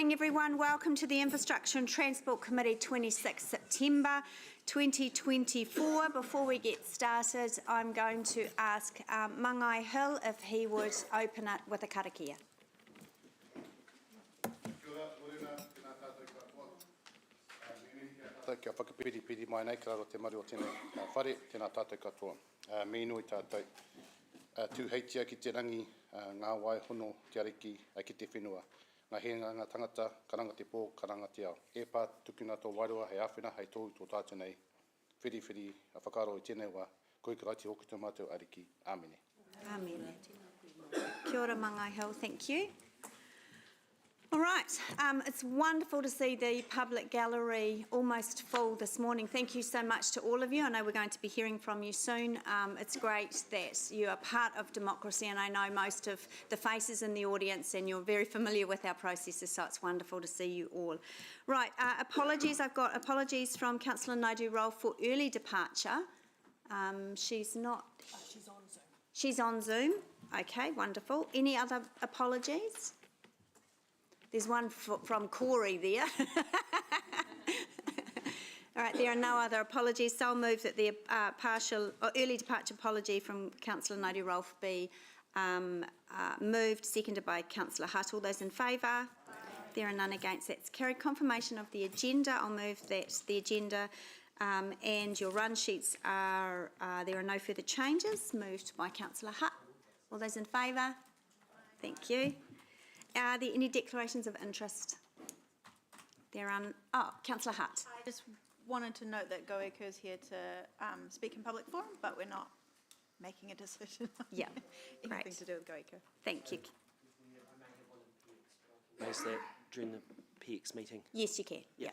Good morning everyone, welcome to the Infrastructure and Transport Committee 26 September 2024. Before we get started, I'm going to ask Mangai Hill if he would open it with a karakia. Kia whakapiripiri mai nei, ka raro te maru o tēnei whare, tēnā tātou katoa. Me nui tātou tūheitia ki te rangi ngā waihono te ariki ki te whenua. Ngā ngā tangata, karanga te pō, karanga te ao. E pā tukuna tō wairua, hei āwhina, hei tōu tō tātou nei. Whiri, a whakaro i tēnei wā, koe ka raiti hoki tō mātou ariki. Āmene. Āmene. Kia ora Mangai Hill, thank you. All right, it's wonderful to see the public gallery almost full this morning. Thank you so much to all of you. I know we're going to be hearing from you soon. It's great that you are part of democracy, and I know most of the faces in the audience and you're very familiar with our processes, so it's wonderful to see you all. Right, apologies. I've got apologies from Councillor Naidoo-Rolfe for early departure. She's not... she's on Zoom. She's on Zoom. Okay, wonderful. Any other apologies? There's one from Corey there. All right, there are no other apologies, so I'll move that the partial or early departure apology from Councillor Naidoo-Rolfe be moved, seconded by Councillor Hutt. All those in favour? There are none against. That's carried. Confirmation of the agenda. I'll move that the agenda and your run sheets are, there are no further changes. Moved by Councillor Hutt. All those in favour? Thank you. Are there any declarations of interest? There are. Oh, Councillor Hutt. I just wanted to note that GoEco is here to speak in public forum, but we're not making a decision on anything to do with GoEco. Thank you. Raise that during the PX meeting. Yes, you can. Yeah.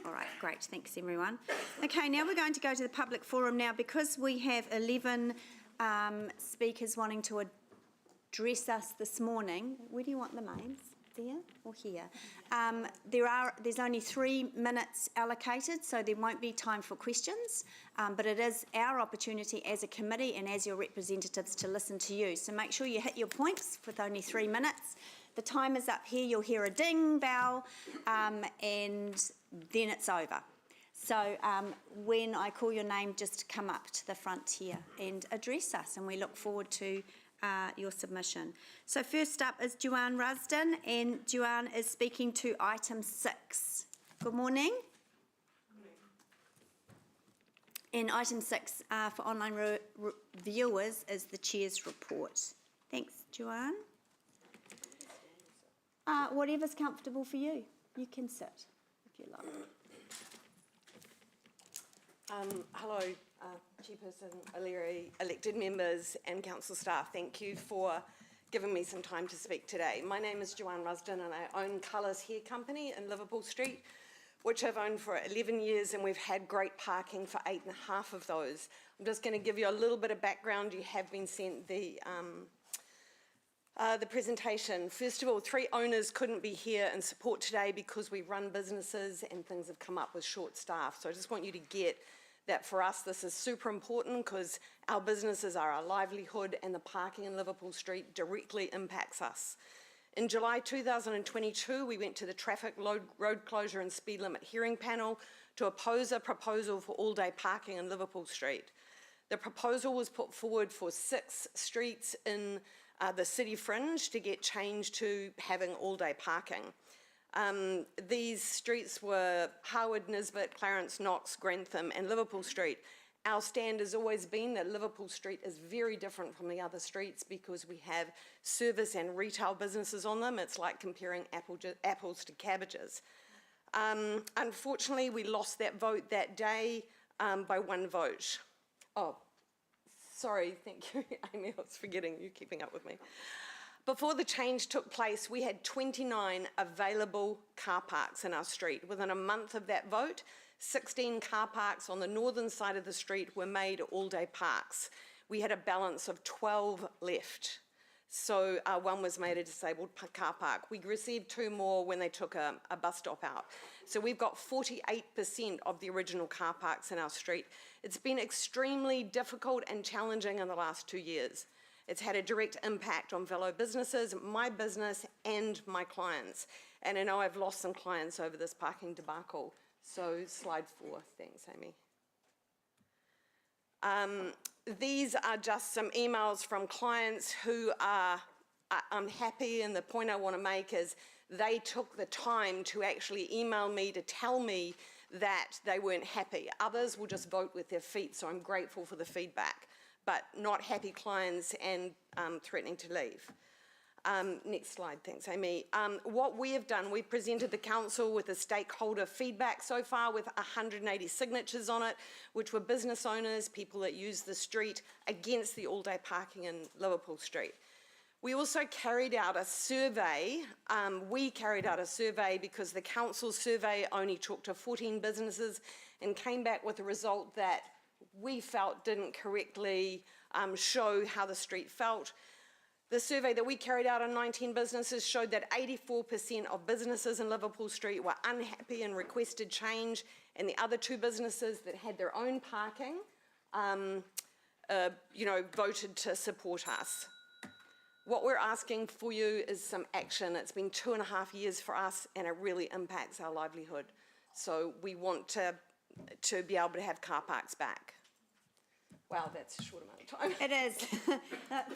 All right, great. Thanks, everyone. Okay, now we're going to go to the public forum now. Because we have 11 speakers wanting to address us this morning. Where do you want the names? There or here? There's only 3 minutes allocated, so there won't be time for questions, but it is our opportunity as a committee and as your representatives to listen to you. So make sure you hit your points with only 3 minutes. The time is up here, you'll hear a ding bell, and then it's over. So when I call your name, just come up to the front here and address us, and we look forward to your submission. So first up is Joanne Rusden, and Joanne is speaking to item 6. Good morning. And item 6 for online viewers is the Chair's report. Thanks, Joanne. Whatever's comfortable for you. You can sit if you like. Hello, Chairperson O'Leary, elected members and council staff. Thank you for giving me some time to speak today. My name is Joanne Rusden and I own Colours Hair Company in Liverpool Street, which I've owned for 11 years, and we've had great parking for 8.5 of those. I'm just going to give you a little bit of background. You have been sent the presentation. First of all, 3 owners couldn't be here in support today because we run businesses and things have come up with short staff. So I just want you to get that for us this is super important because our businesses are our livelihood and the parking in Liverpool Street directly impacts us. In July 2022, we went to the Traffic Road Closure and Speed Limit Hearing Panel to oppose a proposal for all-day parking in Liverpool Street. The proposal was put forward for 6 streets in the city fringe to get changed to having all-day parking. These streets were Harwood, Nisbet, Clarence, Knox, Grantham and Liverpool Street. Our stand has always been that Liverpool Street is very different from the other streets because we have service and retail businesses on them. It's like comparing apples to cabbages. Unfortunately, we lost that vote that day by 1 vote. Oh, sorry, thank you, Amy, I was forgetting, you keeping up with me. Before the change took place, we had 29 available car parks in our street. Within a month of that vote, 16 car parks on the northern side of the street were made all-day parks. We had a balance of 12 left. So one was made a disabled car park. We received 2 more when they took a bus stop out. So we've got 48% of the original car parks in our street. It's been extremely difficult and challenging in the last 2 years. It's had a direct impact on fellow businesses, my business and my clients. And I know I've lost some clients over this parking debacle. So slide 4, thanks, Amy. These are just some emails from clients who are unhappy, and the point I want to make is they took the time to actually email me to tell me that they weren't happy. Others will just vote with their feet, so I'm grateful for the feedback, but not happy clients and threatening to leave. Next slide, thanks, Amy. What we have done, we've presented the council with a stakeholder feedback so far with 180 signatures on it, which were business owners, people that use the street against the all-day parking in Liverpool Street. We also carried out a survey. We carried out a survey because the council's survey only talked to 14 businesses and came back with a result that we felt didn't correctly show how the street felt. The survey that we carried out on 19 businesses showed that 84% of businesses in Liverpool Street were unhappy and requested change, and the other 2 businesses that had their own parking, voted to support us. What we're asking for you is some action. It's been 2.5 years for us, and it really impacts our livelihood. So we want to be able to have car parks back. Wow, that's a short amount of time. It is.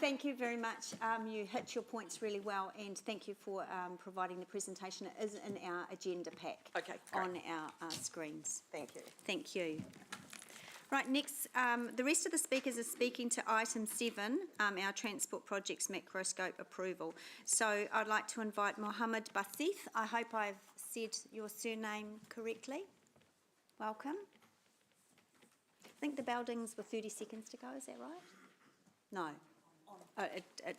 Thank you very much. You hit your points really well, and thank you for providing the presentation. It is in our agenda pack Okay, great. on our screens. Thank you. Thank you. Right, next, the rest of the speakers are speaking to item 7, our transport projects macroscope approval. So I'd like to invite Mohammed Basith. I hope I've said your surname correctly. Welcome. I think the bell dings were 30 seconds to go, is that right? No.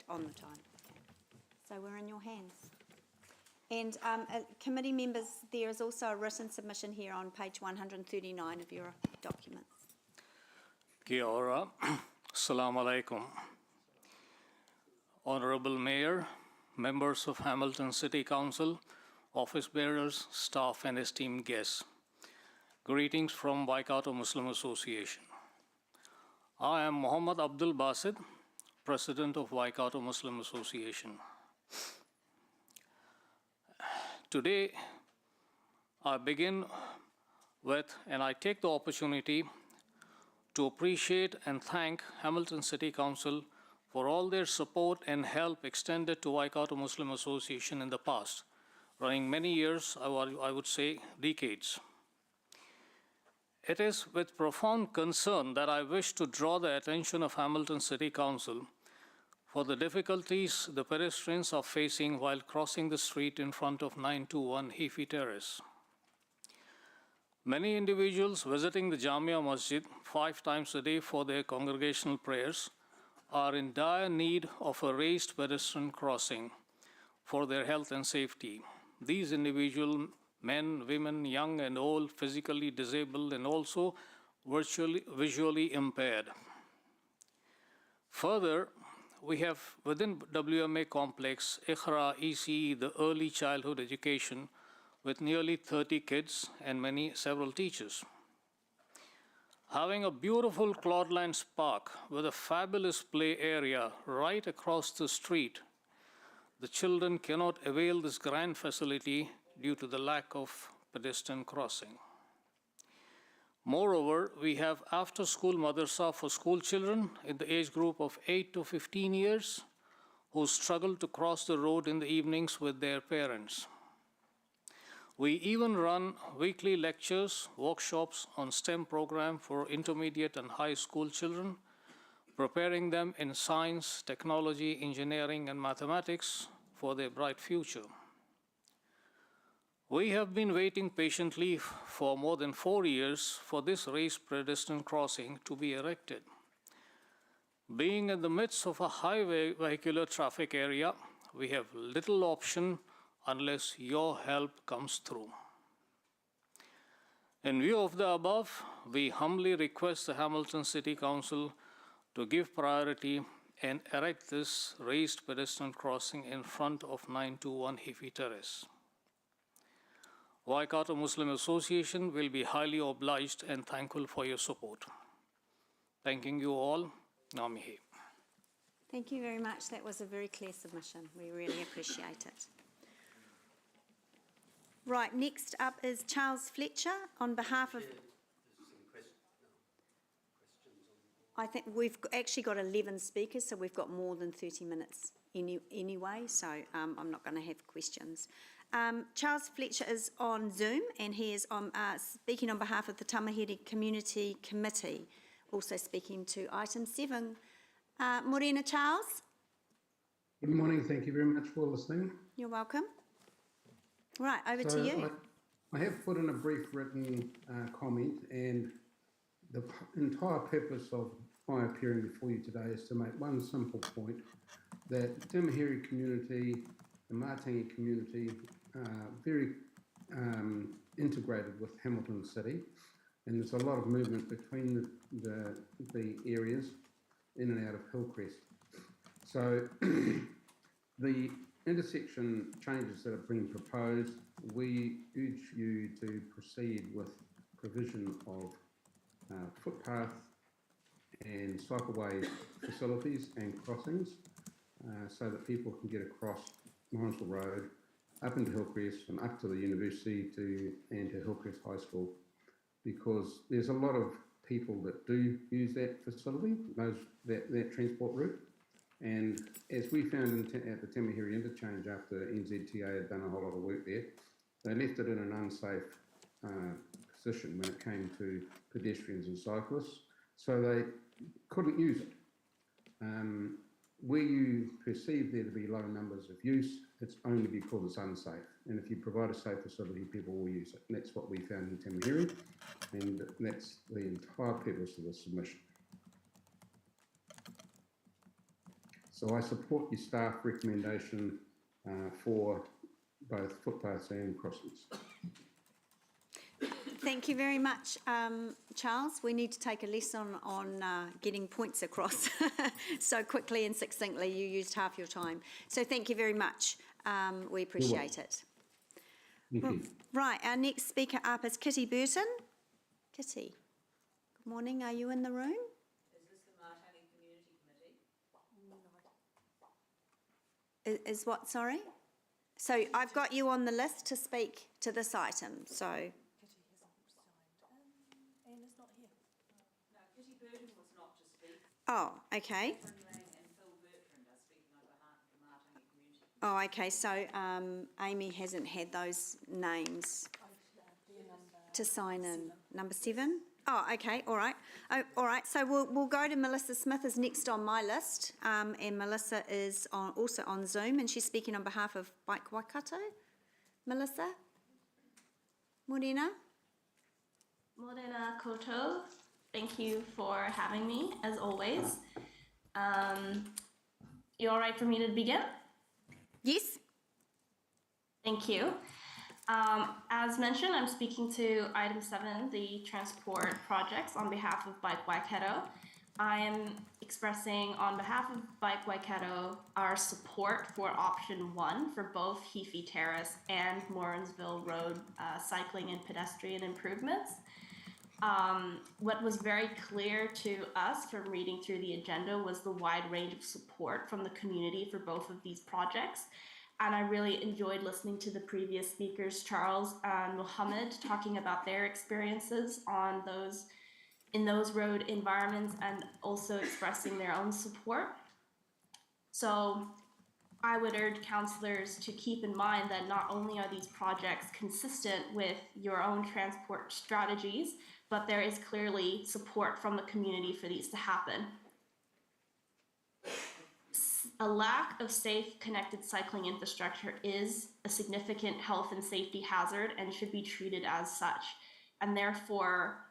On the time. Okay. So we're in your hands. And committee members, there is also a written submission here on page 139 of your documents. Kia ora. Assalamu alaikum. Honourable Mayor, members of Hamilton City Council, office bearers, staff and esteemed guests. Greetings from Waikato Muslim Association. I am Muhammad Abdul Basid, President of Waikato Muslim Association. Today, I begin with, and I take the opportunity to appreciate and thank Hamilton City Council for all their support and help extended to Waikato Muslim Association in the past, running many years, I would say decades. It is with profound concern that I wish to draw the attention of Hamilton City Council for the difficulties the pedestrians are facing while crossing the street in front of 921 Heafy Terrace. Many individuals visiting the Jamia Masjid 5 times a day for their congregational prayers are in dire need of a raised pedestrian crossing for their health and safety. These individuals, men, women, young and old, physically disabled, and also visually impaired. Further, we have within WMA complex, Ikhra ECE, the early childhood education, with nearly 30 kids and several teachers. Having a beautiful Cloudlands Park with a fabulous play area right across the street, the children cannot avail this grand facility due to the lack of pedestrian crossing. Moreover, we have after-school madrasa for school children in the age group of 8 to 15 years who struggle to cross the road in the evenings with their parents. We even run weekly lectures, workshops on STEM program for intermediate and high school children, preparing them in science, technology, engineering, and mathematics for their bright future. We have been waiting patiently for more than 4 years for this raised pedestrian crossing to be erected. Being in the midst of a high vehicular traffic area, we have little option unless your help comes through. In view of the above, we humbly request the Hamilton City Council to give priority and erect this raised pedestrian crossing in front of 921 Heafy Terrace. Waikato Muslim Association will be highly obliged and thankful for your support. Thanking you all. Ngā mihi. Thank you very much. That was a very clear submission. We really appreciate it. Right, next up is Charles Fletcher on behalf of... I think we've actually got 11 speakers, so we've got more than 30 minutes anyway, so I'm not going to have questions. Charles Fletcher is on Zoom, and he is speaking on behalf of the Tamahere Community Committee, also speaking to item 7. Morena, Charles. Good morning. Thank you very much for listening. You're welcome. Right, over to you. I have put in a brief written comment, and the entire purpose of my appearing before you today is to make one simple point, that the Tamahere community, the Matangi community, are very integrated with Hamilton City, and there's a lot of movement between the areas in and out of Hillcrest. So the intersection changes that have been proposed, we urge you to proceed with provision of footpath and cycleway facilities and crossings so that people can get across Morrinsville Road, up into Hillcrest and up to the university and to Hillcrest High School, because there's a lot of people that do use that facility, that transport route. And as we found at the Tamahere interchange after NZTA had done a whole lot of work there, they left it in an unsafe position when it came to pedestrians and cyclists, so they couldn't use it. Where you perceive there to be low numbers of use, it's only because it's unsafe. And if you provide a safe facility, people will use it. And that's what we found in Tamahere, and that's the entire purpose of the submission. So I support your staff recommendation for both footpaths and crossings. Thank you very much, Charles. We need to take a lesson on getting points across so quickly and succinctly. You used half your time. So thank you very much. We appreciate it. Thank you. Right, our next speaker up is Kitty Burton. Kitty, good morning. Are you in the room? Is this the Matangi Community Committee? Is what, sorry? So I've got you on the list to speak to this item, so... Anna's not here. No, Kitty Burton was not to speak. Oh, okay. Catherine Lang and Phil Bertrand are speaking on behalf of the Matangi Community. Oh, okay, so Amy hasn't had those names to sign in. Number 7? Oh, okay, all right. Oh, all right, so we'll go to Melissa Smith is next on my list, and Melissa is also on Zoom, and she's speaking on behalf of Bike Waikato. Melissa? Morena? Morena Koto, thank you for having me, as always. You all right for me to begin? Yes. Thank you. As mentioned, I'm speaking to item 7, the transport projects, on behalf of Bike Waikato. I am expressing on behalf of Bike Waikato our support for option 1 for both Heafy Terrace and Morrinsville Road cycling and pedestrian improvements. What was very clear to us from reading through the agenda was the wide range of support from the community for both of these projects. And I really enjoyed listening to the previous speakers, Charles and Mohammed, talking about their experiences in those road environments and also expressing their own support. So I would urge councillors to keep in mind that not only are these projects consistent with your own transport strategies, but there is clearly support from the community for these to happen. A lack of safe, connected cycling infrastructure is a significant health and safety hazard and should be treated as such. And therefore,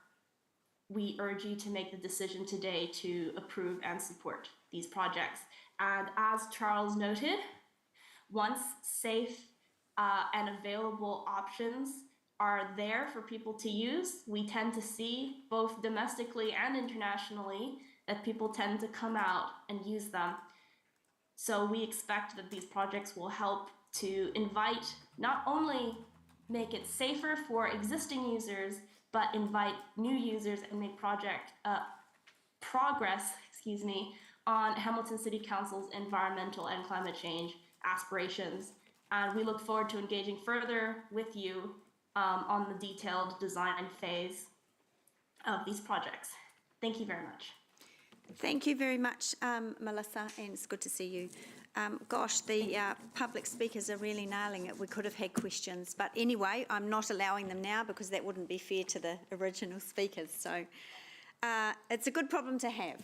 we urge you to make the decision today to approve and support these projects. And as Charles noted, once safe and available options are there for people to use, we tend to see, both domestically and internationally, that people tend to come out and use them. So we expect that these projects will help to invite, not only make it safer for existing users, but invite new users and make progress on Hamilton City Council's environmental and climate change aspirations and we look forward to engaging further with you on the detailed design phase of these projects. Thank you very much. Thank you very much, Melissa, and it's good to see you. Gosh, the public speakers are really nailing it. We could have had questions, but anyway, I'm not allowing them now because that wouldn't be fair to the original speakers. So it's a good problem to have.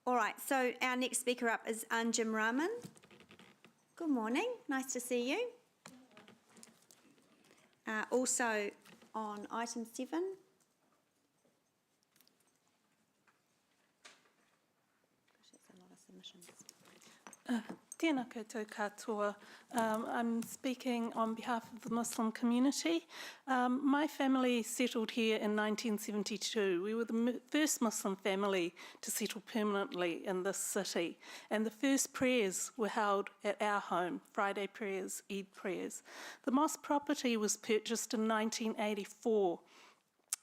All right, so our next speaker up is Anjum Rahman. Good morning, nice to see you. Also on item 7. Tēnā koutou katoa. I'm speaking on behalf of the Muslim community. My family settled here in 1972. We were the first Muslim family to settle permanently in this city. And the first prayers were held at our home, Friday prayers, Eid prayers. The mosque property was purchased in 1984.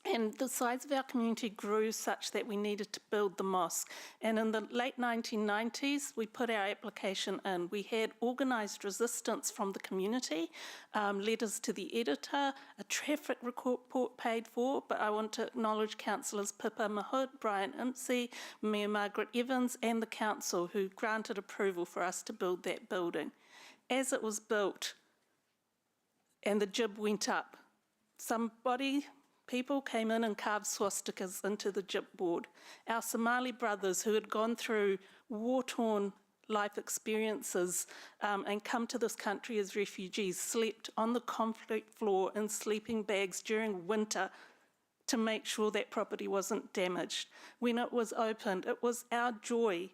And the size of our community grew such that we needed to build the mosque. And in the late 1990s, we put our application in. We had organised resistance from the community, letters to the editor, a traffic report paid for, but I want to acknowledge councillors Pippa Mahood, Brian Impsey, Mayor Margaret Evans, and the council who granted approval for us to build that building. As it was built and the jib went up, people came in and carved swastikas into the jib board. Our Somali brothers who had gone through war-torn life experiences and come to this country as refugees slept on the conflict floor in sleeping bags during winter to make sure that property wasn't damaged. When it was opened, it was our joy.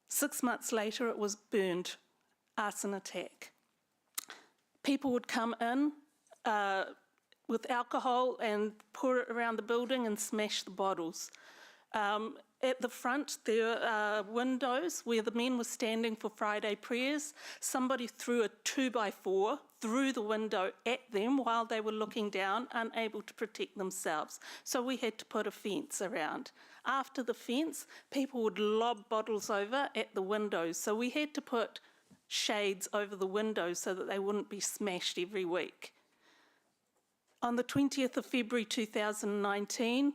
6 months later, it was burned, arson attack. People would come in with alcohol and pour it around the building and smash the bottles. At the front, there are windows where the men were standing for Friday prayers. Somebody threw a 2x4 through the window at them while they were looking down, unable to protect themselves. So we had to put a fence around. After the fence, people would lob bottles over at the windows. So we had to put shades over the windows so that they wouldn't be smashed every week. On the 20th of February 2019,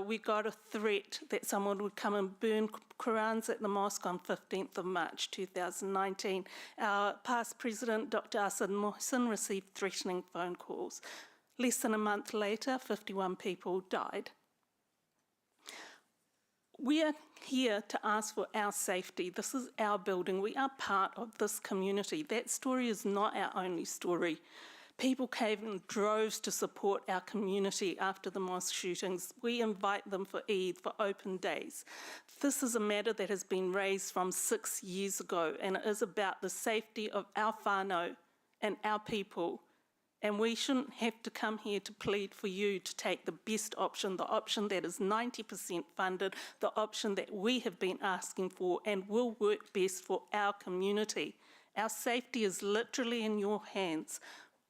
we got a threat that someone would come and burn Qurans at the mosque on 15th of March 2019. Our past president, Dr. Asad Mohsin, received threatening phone calls. Less than a month later, 51 people died. We are here to ask for our safety. This is our building. We are part of this community. That story is not our only story. People came in droves to support our community after the mosque shootings. We invite them for Eid, for open days. This is a matter that has been raised from 6 years ago, and it is about the safety of our whānau and our people. And we shouldn't have to come here to plead for you to take the best option, the option that is 90% funded, the option that we have been asking for and will work best for our community. Our safety is literally in your hands.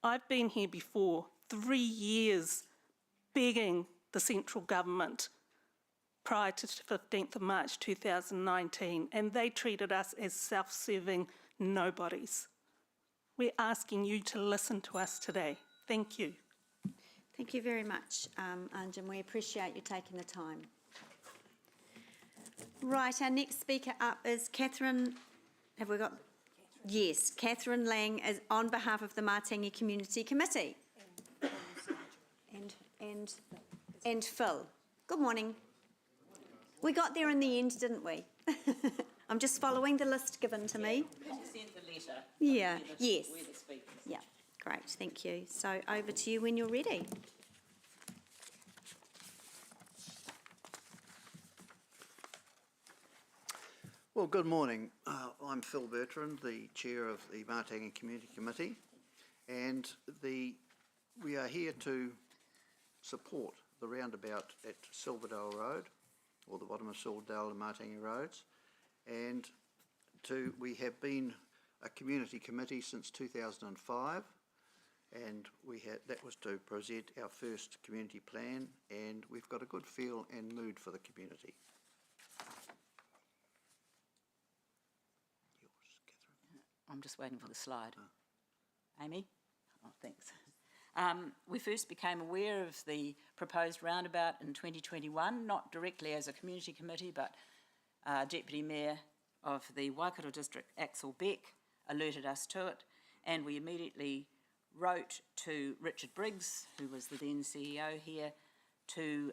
I've been here before, 3 years, begging the central government prior to 15th of March 2019, and they treated us as self-serving nobodies. We're asking you to listen to us today. Thank you. Thank you very much, Anjum. We appreciate you taking the time. Right, our next speaker up is Catherine. Have we got? Yes, Catherine Lang is on behalf of the Matangi Community Committee. And Phil. Good morning. We got there in the end, didn't we? I'm just following the list given to me. You sent the letter. Yeah, yes. We're the speakers. Yeah, great, thank you. So over to you when you're ready. Well, good morning. I'm Phil Bertrand, the chair of the Matangi Community Committee, and we are here to support the roundabout at Silverdale Road, or the bottom of Silverdale and Matangi Roads, and we have been a community committee since 2005, and that was to present our first community plan, and we've got a good feel and mood for the community. I'm just waiting for the slide. Amy? Oh, thanks. We first became aware of the proposed roundabout in 2021, not directly as a community committee, but Deputy Mayor of the Waikato District, Axel Beck, alerted us to it, and we immediately wrote to Richard Briggs, who was the then CEO here, to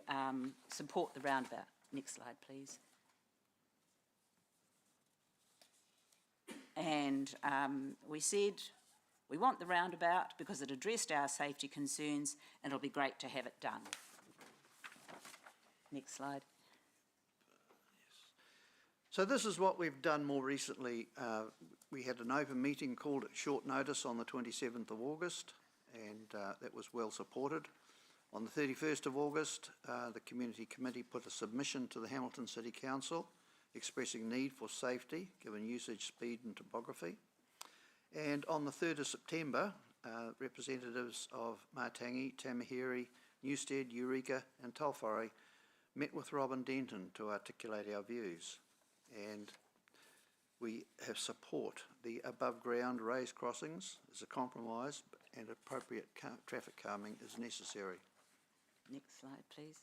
support the roundabout. Next slide, please. And we said, we want the roundabout because it addressed our safety concerns and it'll be great to have it done. Next slide. So this is what we've done more recently. We had an open meeting called at short notice on the 27th of August, and that was well supported. On the 31st of August, the Community Committee put a submission to the Hamilton City Council expressing need for safety, given usage, speed and topography. And on the 3rd of September, representatives of Matangi, Tamahiri, Newstead, Eureka and Taulwhare met with Robin Denton to articulate our views. And we have support the above ground raised crossings as a compromise, and appropriate traffic calming is necessary. Next slide, please.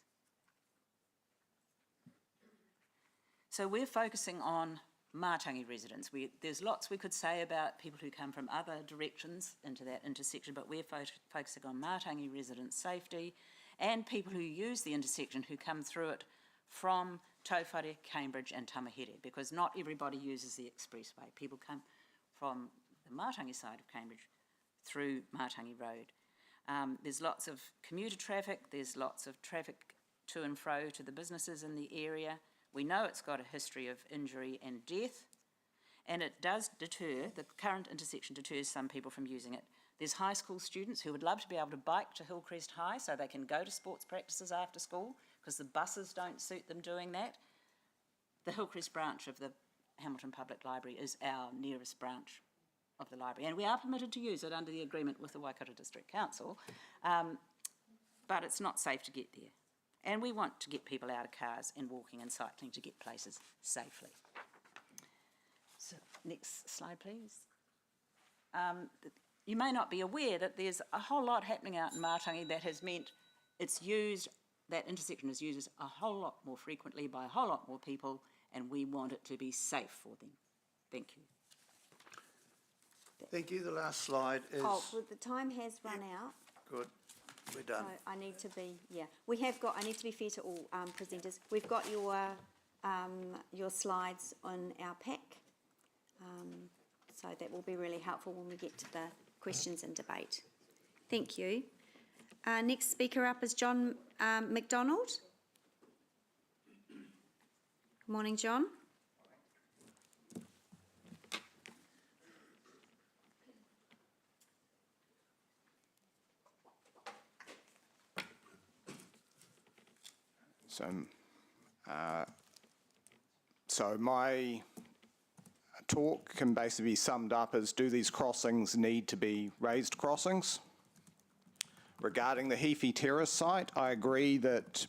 So we're focusing on Matangi residents. There's lots we could say about people who come from other directions into that intersection, but we're focusing on Matangi residents' safety and people who use the intersection who come through it from Tauwhare, Cambridge and Tamahere, because not everybody uses the expressway. People come from the Matangi side of Cambridge through Matangi Road. There's lots of commuter traffic, there's lots of traffic to and fro to the businesses in the area. We know it's got a history of injury and death, and it does deter, the current intersection deters some people from using it. There's high school students who would love to be able to bike to Hillcrest High so they can go to sports practices after school, because the buses don't suit them doing that. The Hillcrest branch of the Hamilton Public Library is our nearest branch of the library, and we are permitted to use it under the agreement with the Waikato District Council, but it's not safe to get there. And we want to get people out of cars and walking and cycling to get places safely. So, next slide, please. You may not be aware that there's a whole lot happening out in Matangi that has meant it's used, that intersection is used a whole lot more frequently by a whole lot more people, and we want it to be safe for them. Thank you. Thank you. The last slide is... Oh, well, the time has run out. Good. We're done. So I need to be, I need to be fair to all presenters. We've got your slides on our pack. So that will be really helpful when we get to the questions and debate. Thank you. Next speaker up is John McDonald. Good morning, John. So my talk can basically be summed up as, do these crossings need to be raised crossings? Regarding the Heaphy Terrace site, I agree that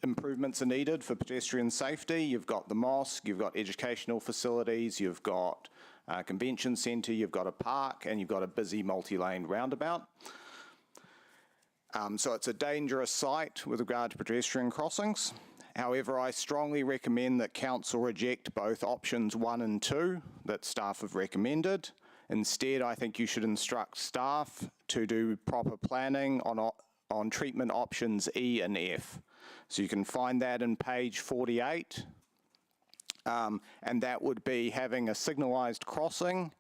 improvements are needed for pedestrian safety. You've got the mosque, you've got educational facilities, you've got a convention centre, you've got a park, and you've got a busy multi-lane roundabout. So it's a dangerous site with regard to pedestrian crossings. However, I strongly recommend that Council reject both options 1 and 2 that staff have recommended. Instead, I think you should instruct staff to do proper planning on treatment options E and F. So you can find that in page 48. And that would be having a signalised crossing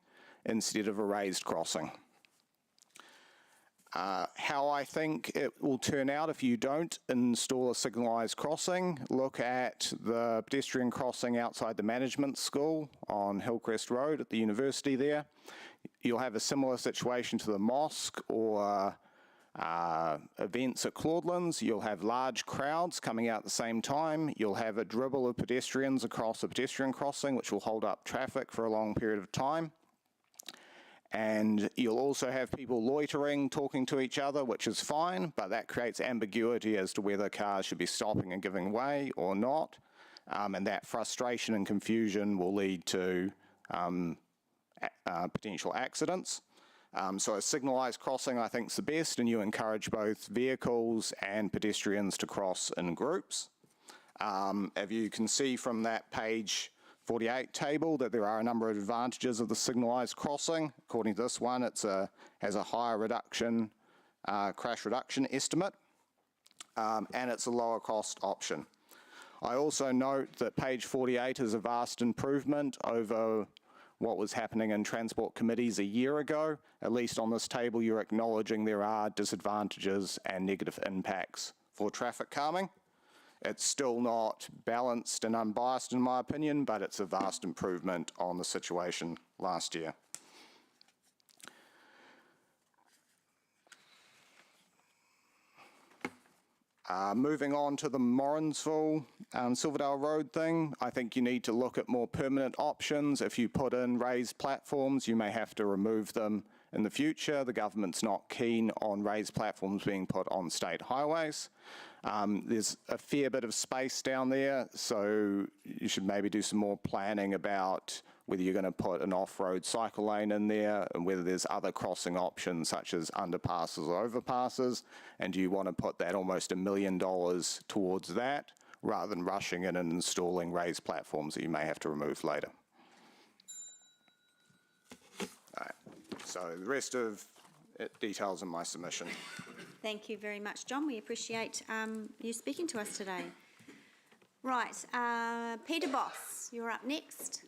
instead of a raised crossing. How I think it will turn out if you don't install a signalised crossing, look at the pedestrian crossing outside the management school on Hillcrest Road at the university there. You'll have a similar situation to the mosque or events at Claudelands. You'll have large crowds coming out at the same time. You'll have a dribble of pedestrians across a pedestrian crossing, which will hold up traffic for a long period of time. And you'll also have people loitering, talking to each other, which is fine, but that creates ambiguity as to whether cars should be stopping and giving way or not. And that frustration and confusion will lead to potential accidents. So a signalised crossing, I think, is the best, and you encourage both vehicles and pedestrians to cross in groups. If you can see from that page 48 table that there are a number of advantages of the signalised crossing. According to this one, it has a higher reduction, crash reduction estimate, and it's a lower cost option. I also note that page 48 is a vast improvement over what was happening in transport committees a year ago. At least on this table, you're acknowledging there are disadvantages and negative impacts for traffic calming. It's still not balanced and unbiased in my opinion, but it's a vast improvement on the situation last year. Moving on to the Morrinsville Silverdale Road thing, I think you need to look at more permanent options. If you put in raised platforms, you may have to remove them in the future. The government's not keen on raised platforms being put on state highways. There's a fair bit of space down there, so you should maybe do some more planning about whether you're going to put an off-road cycle lane in there and whether there's other crossing options such as underpasses or overpasses, and do you want to put that almost $1 million towards that rather than rushing in and installing raised platforms that you may have to remove later. All right. So the rest of it details in my submission. Thank you very much, John. We appreciate you speaking to us today. Right, Peter Boss, you're up next.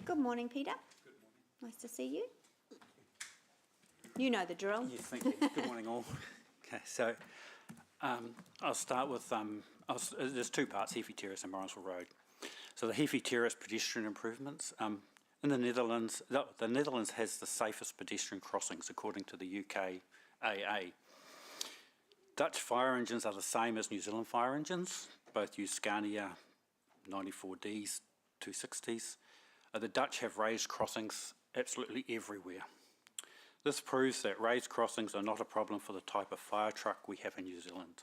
Good morning, Peter. Good morning. Nice to see you. You know the drill. Yes, thank you. Good morning, all. Okay, so I'll start with, there's two parts, Heafy Terrace and Morrinsville Road. So the Heafy Terrace pedestrian improvements. In the Netherlands, the Netherlands has the safest pedestrian crossings according to the UKAA. Dutch fire engines are the same as New Zealand fire engines. Both use Scania 94Ds, 260s. The Dutch have raised crossings absolutely everywhere. This proves that raised crossings are not a problem for the type of fire truck we have in New Zealand.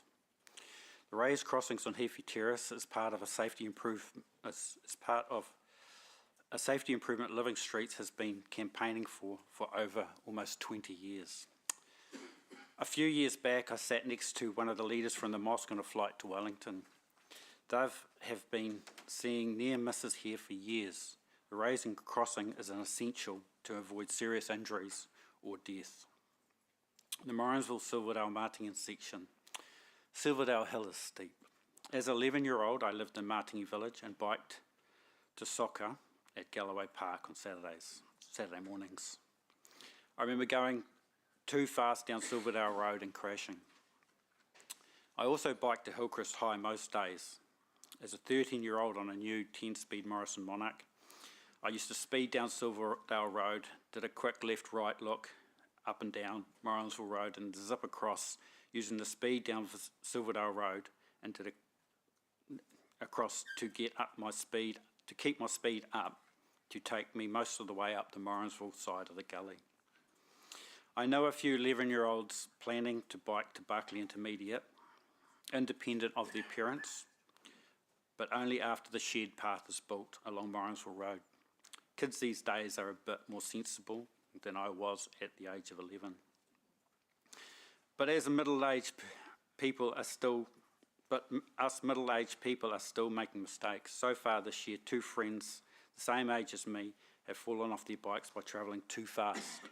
The raised crossings on Heafy Terrace is part of a safety improvement. A safety improvement Living Streets has been campaigning for over almost 20 years. A few years back, I sat next to one of the leaders from the mosque on a flight to Wellington. They have been seeing near misses here for years. The raising crossing is an essential to avoid serious injuries or death. The Morrinsville Silverdale Martingi section. Silverdale Hill is steep. As an 11-year-old, I lived in Martingi Village and biked to soccer at Galloway Park on Saturday mornings. I remember going too fast down Silverdale Road and crashing. I also biked to Hillcrest High most days. As a 13-year-old on a new 10-speed Morrison Monarch, I used to speed down Silverdale Road, did a quick left-right look up and down Morrinsville Road and zip across using the speed down Silverdale Road and did across to get up my speed, to keep my speed up, to take me most of the way up the Morrinsville side of the gully. I know a few 11-year-olds planning to bike to Berkeley Intermediate, independent of the appearance, but only after the shared path is built along Morrinsville Road. Kids these days are a bit more sensible than I was at the age of 11. But as a middle-aged people are still, us middle-aged people are still making mistakes. So far this year, two friends the same age as me have fallen off their bikes by travelling too fast.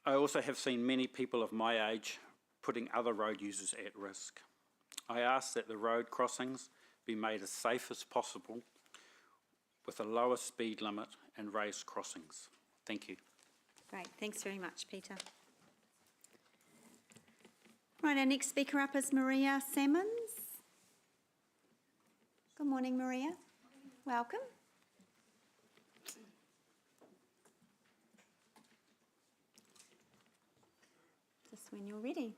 I also have seen many people of my age putting other road users at risk. I ask that the road crossings be made as safe as possible with a lower speed limit and raised crossings. Thank you. Great, thanks very much, Peter. Right, our next speaker up is Maria Salmons. Good morning, Maria. Welcome. Just when you're ready.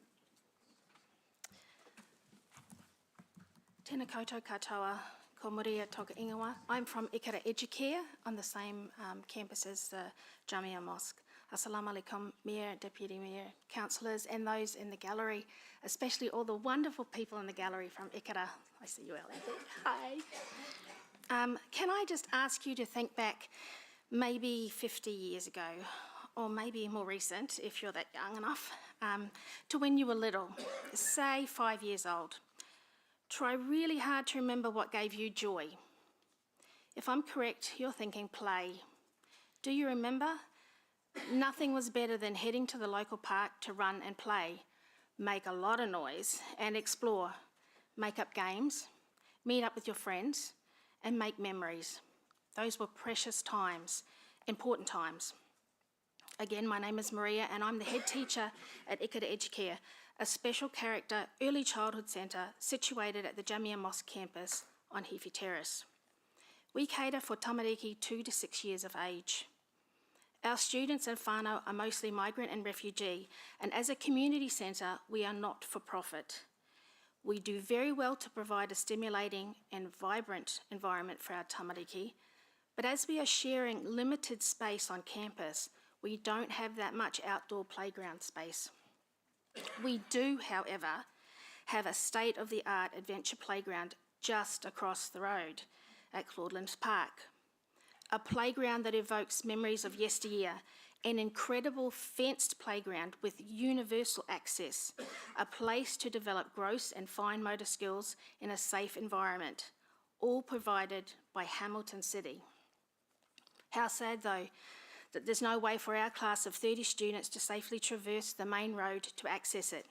Tēnā koutou katoa, ko Maria toka ingoa. I'm from Ikara Educare on the same campus as the Jamia Mosque. Assalamu alaikum, Mayor, Deputy Mayor, councillors, and those in the gallery, especially all the wonderful people in the gallery from Ikara. I see you, Ellen. Hi. Can I just ask you to think back maybe 50 years ago, or maybe more recent, if you're that young enough, to when you were little, say 5 years old. Try really hard to remember what gave you joy. If I'm correct, you're thinking play. Do you remember? Nothing was better than heading to the local park to run and play, make a lot of noise and explore, make up games, meet up with your friends and make memories. Those were precious times, important times. Again, my name is Maria and I'm the head teacher at Ikara Educare, a special character early childhood centre situated at the Jamia Mosque campus on Heaphy Terrace. We cater for tamariki 2 to 6 years of age. Our students and whānau are mostly migrant and refugee, and as a community centre, we are not for profit. We do very well to provide a stimulating and vibrant environment for our tamariki, but as we are sharing limited space on campus, we don't have that much outdoor playground space. We do, however, have a state-of-the-art adventure playground just across the road at Claudelands Park. A playground that evokes memories of yesteryear, an incredible fenced playground with universal access, a place to develop gross and fine motor skills in a safe environment, all provided by Hamilton City. How sad though, that there's no way for our class of 30 students to safely traverse the main road to access it.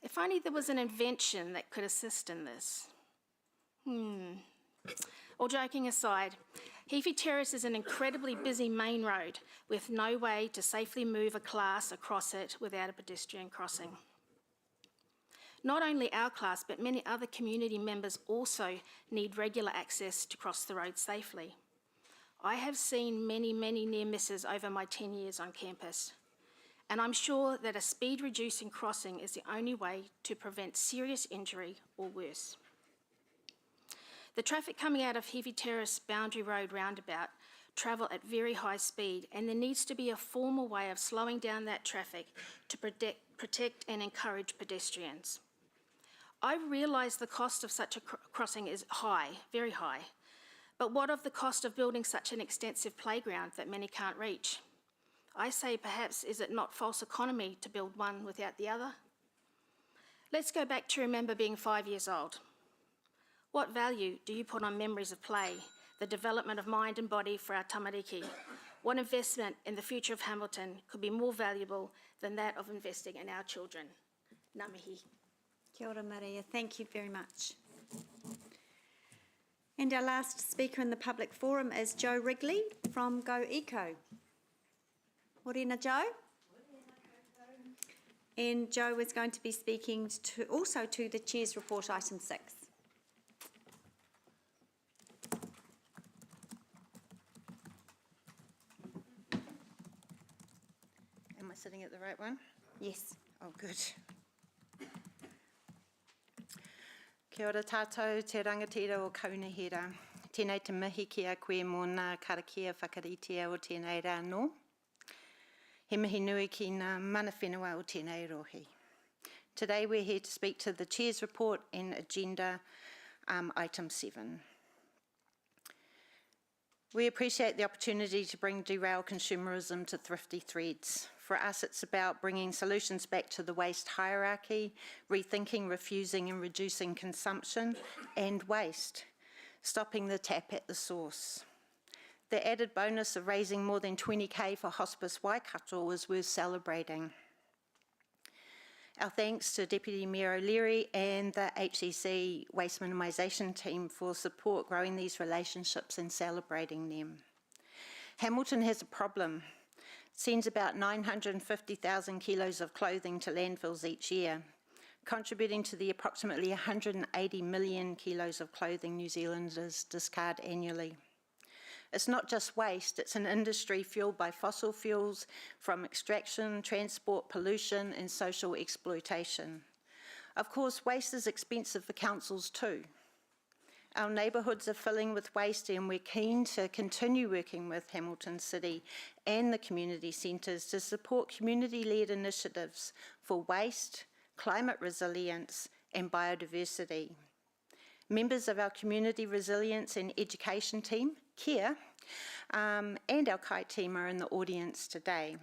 If only there was an invention that could assist in this. All joking aside, Heaphy Terrace is an incredibly busy main road with no way to safely move a class across it without a pedestrian crossing. Not only our class, but many other community members also need regular access to cross the road safely. I have seen many near misses over my 10 years on campus, and I'm sure that a speed-reducing crossing is the only way to prevent serious injury or worse. The traffic coming out of Heaphy Terrace Boundary Road roundabout travel at very high speed, and there needs to be a formal way of slowing down that traffic to protect and encourage pedestrians. I realise the cost of such a crossing is high, very high, but what of the cost of building such an extensive playground that many can't reach? I say perhaps is it not false economy to build one without the other? Let's go back to remember being 5 years old. What value do you put on memories of play, the development of mind and body for our tamariki? What investment in the future of Hamilton could be more valuable than that of investing in our children? Ngā mihi. Kia ora, Maria. Thank you very much. And our last speaker in the public forum is Joe Wrigley from Go Eco. Morena, Joe. And Joe is going to be speaking also to the Chair's report, item 6. Am I sitting at the right one? Yes. Oh, good. Kia ora tātou, te rangatira o Kaunihira. Tēnei te mihi ki a koe mō nā karakia whakaritia o tēnei rā no. He mihi nui ki ngā mana whenua o tēnei rohi. Today we're here to speak to the Chair's report and agenda item 7. We appreciate the opportunity to bring derail consumerism to Thrifty Threads. For us, it's about bringing solutions back to the waste hierarchy, rethinking, refusing and reducing consumption and waste, stopping the tap at the source. The added bonus of raising more than 20k for Hospice Waikato was worth celebrating. Our thanks to Deputy Mayor O'Leary and the HCC Waste Minimisation team for support growing these relationships and celebrating them. Hamilton has a problem. It sends about 950,000 kilos of clothing to landfills each year, contributing to the approximately 180 million kilos of clothing New Zealanders discard annually. It's not just waste, it's an industry fueled by fossil fuels from extraction, transport, pollution and social exploitation. Of course, waste is expensive for councils too. Our neighbourhoods are filling with waste, and we're keen to continue working with Hamilton City and the community centres to support community-led initiatives for waste, climate resilience and biodiversity. Members of our Community Resilience and Education team, CARE, and our KAI team are in the audience today.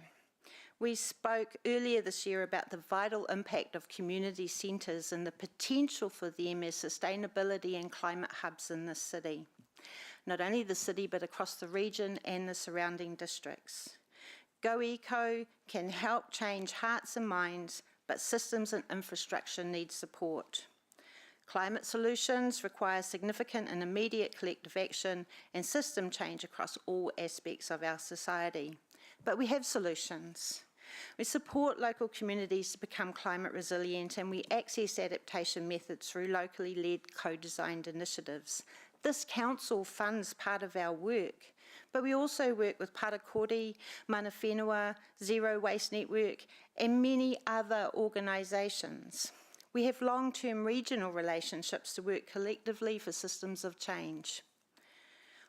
We spoke earlier this year about the vital impact of community centres and the potential for them as sustainability and climate hubs in the city. Not only the city, but across the region and the surrounding districts. Go Eco can help change hearts and minds, but systems and infrastructure need support. Climate solutions require significant and immediate collective action and system change across all aspects of our society. But we have solutions. We support local communities to become climate resilient, and we access adaptation methods through locally led co-designed initiatives. This council funds part of our work, but we also work with Parakori, Mana Whenua, Zero Waste Network, and many other organisations. We have long-term regional relationships to work collectively for systems of change.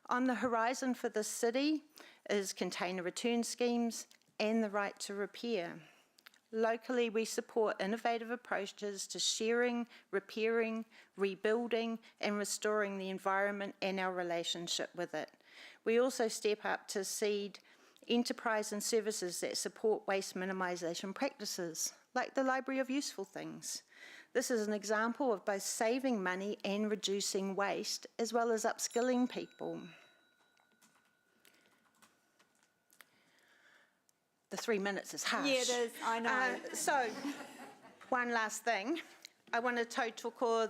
On the horizon for the city is container return schemes and the right to repair. Locally, we support innovative approaches to sharing, repairing, rebuilding and restoring the environment and our relationship with it. We also step up to seed enterprise and services that support waste minimisation practices, like the Library of Useful Things. This is an example of both saving money and reducing waste, as well as upskilling people. The 3 minutes is harsh. Yeah, it is, I know. So, one last thing. I want to tautoko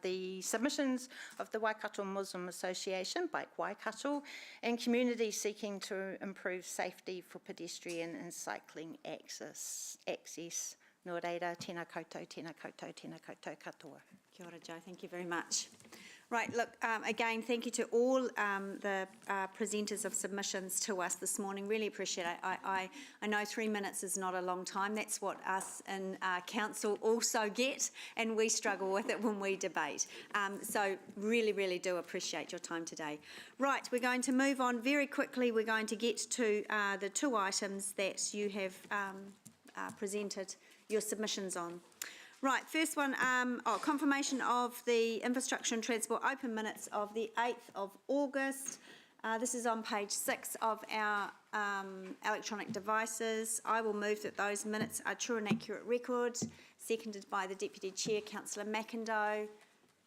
the submissions of the Waikato Muslim Association, Bike Waikato, and communities seeking to improve safety for pedestrian and cycling access. Nō reira, tēnā koutou, tēnā koutou, tēnā koutou katoa. Kia ora, Joe, thank you very much. Right, look, again, thank you to all the presenters of submissions to us this morning. Really appreciate it. I know 3 minutes is not a long time. That's what us in council also get, and we struggle with it when we debate. So really, really do appreciate your time today. Right, we're going to move on very quickly. We're going to get to the 2 items that you have presented your submissions on. Right, first one, confirmation of the Infrastructure and Transport open minutes of the 8th of August. This is on page 6 of our electronic devices. I will move that those minutes are true and accurate record, seconded by the Deputy Chair, Councillor McIndoe.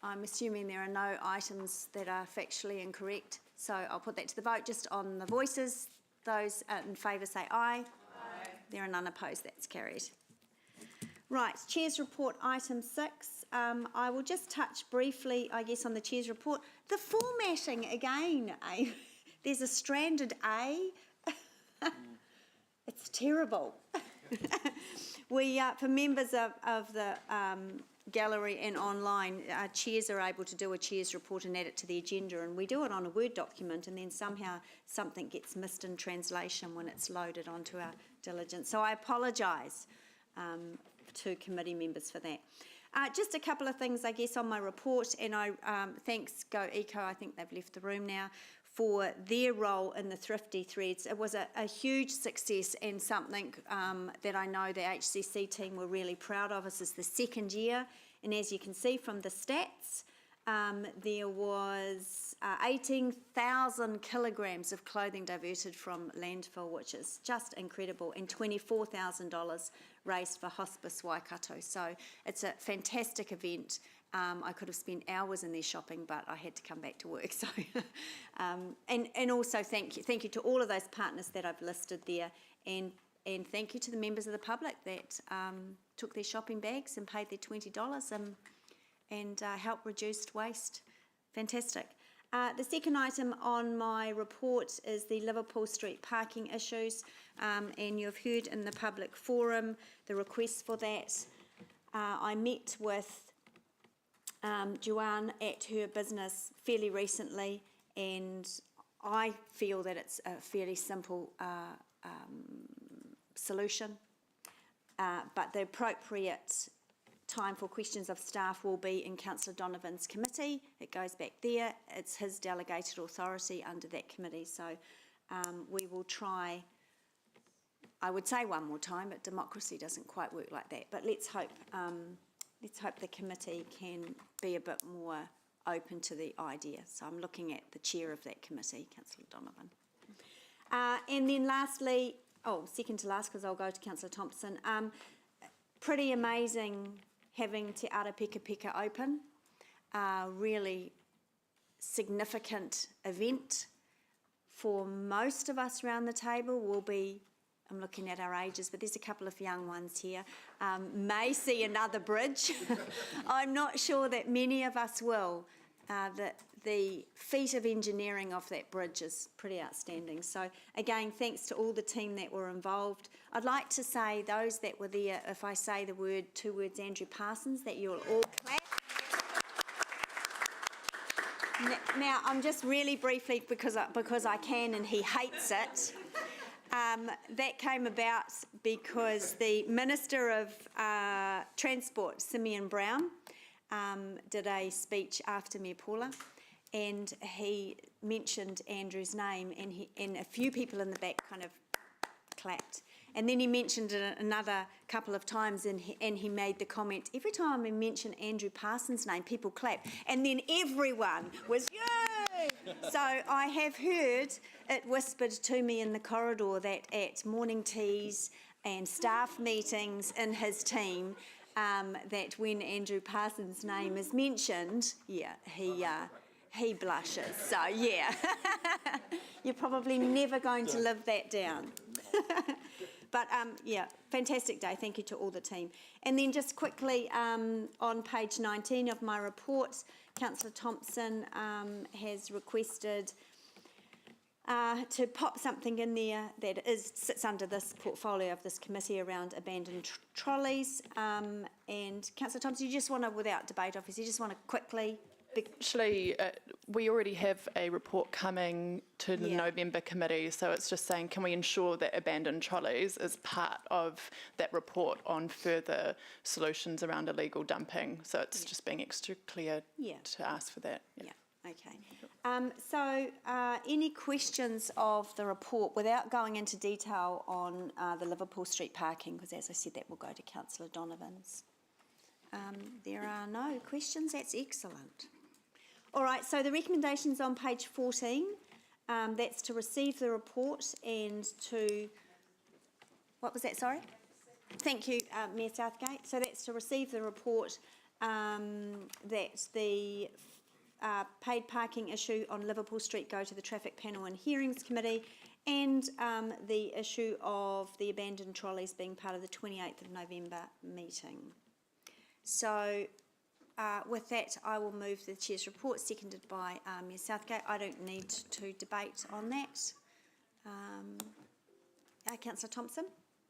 I'm assuming there are no items that are factually incorrect, so I'll put that to the vote. Just on the voices, those in favour say aye. Aye. There are none opposed, that's carried. Right, Chair's Report, item 6. I will just touch briefly, I guess, on the Chair's Report. The formatting again, there's a stranded A. It's terrible. We, for members of the gallery and online, chairs are able to do a Chair's Report and add it to the agenda, and we do it on a Word document, and then somehow something gets missed in translation when it's loaded onto our diligence. So I apologise to committee members for that. Just a couple of things, I guess, on my report, and I thanks Go Eco, I think they've left the room now, for their role in the Thrifty Threads. It was a huge success and something that I know the HCC team were really proud of. This is the 2nd year, and as you can see from the stats, there was 18,000 kilograms of clothing diverted from landfill, which is just incredible, and $24,000 raised for Hospice Waikato. So it's a fantastic event. I could have spent hours in there shopping, but I had to come back to work. So, and also thank you to all of those partners that I've listed there, and thank you to the members of the public that took their shopping bags and paid their $20 and helped reduce waste. Fantastic. The second item on my report is the Liverpool Street parking issues, and you've heard in the public forum the request for that. I met with Joanne at her business fairly recently, and I feel that it's a fairly simple solution, but the appropriate time for questions of staff will be in Councillor Donovan's committee. It goes back there. It's his delegated authority under that committee. So we will try, I would say one more time, but democracy doesn't quite work like that. But let's hope the committee can be a bit more open to the idea. So I'm looking at the chair of that committee, Councillor Donovan. And then lastly, second to last, because I'll go to Councillor Thompson. Pretty amazing having Te Ara Peka Peka open. Really significant event for most of us around the table. Will be, I'm looking at our ages, but there's a couple of young ones here, may see another bridge. I'm not sure that many of us will. The feat of engineering of that bridge is pretty outstanding. So again, thanks to all the team that were involved. I'd like to say those that were there, if I say the two words Andrew Parsons, that you'll all clap. Now, I'm just really briefly, because I can and he hates it, that came about because the Minister of Transport, Simeon Brown, did a speech after me, Paula, and he mentioned Andrew's name, and a few people in the back kind of clapped. And then he mentioned it another couple of times, and he made the comment, every time I mention Andrew Parsons' name, people clap. And then everyone was, yay! So I have heard it whispered to me in the corridor that at morning teas and staff meetings in his team, that when Andrew Parsons' name is mentioned, he blushes. So, yeah, you're probably never going to live that down. But, yeah, fantastic day. Thank you to all the team. And then just quickly, on page 19 of my report, Councillor Thompson has requested to pop something in there that sits under this portfolio of this committee around abandoned trolleys. And Councillor Thompson, you just want to, without debate obviously, you just want to quickly... Actually, we already have a report coming to the November committee, so it's just saying, can we ensure that abandoned trolleys is part of that report on further solutions around illegal dumping? So it's just being extra clear to ask for that. Okay. So any questions of the report without going into detail on the Liverpool Street parking, because as I said, that will go to Councillor Donovan's. There are no questions. That's excellent. All right, so the recommendations on page 14, that's to receive the report and to... What was that, sorry? Thank you, Mayor Southgate. So that's to receive the report that the paid parking issue on Liverpool Street go to the Traffic Panel and Hearings Committee, and the issue of the abandoned trolleys being part of the 28th of November meeting. So with that, I will move the Chair's report, seconded by Mayor Southgate. I don't need to debate on that. Councillor Thompson?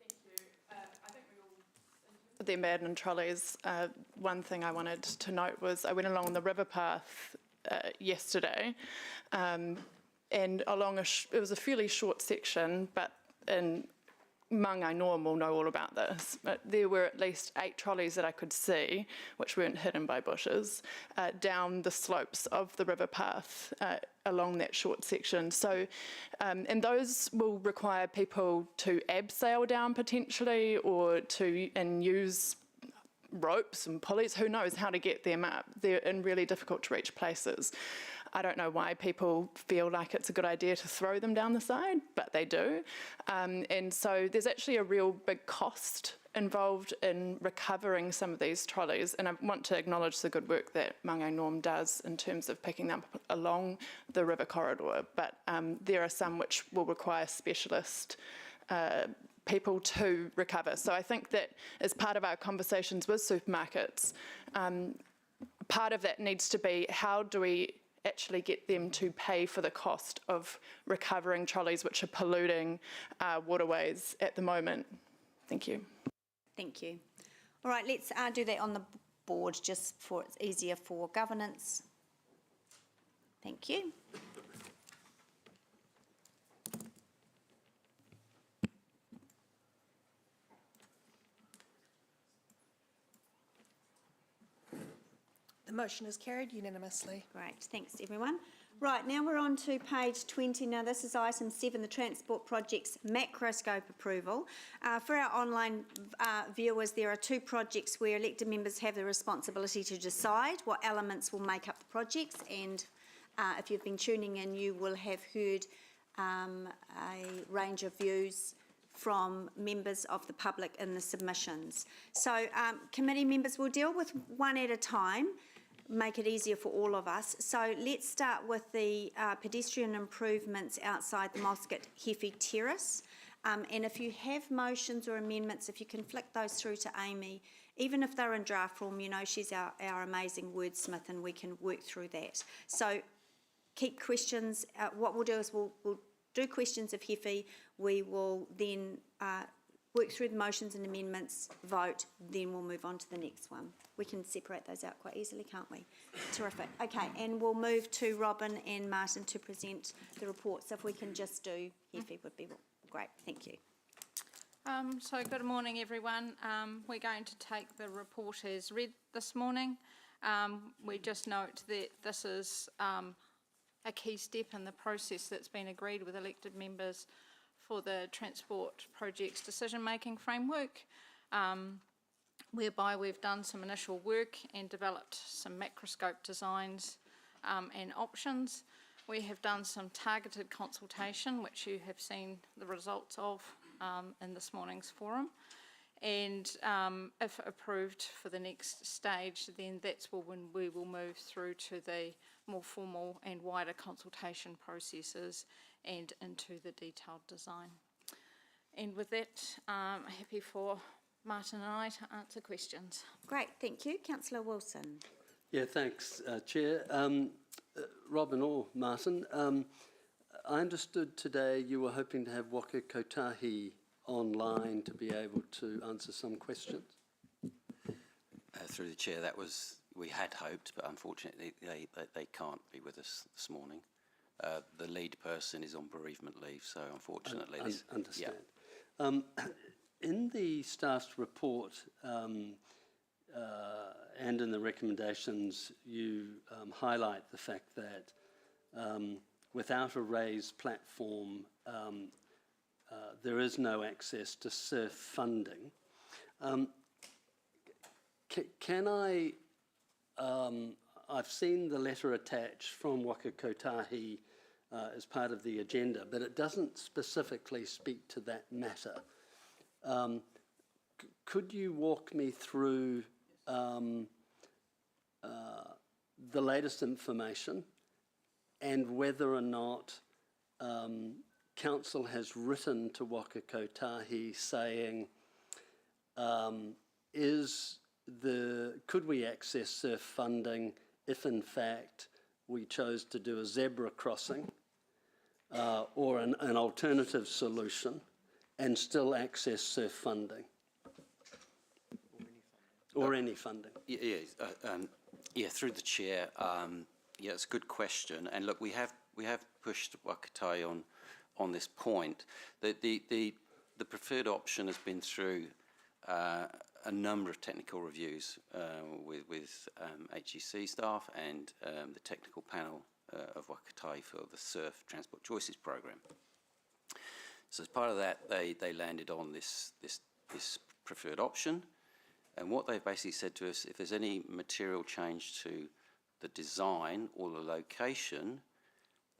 Thank you. I think we all... The abandoned trolleys, one thing I wanted to note was I went along the river path yesterday, and along it was a fairly short section, but in Mangai Norm will know all about this, but there were at least 8 trolleys that I could see, which weren't hidden by bushes, down the slopes of the river path along that short section. So, and those will require people to abseil down potentially, or and use ropes and pulleys. Who knows how to get them up? They're in really difficult to reach places. I don't know why people feel like it's a good idea to throw them down the side, but they do. And so there's actually a real big cost involved in recovering some of these trolleys. And I want to acknowledge the good work that Mangai Norm does in terms of picking them up along the river corridor. But there are some which will require specialist people to recover. So I think that as part of our conversations with supermarkets, part of that needs to be, how do we actually get them to pay for the cost of recovering trolleys which are polluting waterways at the moment? Thank you. Thank you. All right, let's do that on the board just for it's easier for governance. Thank you. The motion is carried unanimously. Great, thanks everyone. Right, now we're on to page 20. Now this is item 7, the Transport Projects Macroscope Approval. For our online viewers, there are 2 projects where elected members have the responsibility to decide what elements will make up the projects, and if you've been tuning in, you will have heard a range of views from members of the public in the submissions. So committee members will deal with one at a time, make it easier for all of us. So let's start with the pedestrian improvements outside the mosque at Hefe Terrace. And if you have motions or amendments, if you can flick those through to Amy, even if they're in draft form, you know she's our amazing wordsmith and we can work through that. So keep questions. What we'll do is we'll do questions of Hefe. We will then work through the motions and amendments, vote, then we'll move on to the next one. We can separate those out quite easily, can't we? Terrific. Okay, and we'll move to Robin and Martin to present the reports. So if we can just do Hefe would be great. Thank you. So good morning, everyone. We're going to take the report as read this morning. We just note that this is a key step in the process that's been agreed with elected members for the Transport Projects Decision-Making Framework, whereby we've done some initial work and developed some macroscope designs and options. We have done some targeted consultation, which you have seen the results of in this morning's forum. And if approved for the next stage, then that's when we will move through to the more formal and wider consultation processes and into the detailed design. And with that, I'm happy for Martin and I to answer questions. Great, thank you. Councillor Wilson. Yeah, thanks, Chair. Robin or Martin, I understood today you were hoping to have Waka Kotahi online to be able to answer some questions. Through the Chair, we had hoped, but unfortunately they can't be with us this morning. The lead person is on bereavement leave, so unfortunately... Understand. Yeah. In the staff's report and in the recommendations, you highlight the fact that without a raised platform, there is no access to SURF funding. Can I... I've seen the letter attached from Waka Kotahi as part of the agenda, but it doesn't specifically speak to that matter. Could you walk me through the latest information and whether or not Council has written to Waka Kotahi saying, could we access SURF funding if in fact we chose to do a zebra crossing or an alternative solution and still access SURF funding or any funding? Yeah, through the Chair. Yeah, it's a good question. And look, we have pushed Wakatai on this point. The preferred option has been through a number of technical reviews with HEC staff and the technical panel of Wakatai for the SURF Transport Choices Programme. So as part of that, they landed on this preferred option, and what they've basically said to us, if there's any material change to the design or the location,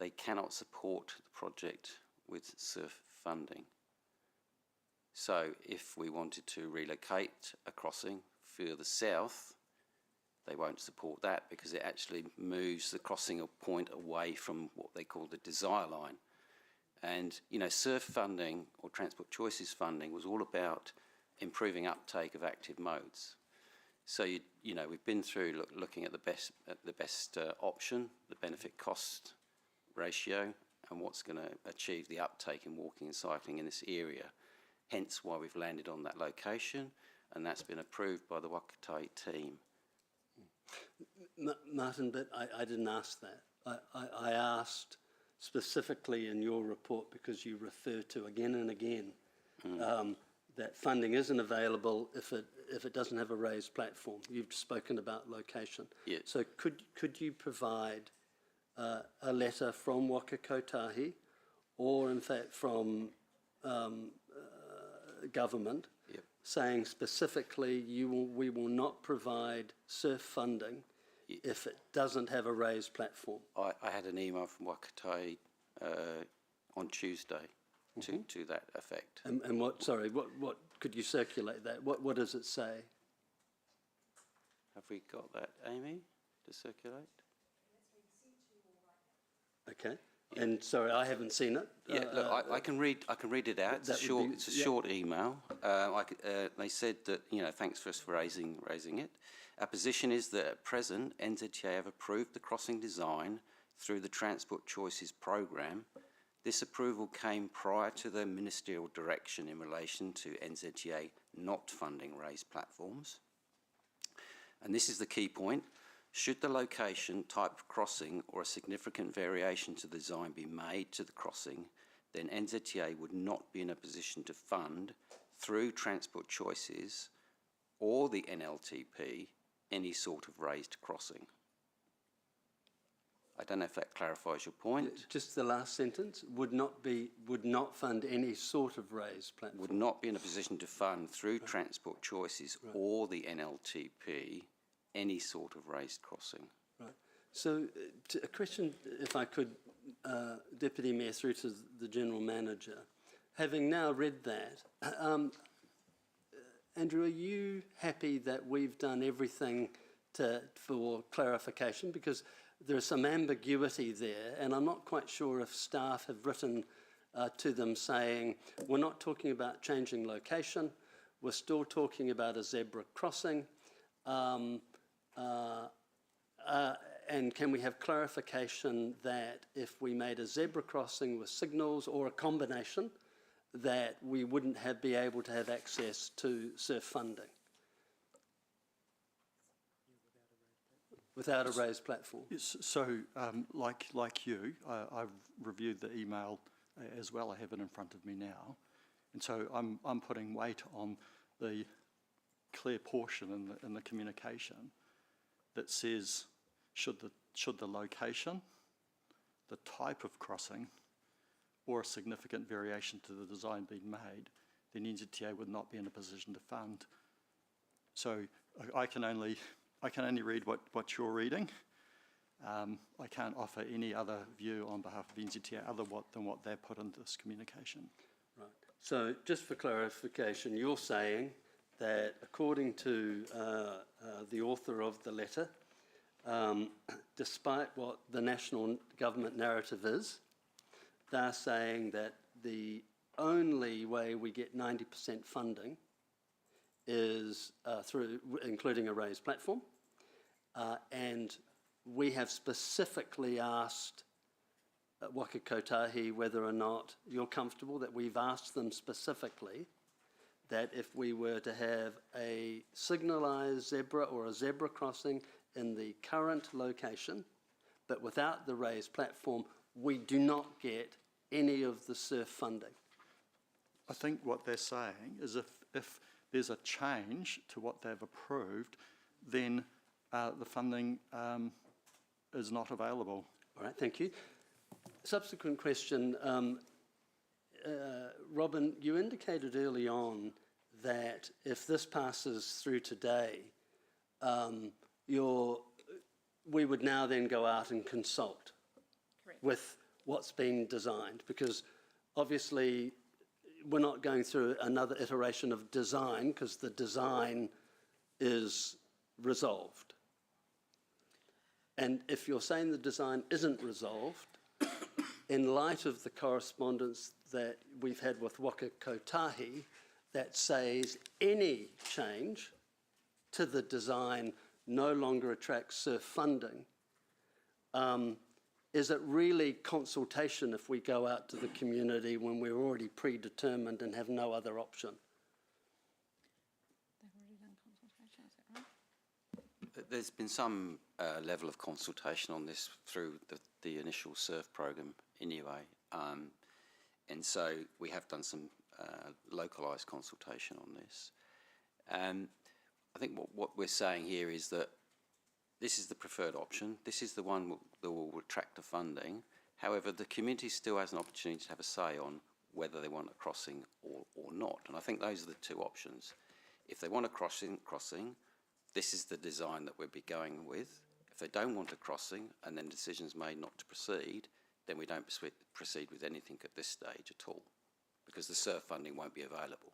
they cannot support the project with SURF funding. So if we wanted to relocate a crossing further south, they won't support that because it actually moves the crossing point away from what they call the desire line. And, you know, SURF funding or Transport Choices funding was all about improving uptake of active modes. So, you know, we've been through looking at the best option, the benefit cost ratio, and what's going to achieve the uptake in walking and cycling in this area. Hence why we've landed on that location, and that's been approved by the Wakatai team. Martin, but I didn't ask that. I asked specifically in your report because you refer to again and again that funding isn't available if it doesn't have a raised platform. You've spoken about location. Yeah. So could you provide a letter from Waka Kotahi, or in fact from government, saying specifically we will not provide surf funding if it doesn't have a raised platform? I had an email from Wakatai on Tuesday to that effect. And what could you circulate that? What does it say? Have we got that, Amy, to circulate? Okay. And sorry, I haven't seen it. Yeah, look, I can read it out. It's a short email. They said that, thanks first for raising it. Our position is that at present, NZTA have approved the crossing design through the Transport Choices program. This approval came prior to the ministerial direction in relation to NZTA not funding raised platforms. And this is the key point. Should the location, type of crossing or a significant variation to the design be made to the crossing, then NZTA would not be in a position to fund through Transport Choices or the NLTP any sort of raised crossing. I don't know if that clarifies your point. Just the last sentence, would not fund any sort of raised platform. Would not be in a position to fund through Transport Choices or the NLTP any sort of raised crossing. Right. So a question, if I could, Deputy Mayor, through to the General Manager. Having now read that, Andrew, are you happy that we've done everything for clarification? Because there's some ambiguity there, and I'm not quite sure if staff have written to them saying, we're not talking about changing location, we're still talking about a zebra crossing, and can we have clarification that if we made a zebra crossing with signals or a combination, that we wouldn't be able to have access to surf funding without a raised platform? Yes, so, like you, I've reviewed the email as well. I have it in front of me now, and so I'm putting weight on the clear portion in the communication that says should the location, the type of crossing, or a significant variation to the design being made, then NZTA would not be in a position to fund. So I can only read what you're reading. I can't offer any other view on behalf of NZTA other than what they've put into this communication. Right. So just for clarification, you're saying that according to the author of the letter, despite what the national government narrative is, they're saying that the only way we get 90% funding is through, including a raised platform, and we have specifically asked Waka Kotahi whether or not you're comfortable that we've asked them specifically that if we were to have a signalised zebra or a zebra crossing in the current location, but without the raised platform, we do not get any of the surf funding. I think what they're saying is if there's a change to what they've approved, then the funding is not available. All right, thank you. Subsequent question. Robin, you indicated early on that if this passes through today, we would now then go out and consult with what's been designed, because obviously we're not going through another iteration of design because the design is resolved. And if you're saying the design isn't resolved, in light of the correspondence that we've had with Waka Kotahi that says any change to the design no longer attracts surf funding, is it really consultation if we go out to the community when we're already predetermined and have no other option? There's been some level of consultation on this through the initial SURF program anyway, and so we have done some localised consultation on this. I think what we're saying here is that this is the preferred option. This is the one that will attract the funding. However, the community still has an opportunity to have a say on whether they want a crossing or not. And I think those are the two options. If they want a crossing, this is the design that we'll be going with. If they don't want a crossing and then decisions made not to proceed, then we don't proceed with anything at this stage at all, because the SURF funding won't be available.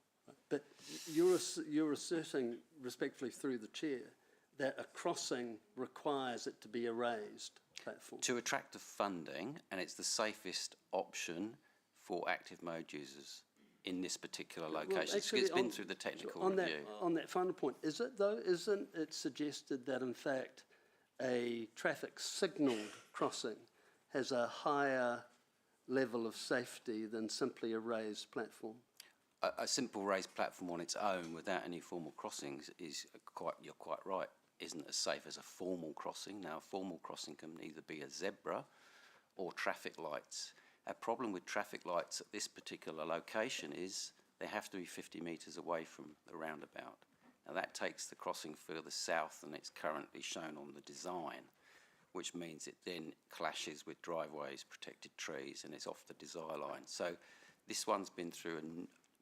But you're asserting, respectfully through the chair, that a crossing requires it to be a raised platform. To attract the funding, and it's the safest option for active mode users in this particular location. Actually, it's been through the technical review. On that final point, is it though, isn't it suggested that in fact a traffic signalled crossing has a higher level of safety than simply a raised platform? A simple raised platform on its own without any formal crossings is you're quite right, isn't as safe as a formal crossing. Now, a formal crossing can either be a zebra or traffic lights. Our problem with traffic lights at this particular location is they have to be 50 metres away from the roundabout. Now, that takes the crossing further south than it's currently shown on the design, which means it then clashes with driveways, protected trees, and it's off the desire line. So this one's been through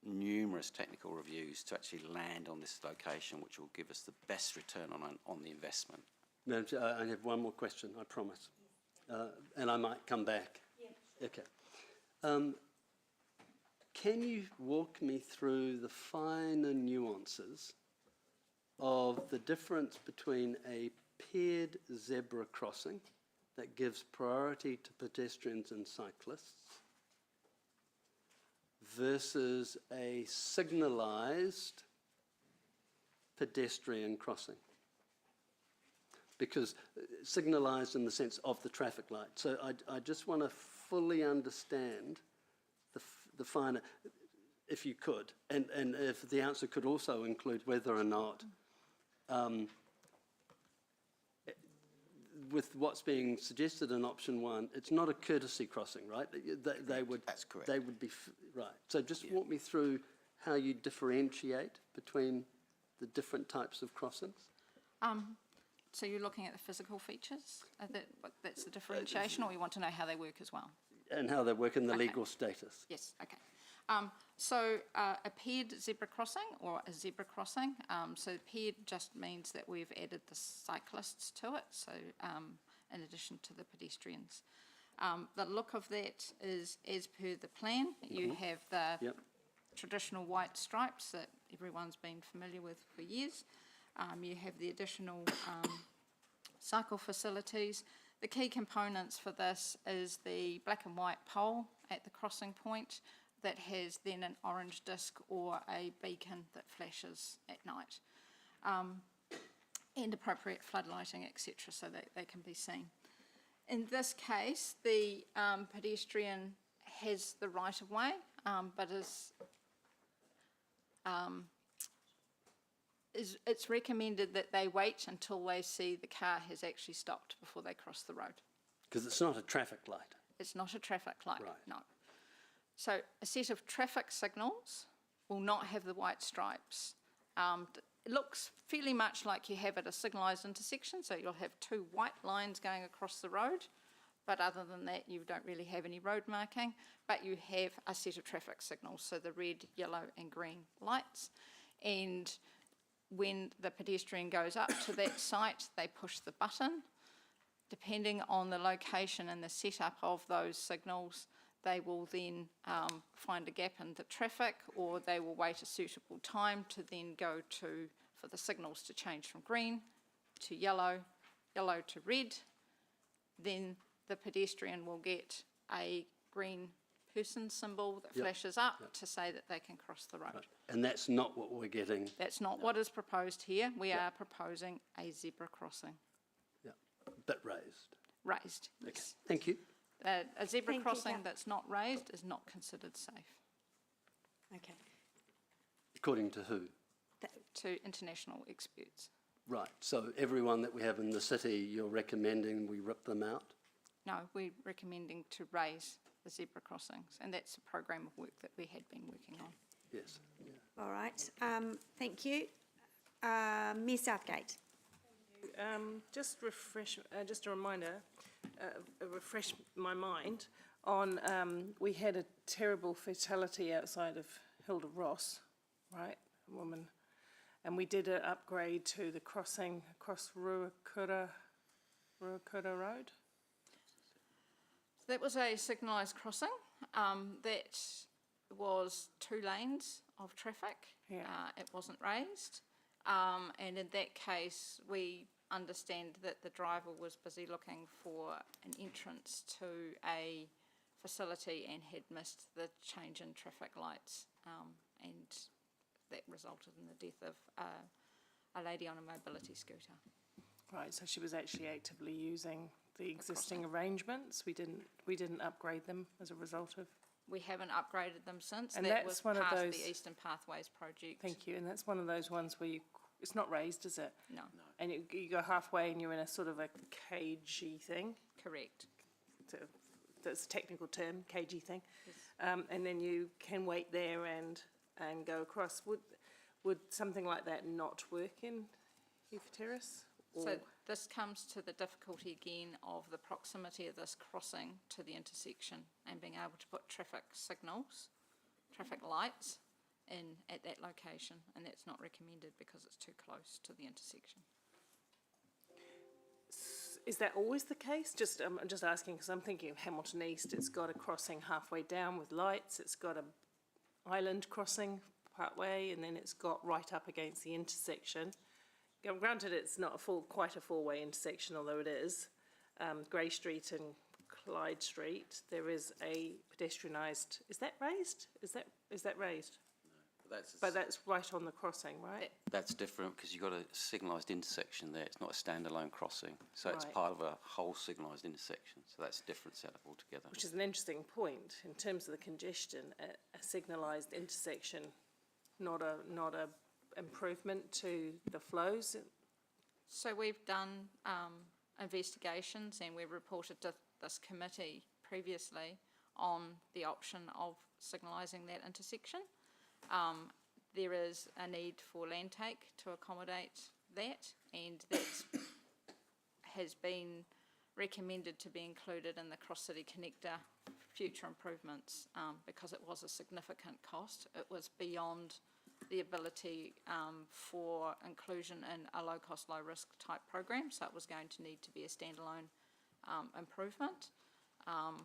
numerous technical reviews to actually land on this location, which will give us the best return on the investment. Madam Chair, I have one more question, I promise. And I might come back. Yeah. Okay. Can you walk me through the finer nuances of the difference between a paired zebra crossing that gives priority to pedestrians and cyclists versus a signalised pedestrian crossing? Because signalised in the sense of the traffic light. So I just want to fully understand the finer, if you could, and if the answer could also include whether or not, with what's being suggested in option one, it's not a courtesy crossing, right? They would. That's correct. They would be right. So just walk me through how you differentiate between the different types of crossings. So you're looking at the physical features? That's the differentiation, or you want to know how they work as well? And how they work in the legal status. Yes, okay. So a paired zebra crossing or a zebra crossing, so paired just means that we've added the cyclists to it, so in addition to the pedestrians. The look of that is as per the plan. You have the traditional white stripes that everyone's been familiar with for years. You have the additional cycle facilities. The key components for this is the black and white pole at the crossing point that has then an orange disc or a beacon that flashes at night, and appropriate flood lighting, etc., so that they can be seen. In this case, the pedestrian has the right of way, but it's recommended that they wait until they see the car has actually stopped before they cross the road. Because it's not a traffic light. It's not a traffic light, right. No. So a set of traffic signals will not have the white stripes. It looks fairly much like you have at a signalised intersection, so you'll have two white lines going across the road, but other than that you don't really have any road marking, but you have a set of traffic signals, so the red, yellow and green lights. And when the pedestrian goes up to that site, they push the button. Depending on the location and the setup of those signals, they will then find a gap in the traffic, or they will wait a suitable time to then go for the signals to change from green to yellow, yellow to red. Then the pedestrian will get a green person symbol that flashes up to say that they can cross the road. Right. And that's not what we're getting. That's not what is proposed here. We are proposing a zebra crossing. Yeah, but raised. Raised, Okay. yes. Thank you. A zebra crossing that's not raised is not considered safe. Okay. According to who? To international experts. Right, so everyone that we have in the city, you're recommending we rip them out? No, we're recommending to raise the zebra crossings, and that's a program of work that we had been working on. Yes. All right, thank you. Mayor Southgate. Just a reminder, refresh my mind on, we had a terrible fatality outside of Hilda Ross, right, a woman, and we did an upgrade to the crossing across Ruakura Road. That was a signalised crossing. That was 2 lanes of traffic. Yeah. It wasn't raised. And in that case, we understand that the driver was busy looking for an entrance to a facility and had missed the change in traffic lights. And that resulted in the death of a lady on a mobility scooter. Right, so she was actually actively using the existing arrangements. We didn't upgrade them as a result of. We haven't upgraded them since. And that that's was one of part of those- the Eastern Pathways project. Thank you, and that's one of those ones where it's not raised, is it? No. And you go halfway and you're in a sort of a cagey thing. Correct. So that's a technical term, cagey thing. And then you can wait there and go across. Would something like that not work in Heath Terrace? So this comes to the difficulty again of the proximity of this crossing to the intersection and being able to put traffic signals, traffic lights in at that location, and that's not recommended because it's too close to the intersection. Is that always the case? I'm just asking because I'm thinking of Hamilton East. It's got a crossing halfway down with lights. It's got a island crossing part way, and then it's got right up against the intersection. Granted, it's not quite a four-way intersection, although it is. Grey Street and Clyde Street. There is a pedestrianised. Is that raised? Is that raised? But that's right on the crossing, right? That's different because you've got a signalised intersection there. It's not a standalone crossing. So it's Right. part of a whole signalised intersection. So that's a different setup altogether. Which is an interesting point in terms of the congestion. A signalised intersection, not a improvement to the flows. So we've done investigations and we've reported to this committee previously on the option of signalising that intersection. There is a need for land take to accommodate that, and that has been recommended to be included in the Cross-City Connector future improvements because it was a significant cost. It was beyond the ability for inclusion in a low-cost, low-risk type program, so it was going to need to be a standalone improvement.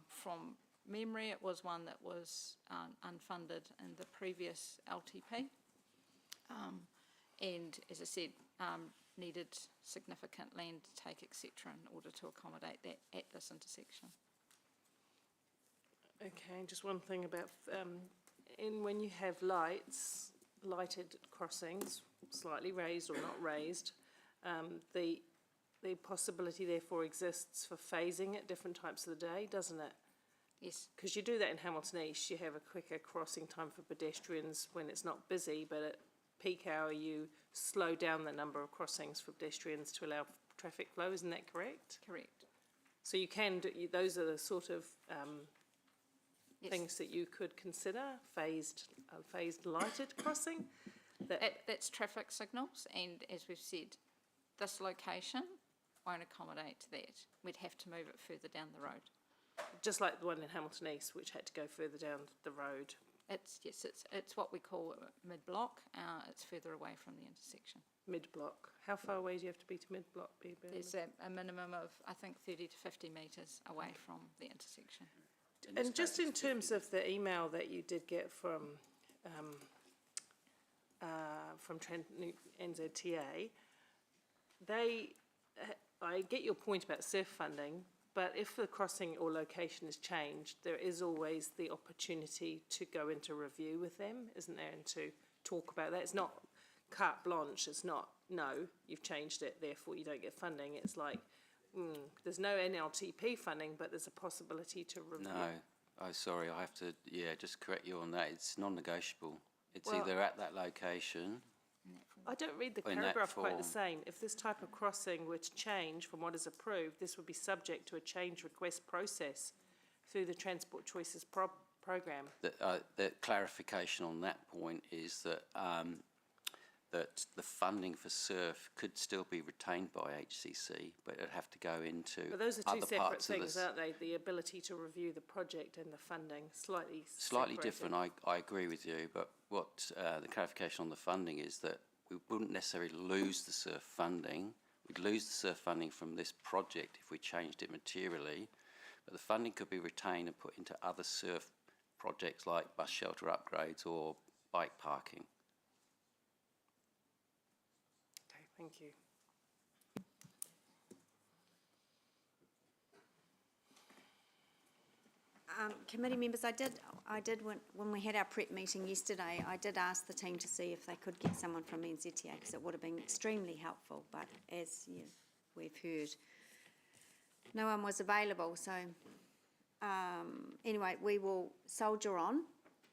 From memory, it was one that was unfunded in the previous LTP, and as I said, needed significant land take, etc., in order to accommodate that at this intersection. Okay, just one thing about when you have lighted crossings, slightly raised or not raised, the possibility therefore exists for phasing at different times of the day, doesn't it? Yes. Because you do that in Hamilton East, you have a quicker crossing time for pedestrians when it's not busy, but at peak hour you slow down the number of crossings for pedestrians to allow traffic flow, isn't that correct? Correct. So you can do, those are the sort of Yes. things that you could consider, phased lighted crossing? That's traffic signals, and as we've said, this location won't accommodate that. We'd have to move it further down the road. Just like the one in Hamilton East, which had to go further down the road. It's what we call mid-block. It's further away from the intersection. Mid-block. How far away do you have to be to mid-block? There's a minimum of, I think, 30 to 50 metres away from the intersection. And just in terms of the email that you did get from Trent NZTA, I get your point about surf funding, but if the crossing or location is changed, there is always the opportunity to go into review with them, isn't there, and to talk about that. It's not carte blanche. It's not, no, you've changed it, therefore you don't get funding. It's like, there's no NLTP funding, but there's a possibility to review. No, sorry, I have to, just correct you on that. It's non-negotiable. It's either at that location. I don't read the in that paragraph quite the form. same. If this type of crossing were to change from what is approved, this would be subject to a change request process through the Transport Choices program. The clarification on that point is that that the funding for SURF could still be retained by HCC, but it'd have to go into But those are two other separate parts of things, this. aren't they? The ability to review the project and the funding, slightly Slightly separated. different, I agree with you, but what the clarification on the funding is that we wouldn't necessarily lose the SURF funding. We'd lose the SURF funding from this project if we changed it materially, but the funding could be retained and put into other SURF projects like bus shelter upgrades or bike parking. Okay, thank you. Committee members, I did when we had our prep meeting yesterday, I did ask the team to see if they could get someone from NZTA because it would have been extremely helpful, but as we've heard, no one was available. So anyway, we will soldier on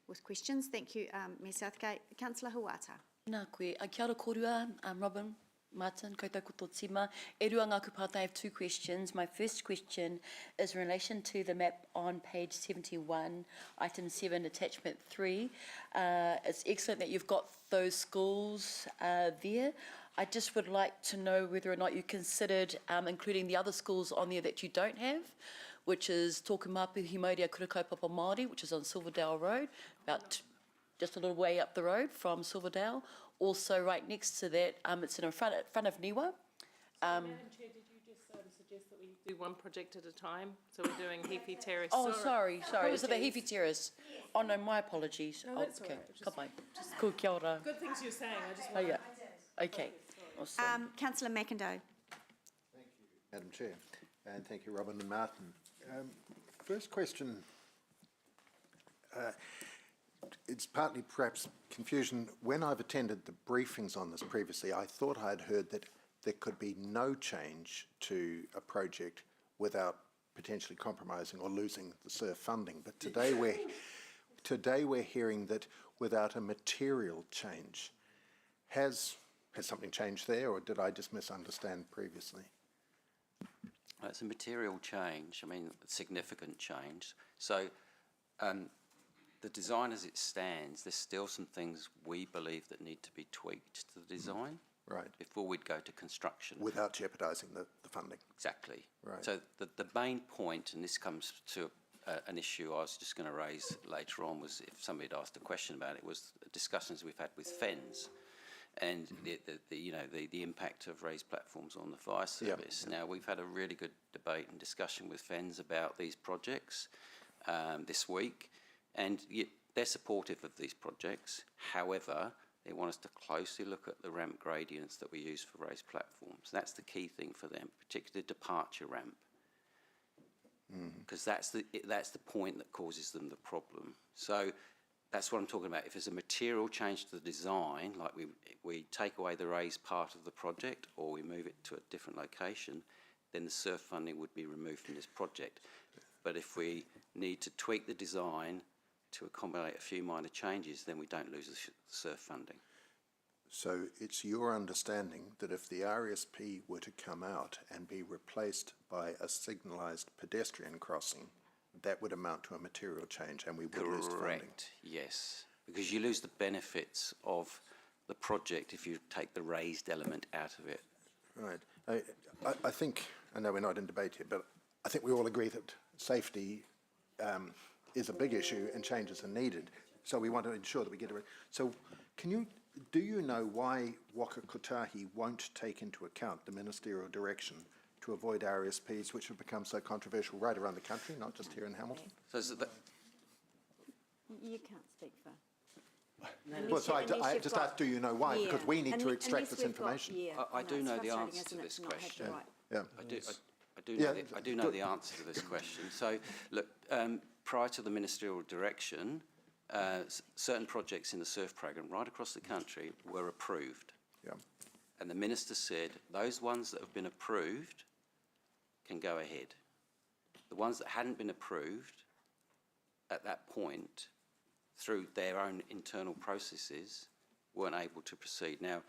with questions. Thank you, Ms Southgate. Councillor Huata. Nā koe, kia ora korua, Robin, Martin, koutou koto tima. E rua ngā kupata, I have two questions. My first question is in relation to the map on page 71, item 7, attachment 3. It's excellent that you've got those schools there. I just would like to know whether or not you considered including the other schools on there that you don't have, which is Tokumapu Himauria Kurakaupapa Māori, which is on Silverdale Road, about just a little way up the road from Silverdale. Also, right next to that, it's in front of Niwa. Madam Chair, did you just suggest that we do one project at a time? So we're doing Heaphy Terrace. Oh, sorry. Is it the Heaphy Terrace? Oh, no, my apologies. No, that's okay. all right. Come on. Cool, kia ora. Good things you're saying. I just Oh, want yeah. Okay. Awesome. Councillor McIndoe. Madam Chair, and thank you, Robin and Martin. First question, it's partly perhaps confusion. When I've attended the briefings on this previously, I thought I'd heard that there could be no change to a project without potentially compromising or losing the SURF funding. But today we're hearing that without a material change. Has something changed there, or did I just misunderstand previously? It's a material change, I mean, a significant change. So the design as it stands, there's still some things we believe that need to be tweaked to the design. Right. Before we'd go to construction. Without jeopardising the funding. Exactly. Right. So the main point, and this comes to an issue I was just going to raise later on, was if somebody had asked a question about it, was discussions we've had with FENS. And the impact of raised platforms on the fire service. Now, we've had a really good debate and discussion with FENS about these projects this week, and they're supportive of these projects. However, they want us to closely look at the ramp gradients that we use for raised platforms. That's the key thing for them, particularly the departure ramp, because that's the point that causes them the problem. So that's what I'm talking about. If there's a material change to the design, like we take away the raised part of the project or we move it to a different location, then the SURF funding would be removed from this project. But if we need to tweak the design to accommodate a few minor changes, then we don't lose the SURF funding. So it's your understanding that if the RSP were to come out and be replaced by a signalised pedestrian crossing, that would amount to a material change and we would lose funding? Correct, yes. Because you lose the benefits of the project if you take the raised element out of it. Right. I think, I know we're not in debate here, but I think we all agree that safety is a big issue and changes are needed. So we want to ensure that we get it right. So do you know why Waka Kotahi won't take into account the ministerial direction to avoid RSPs, which have become so controversial right around the country, not just here in Hamilton? So You can't speak for. Well, so I just asked, do you know why? Because we need to extract this information. I do know the answer to this question. Yeah. I do know the answer to this question. So, look, prior to the ministerial direction, certain projects in the SURF program right across the country were approved. Yeah. And the minister said, those ones that have been approved can go ahead. The ones that hadn't been approved at that point, through their own internal processes, weren't able to proceed. Now,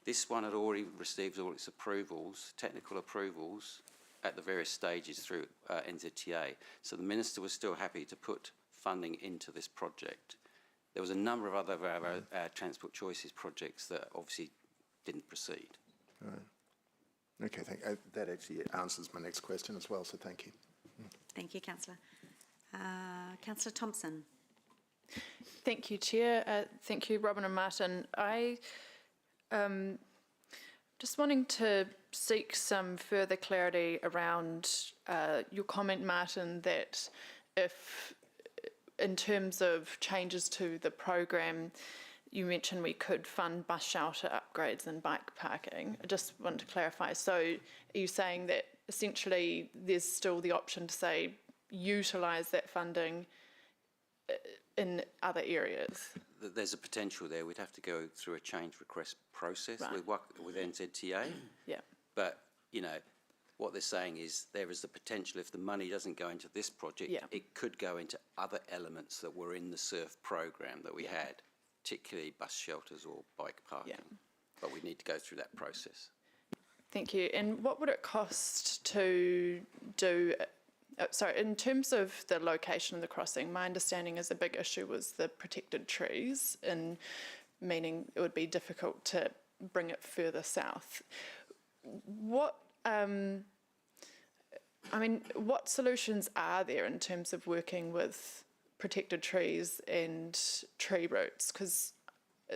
this one had already received all its approvals, technical approvals, at the various stages through NZTA. So the minister was still happy to put funding into this project. There was a number of other of our Transport Choices projects that obviously didn't proceed. Right. Okay, that actually answers my next question as well, so thank you. Thank you, Councillor. Councillor Thompson. Thank you, Chair. Thank you, Robin and Martin. I just wanting to seek some further clarity around your comment, Martin, that if, in terms of changes to the program, you mentioned we could fund bus shelter upgrades and bike parking. I just want to clarify. So are you saying that essentially there's still the option to say utilise that funding in other areas? There's a potential there. We'd have to go through a change request process Right. with NZTA. Yeah. But, you know, what they're saying is there is the potential, if the money doesn't go into this project, Yeah. it could go into other elements that were in the SURF program that we had, particularly bus shelters or bike parking. But we need to go through that process. Thank you. And what would it cost to do, sorry, in terms of the location of the crossing, my understanding is a big issue was the protected trees, and meaning it would be difficult to bring it further south. What, I mean, what solutions are there in terms of working with protected trees and tree roots? Because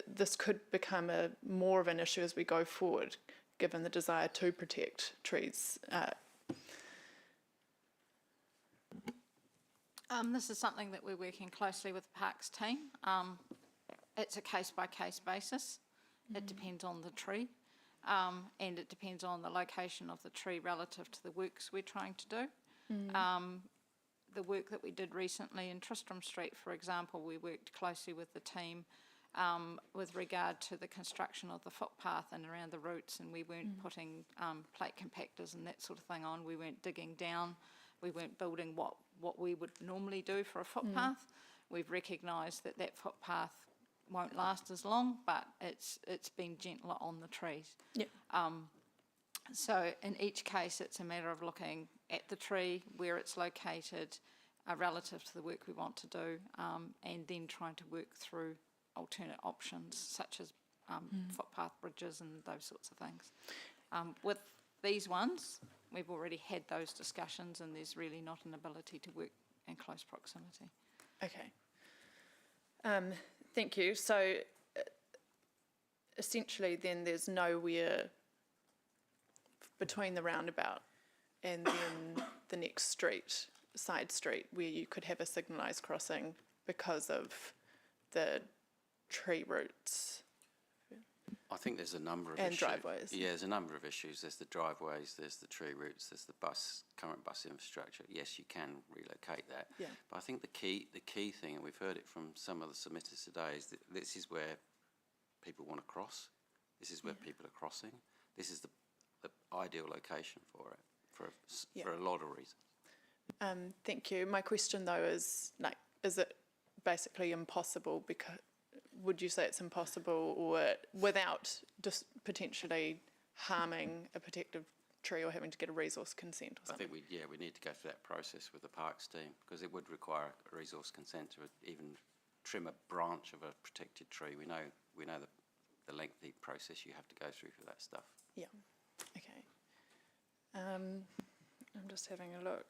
this could become more of an issue as we go forward, given the desire to protect trees. This is something that we're working closely with the Parks team. It's a case-by-case basis. It depends on the tree, and it depends on the location of the tree relative to the works we're trying to do. The work that we did recently in Tristram Street, for example, we worked closely with the team with regard to the construction of the footpath and around the roots, and we weren't putting plate compactors and that sort of thing on. We weren't digging down. We weren't building what we would normally do for a footpath. We've recognised that that footpath won't last as long, but it's been gentler on the trees. Yep. So in each case, it's a matter of looking at the tree, where it's located, relative to the work we want to do, and then trying to work through alternate options such as footpath bridges and those sorts of things. With these ones, we've already had those discussions, and there's really not an ability to work in close proximity. Okay. Thank you. So essentially then there's nowhere between the roundabout and then the next street, side street, where you could have a signalised crossing because of the tree roots. I think there's a number of And issues. driveways. Yeah, there's a number of issues. There's the driveways, there's the tree routes, there's the current bus infrastructure. Yes, you can relocate that. Yeah. But I think the key thing, and we've heard it from some of the submitters today, is that this is where people want to cross. This is where people are crossing. This is the ideal location for it, for a lot of reasons. Thank you. My question though is, like, is it basically impossible? Because would you say it's impossible, or without just potentially harming a protective tree or having to get a resource consent or I something? think we need to go through that process with the Parks team, because it would require a resource consent to even trim a branch of a protected tree. We know the lengthy process you have to go through for that stuff. Yeah. Okay. I'm just having a look.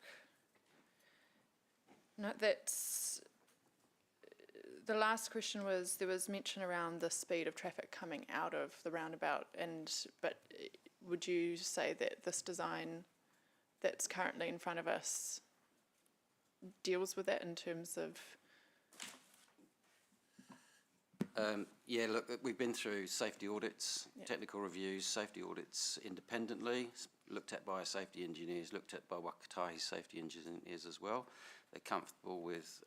No, that's the last question was, there was mention around the speed of traffic coming out of the roundabout, but would you say that this design that's currently in front of us deals with that in terms of? Yeah, look, we've been through safety audits, technical reviews, safety audits independently, looked at by our safety engineers, looked at by Wakatahi safety engineers as well. They're comfortable with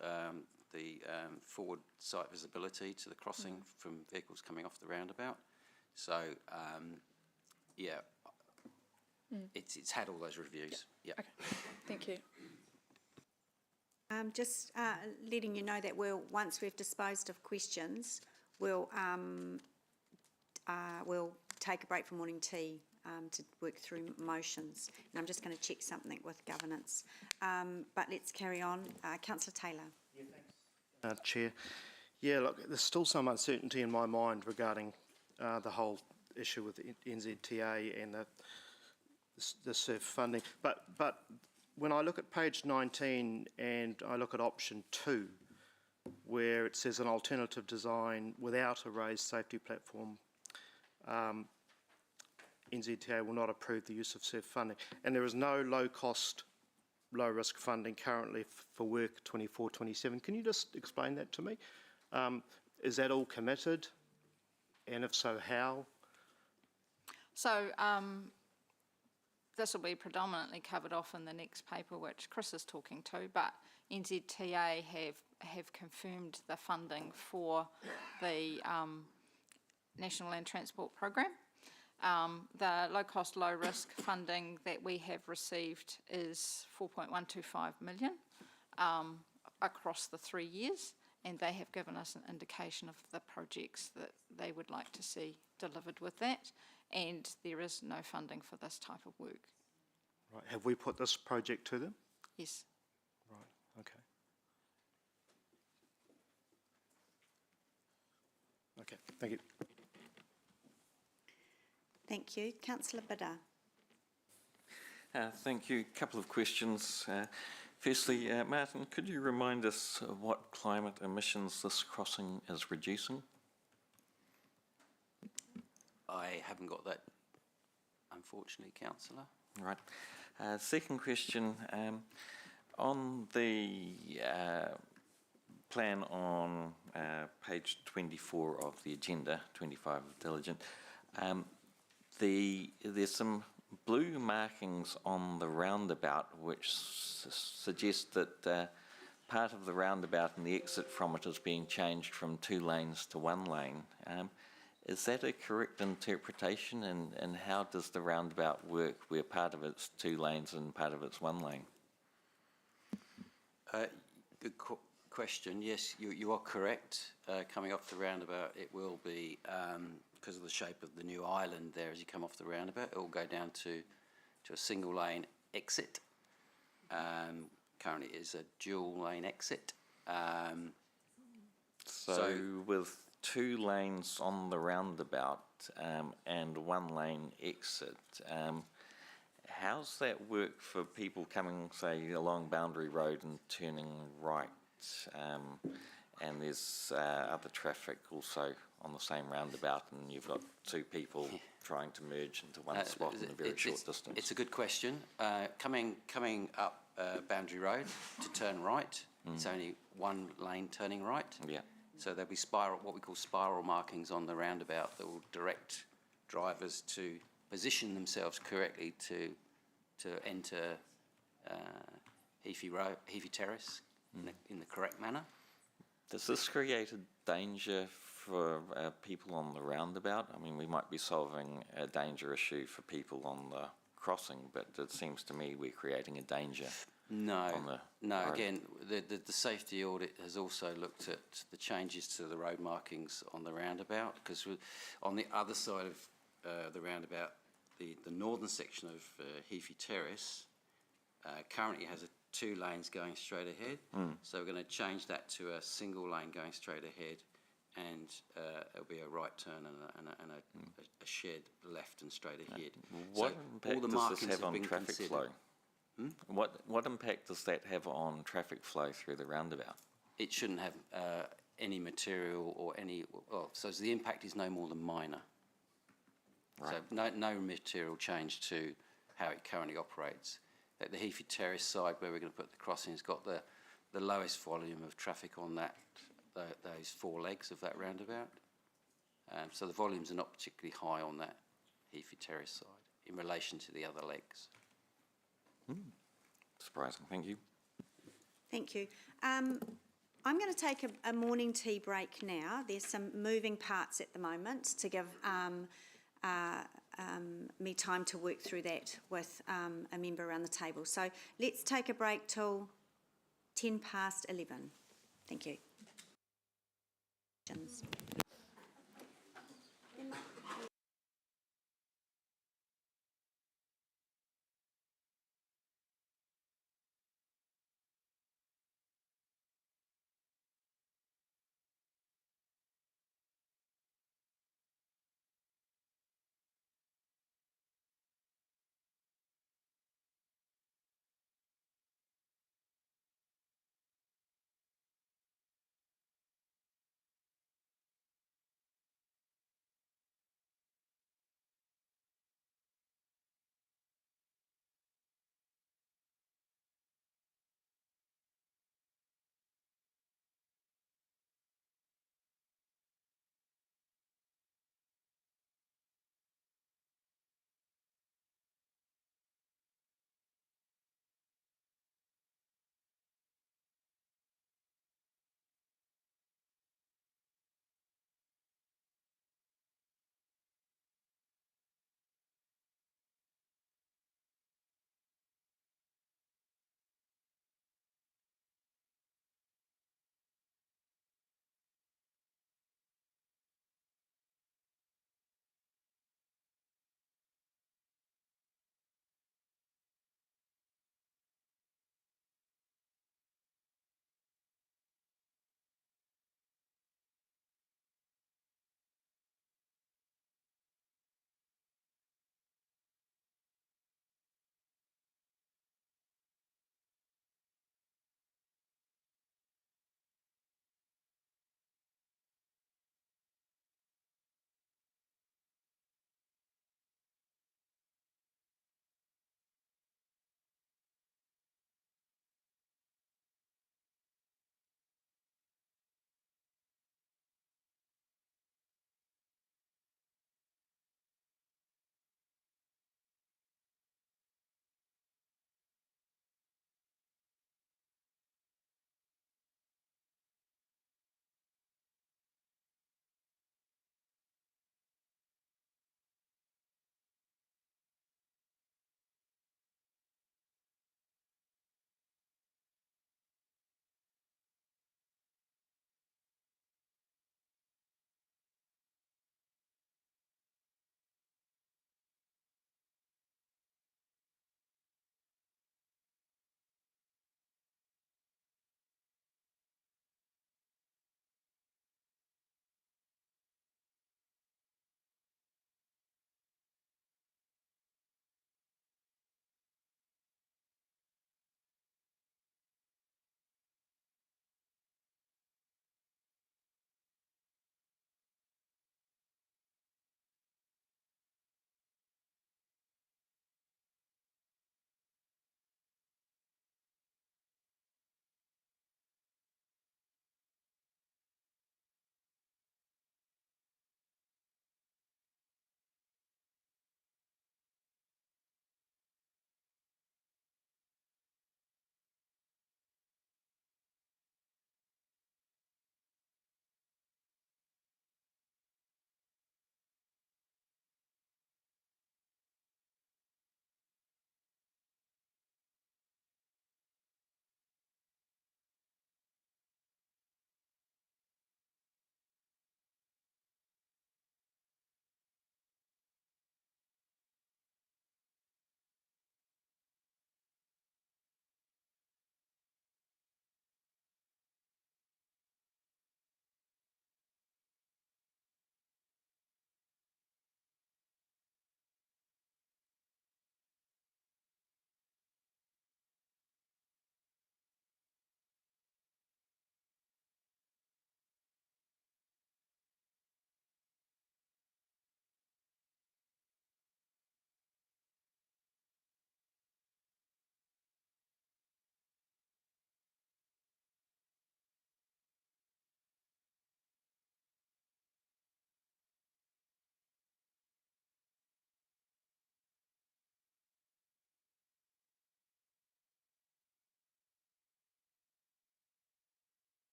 the forward sight visibility to the crossing from vehicles coming off the roundabout. So, it's had all those reviews. Yeah. Okay. Thank you. Just letting you know that once we've disposed of questions, we'll take a break for morning tea to work through motions. And I'm just going to check something with governance. But let's carry on. Councillor Taylor. Yeah, thanks. Chair. Yeah, look, there's still some uncertainty in my mind regarding the whole issue with the NZTA and the SURF funding. But when I look at page 19 and I look at option 2, where it says an alternative design without a raised safety platform, NZTA will not approve the use of SURF funding. And there is no low-cost, low-risk funding currently for work 24-27. Can you just explain that to me? Is that all committed? And if so, how? So this will be predominantly covered off in the next paper, which Chris is talking to, but NZTA have confirmed the funding for the National Land Transport Program. The low-cost, low-risk funding that we have received is 4.125 million across the 3 years, and they have given us an indication of the projects that they would like to see delivered with that, and there is no funding for this type of work. Right. Have we put this project to them? Yes. Right, okay. Okay, thank you. Thank you. Councillor Bidder. Thank you. A couple of questions. Firstly, Martin, could you remind us of what climate emissions this crossing is reducing? I haven't got that, unfortunately, Councillor. Right. Second question, on the plan on page 24 of the agenda, 25 of Diligent, there's some blue markings on the roundabout which suggest that part of the roundabout and the exit from it is being changed from 2 lanes to 1 lane. Is that a correct interpretation, and how does the roundabout work where part of it's 2 lanes and part of it's 1 lane? Good question. Yes, you are correct. Coming off the roundabout, it will be, because of the shape of the new island there as you come off the roundabout, it will go down to a single lane exit. Currently it is a dual lane exit. So with 2 lanes on the roundabout and 1 lane exit, how's that work for people coming, say, along Boundary Road and turning right? And there's other traffic also on the same roundabout, and you've got 2 people trying to merge into one spot in a very short distance. It's a good question. Coming up Boundary Road to turn right, it's only 1 lane turning right. Yeah. So there'll be what we call spiral markings on the roundabout that will direct drivers to position themselves correctly to enter Heaphy Terrace in the correct manner. Does this create a danger for people on the roundabout? I mean, we might be solving a danger issue for people on the crossing, but it seems to me we're creating a danger. No, road. Again, the safety audit has also looked at the changes to the road markings on the roundabout, because on the other side of the roundabout, the northern section of Heaphy Terrace currently has 2 lanes going straight ahead. So we're going to change that to a single lane going straight ahead, and it'll be a right turn and a shared left and straight ahead. What so all the impact does markings this have on traffic considered. flow? What impact does that have on traffic flow through the roundabout? It shouldn't have any material or any, so the impact is no more than minor. Right. So no material change to how it currently operates. At the Heaphy Terrace side, where we're going to put the crossing, has got the lowest volume of traffic on those 4 legs of that roundabout. So the volumes are not particularly high on that Heaphy Terrace side in relation to the other legs. Surprising. Thank you. Thank you. I'm going to take a morning tea break now. There's some moving parts at the moment to give me time to work through that with a member around the table. So let's take a break till 11:10. Thank you.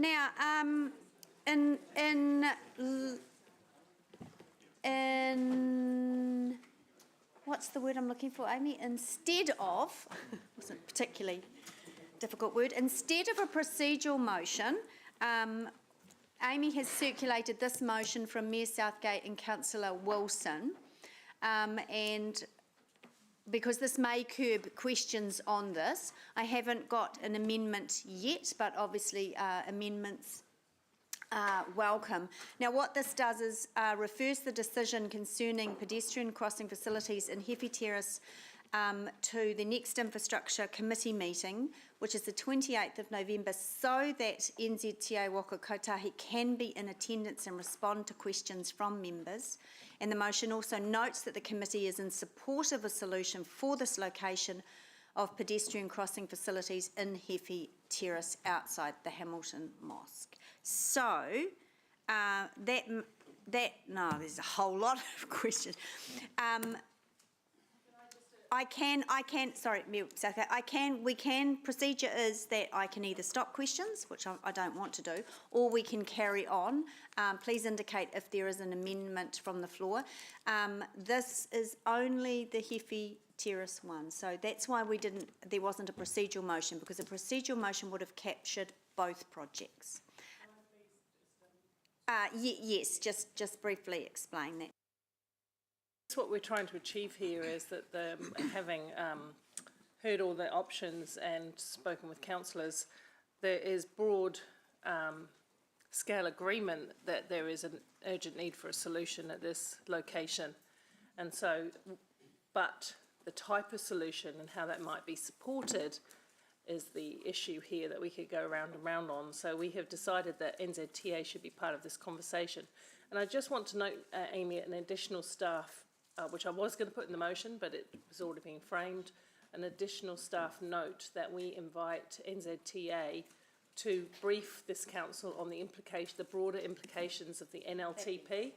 Now, in what's the word I'm looking for, Amy? Instead of, wasn't a particularly difficult word, instead of a procedural motion, Amy has circulated this motion from Mayor Southgate and Councillor Wilson, and because this may curb questions on this, I haven't got an amendment yet, but obviously amendments welcome. Now, what this does is refers the decision concerning pedestrian crossing facilities in Hefe Terrace to the next infrastructure committee meeting, which is the 28th of November, so that NZTA Waka Kotahi can be in attendance and respond to questions from members. And the motion also notes that the committee is in support of a solution for this location of pedestrian crossing facilities in Hefe Terrace outside the Hamilton Mosque. So, no, there's a whole lot of questions. Procedure is that I can either stop questions, which I don't want to do, or we can carry on. Please indicate if there is an amendment from the floor. This is only the Hefe Terrace one, so that's why there wasn't a procedural motion, because a procedural motion would have captured both projects. Yes, just briefly explain that. What we're trying to achieve here is that having heard all the options and spoken with councillors, there is broad scale agreement that there is an urgent need for a solution at this location. And so, but the type of solution and how that might be supported is the issue here that we could go round and round on. So we have decided that NZTA should be part of this conversation. And I just want to note, Amy, an additional staff, which I was going to put in the motion, but it was already being framed, an additional staff note that we invite NZTA to brief this council on the broader implications of the NLTP.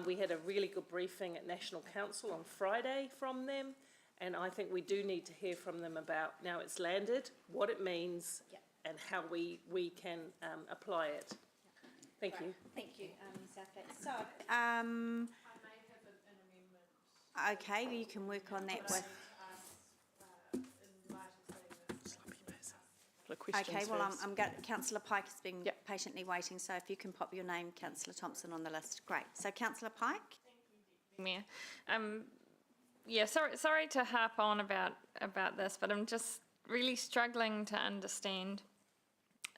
We had a really good briefing at National Council on Friday from them, and I think we do need to hear from them about, now it's landed, what it means, and how we can apply it. Thank you. Thank you, Southgate. So, okay, you can work on that with. Okay, well, Councillor Pike has been patiently waiting, so if you can pop your name, Councillor Thompson, on the list, great. So, Councillor Pike. Mayor, sorry to harp on about this, but I'm just really struggling to understand.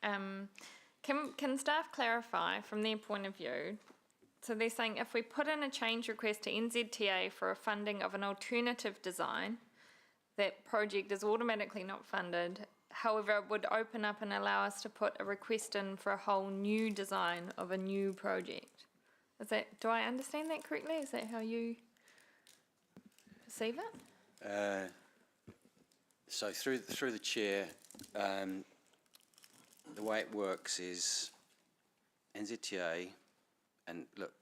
Can staff clarify from their point of view? So they're saying if we put in a change request to NZTA for a funding of an alternative design, that project is automatically not funded. However, it would open up and allow us to put a request in for a whole new design of a new project. Do I understand that correctly? Is that how you perceive it? So through the chair, the way it works is NZTA, and look,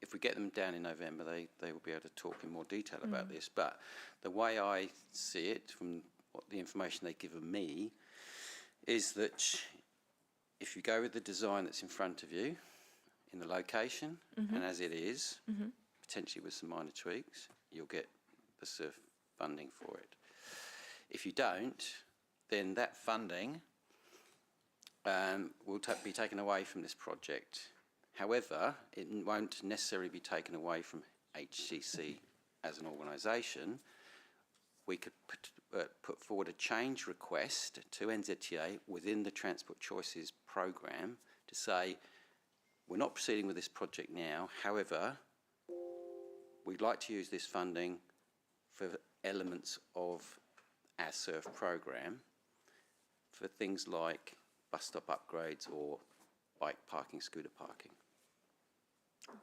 if we get them down in November, they will be able to talk in more detail about this. But the way I see it, from what the information they've given me, is that if you go with the design that's in front of you, in the location, and as it is, potentially with some minor tweaks, you'll get the SURF funding for it. If you don't, then that funding will be taken away from this project. However, it won't necessarily be taken away from HCC as an organisation. We could put forward a change request to NZTA within the Transport Choices programme to say, we're not proceeding with this project now, however, we'd like to use this funding for elements of our SURF programme for things like bus stop upgrades or bike parking, scooter parking.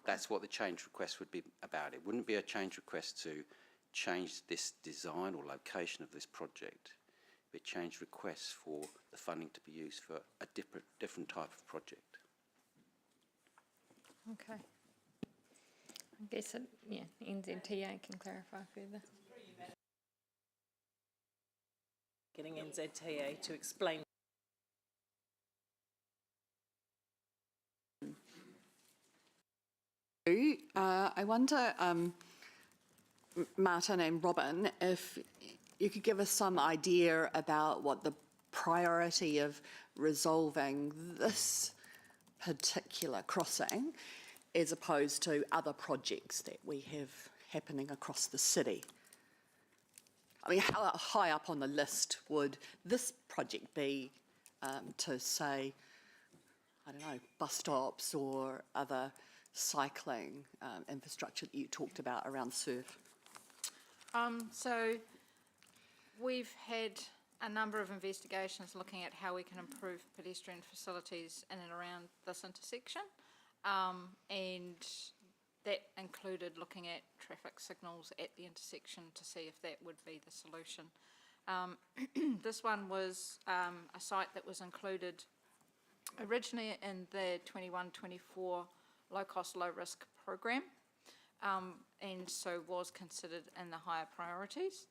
That's what the change request would be about. It wouldn't be a change request to change this design or location of this project. It'd be a change request for the funding to be used for a different type of project. Okay. I guess NZTA can clarify further. Getting NZTA to explain I wonder, Martin and Robin, if you could give us some idea about what the priority of resolving this particular crossing as opposed to other projects that we have happening across the city. I mean, how high up on the list would this project be to say, I don't know, bus stops or other cycling infrastructure that you talked about around surf? So we've had a number of investigations looking at how we can improve pedestrian facilities in and around this intersection. And that included looking at traffic signals at the intersection to see if that would be the solution. This one was a site that was included originally in the 21-24 low-cost, low-risk program, and so was considered in the higher priorities.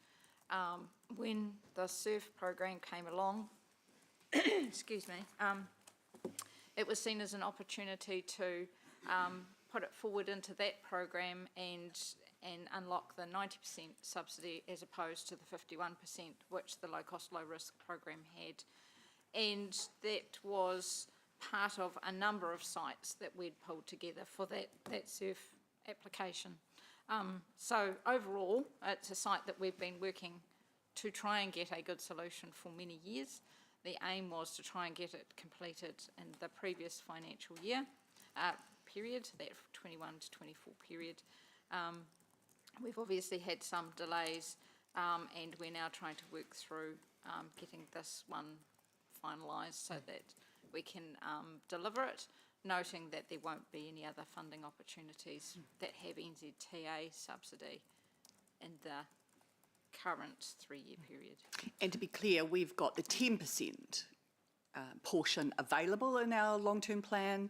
When the surf program came along, excuse me, it was seen as an opportunity to put it forward into that program and unlock the 90% subsidy as opposed to the 51% which the low-cost, low-risk program had. And that was part of a number of sites that we'd pulled together for that surf application. So overall, it's a site that we've been working to try and get a good solution for many years. The aim was to try and get it completed in the previous financial year period, that 21 to 24 period. We've obviously had some delays and we're now trying to work through getting this one finalised so that we can deliver it, noting that there won't be any other funding opportunities that have NZTA subsidy in the current 3-year period. And to be clear, we've got the 10% portion available in our long-term plan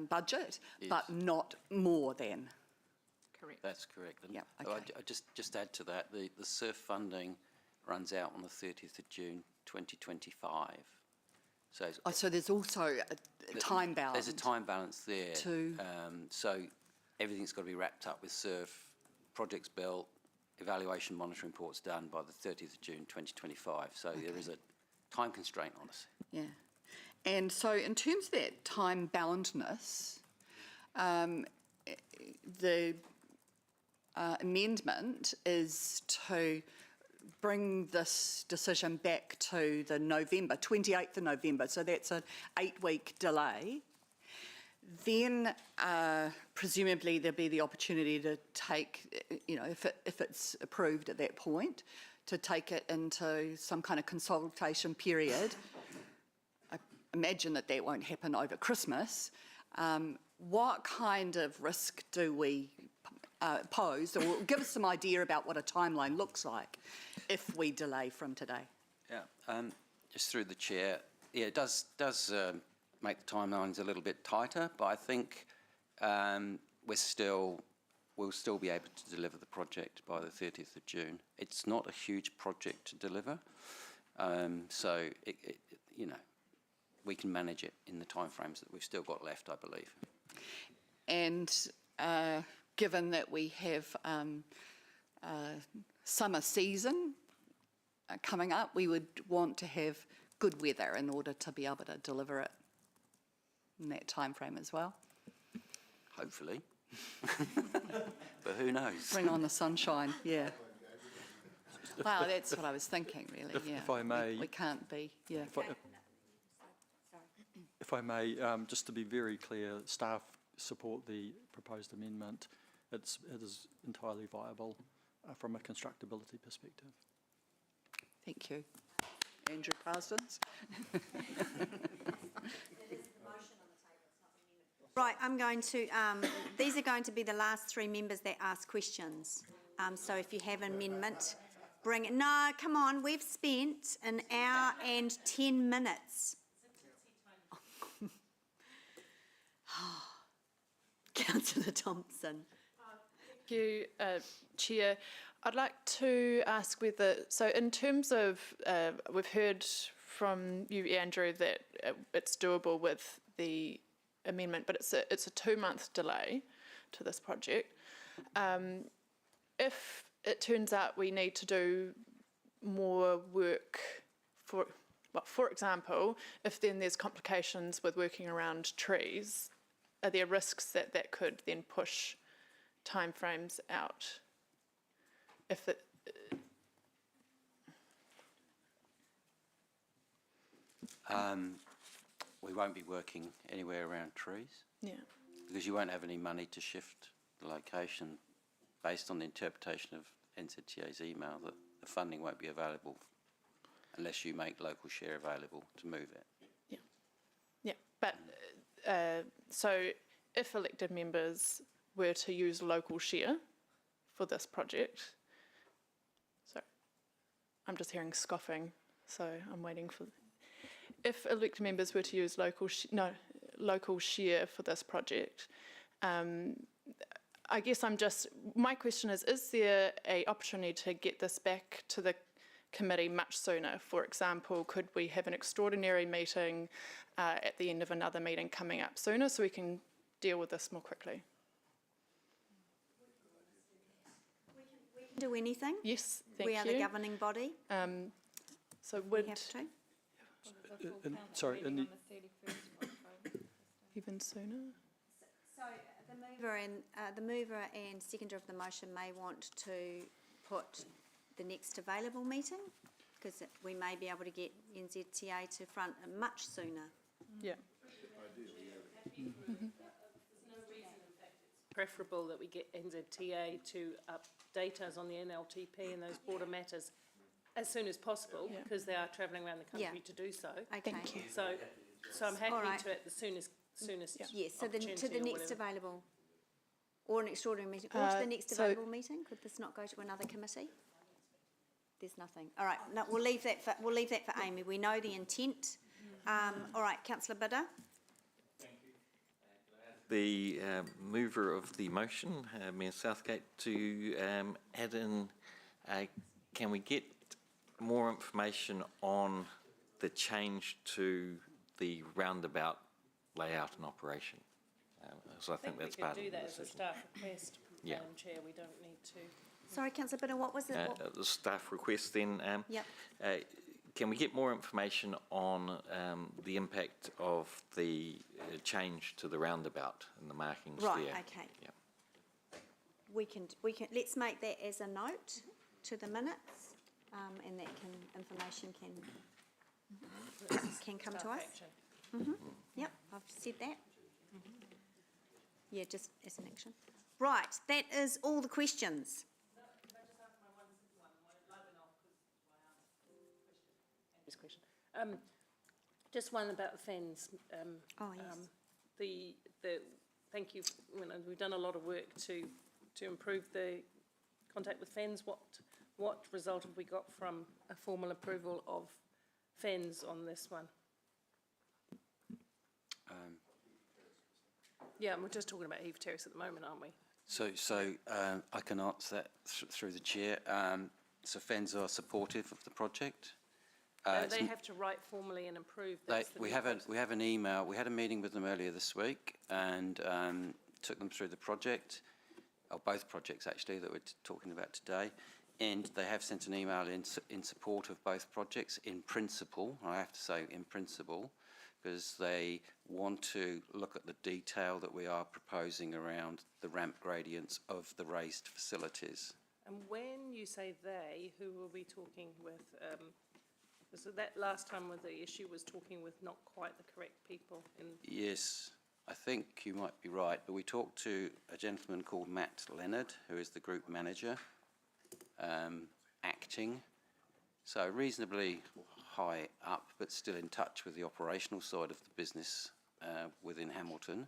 budget, but not more than. Correct. That's correct. And Yep, I just add to that, the SURF funding runs out on the 30th of June 2025. So there's also a time balance. There's a time balance there. So everything's got to be wrapped up with SURF, projects built, evaluation monitoring reports done by the 30th of June 2025. So there is a time constraint on us. Yeah. And so in terms of that time boundness, the amendment is to bring this decision back to the November, 28th of November, so that's an 8-week delay. Then presumably there'll be the opportunity to take, you know, if it's approved at that point, to take it into some kind of consultation period. I imagine that won't happen over Christmas. What kind of risk do we pose, or give us some idea about what a timeline looks like if we delay from today? Yeah, just through the chair, yeah, it does make the timelines a little bit tighter, but I think we'll still be able to deliver the project by the 30th of June. It's not a huge project to deliver, so you know, we can manage it in the timeframes that we've still got left, I believe. And given that we have summer season coming up, we would want to have good weather in order to be able to deliver it in that time frame as well. Hopefully. But who knows? Bring on the sunshine, yeah. Wow, that's what I was thinking, really, yeah. If I may... We can't be, yeah. If I may, just to be very clear, staff support the proposed amendment. It is entirely viable from a constructability perspective. Thank you. Andrew Parsons. Right, I'm going to, these are going to be the last 3 members that ask questions. So if you have an amendment, bring it. No, come on, we've spent 1 hour and 10 minutes. Councillor Thompson. Thank you, Chair. I'd like to ask whether, so in terms of, we've heard from you, Andrew, that it's doable with the amendment, but it's a 2-month delay. to this project. If it turns out we need to do more work for example, if then there's complications with working around trees, are there risks that that could then push timeframes out? If it, We won't be working anywhere around trees. Yeah. Because you won't have any money to shift the location based on the interpretation of NZTA's email that the funding won't be available unless you make local share available to move it. Yeah, but so if elected members were to use local share for this project, sorry, I'm just hearing scoffing, so I'm waiting for. If elected members were to use local share for this project, I guess my question is there a opportunity to get this back to the committee much sooner? For example, could we have an extraordinary meeting at the end of another meeting coming up sooner so we can deal with this more quickly? We can do anything. Yes, thank we you. We are the governing body. So would... We have to. Sorry, in the, even sooner? So the mover and seconder of the motion may want to put the next available meeting, because we may be able to get NZTA to front much sooner. Yeah. Preferable that we get NZTA to update us on the NLTP and those border matters as soon as possible, because they are travelling around the country to do so. Okay. Thank you. So I'm happy All right. to at the soonest Yes, so to opportunity the or next whatever. available, or an extraordinary meeting, or to the next available meeting. Could this not go to another committee? There's nothing. All right, no, we'll leave that for Amy. We know the intent. All right, Councillor Bidder. The mover of the motion, Mayor Southgate, to add in, can we get more information on the change to the roundabout layout and operation? So I think that's part of the we could do that as a decision. staff request, Yeah. Madam Chair. We don't need to. Sorry, Councillor Bidder, what was it? The staff request then, Yep. can we get more information on the impact of the change to the roundabout and the markings Right, there? okay. Yeah. We can, let's make that as a note to the minutes, and that information can come to us. Yep, I've said that. Yeah, just as an action. Right, that is all the questions. This question. Just one about the fens. Oh, yes. Thank you. We've done a lot of work to improve the contact with fens. What result have we got from a formal approval of fens on this one? Yeah, and we're just talking about Eve Terrace at the moment, aren't we? So I can answer that through the chair. So fens are supportive of the project. They have to write formally and approve. We have an email. We had a meeting with them earlier this week and took them through the project, or both projects actually that we're talking about today. And they have sent an email in support of both projects in principle. I have to say in principle, because they want to look at the detail that we are proposing around the ramp gradients of the raised facilities. And when you say they, who will be talking with? So that last time with the issue was talking with not quite the correct people. Yes, I think you might be right, but we talked to a gentleman called Matt Leonard, who is the group manager, acting, so reasonably high up, but still in touch with the operational side of the business within Hamilton.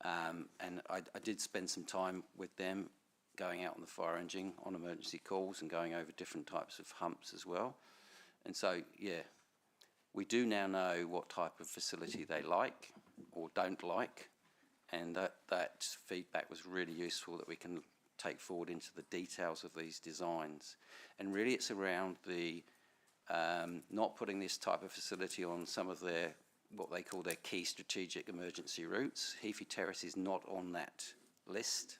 And I did spend some time with them going out on the fire engine on emergency calls and going over different types of humps as well. And so, yeah, we do now know what type of facility they like or don't like, and that feedback was really useful that we can take forward into the details of these designs. And really it's around the not putting this type of facility on some of their, what they call their key strategic emergency routes. Heafy Terrace is not on that list.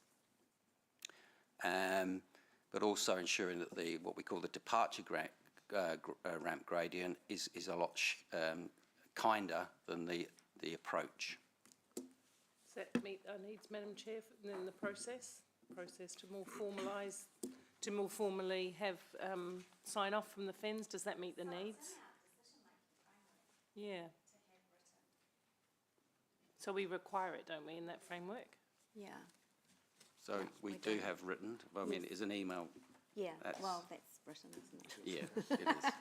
But also ensuring that what we call the departure ramp gradient is a lot kinder than the approach. Does that meet our needs, Madam Chair, in the process to more formally have sign off from the FENS? Does that meet the needs? Yeah. So we require it, don't we, in that framework? Yeah. So we do have written, I mean, it's an email. Yeah, well, that's written, isn't it? Yeah, it is.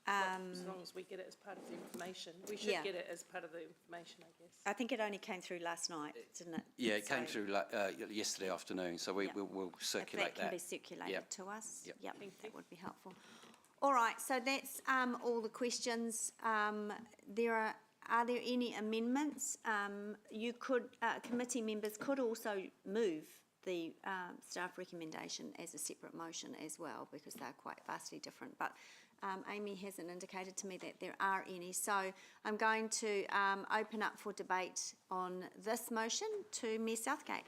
As long as we get it as part of the information. We should Yeah. get it as part of the information, I guess. I think it only came through last night, didn't it? Yeah, it came So through yesterday afternoon, so we'll circulate if that can be circulated to us, Yep. yep, that would be helpful. All right, so that's all the questions. Are there any amendments? You could, committee members could also move the staff recommendation as a separate motion as well, because they're quite vastly different. But Amy hasn't indicated to me that there are any. So I'm going to open up for debate on this motion to Mayor Southgate.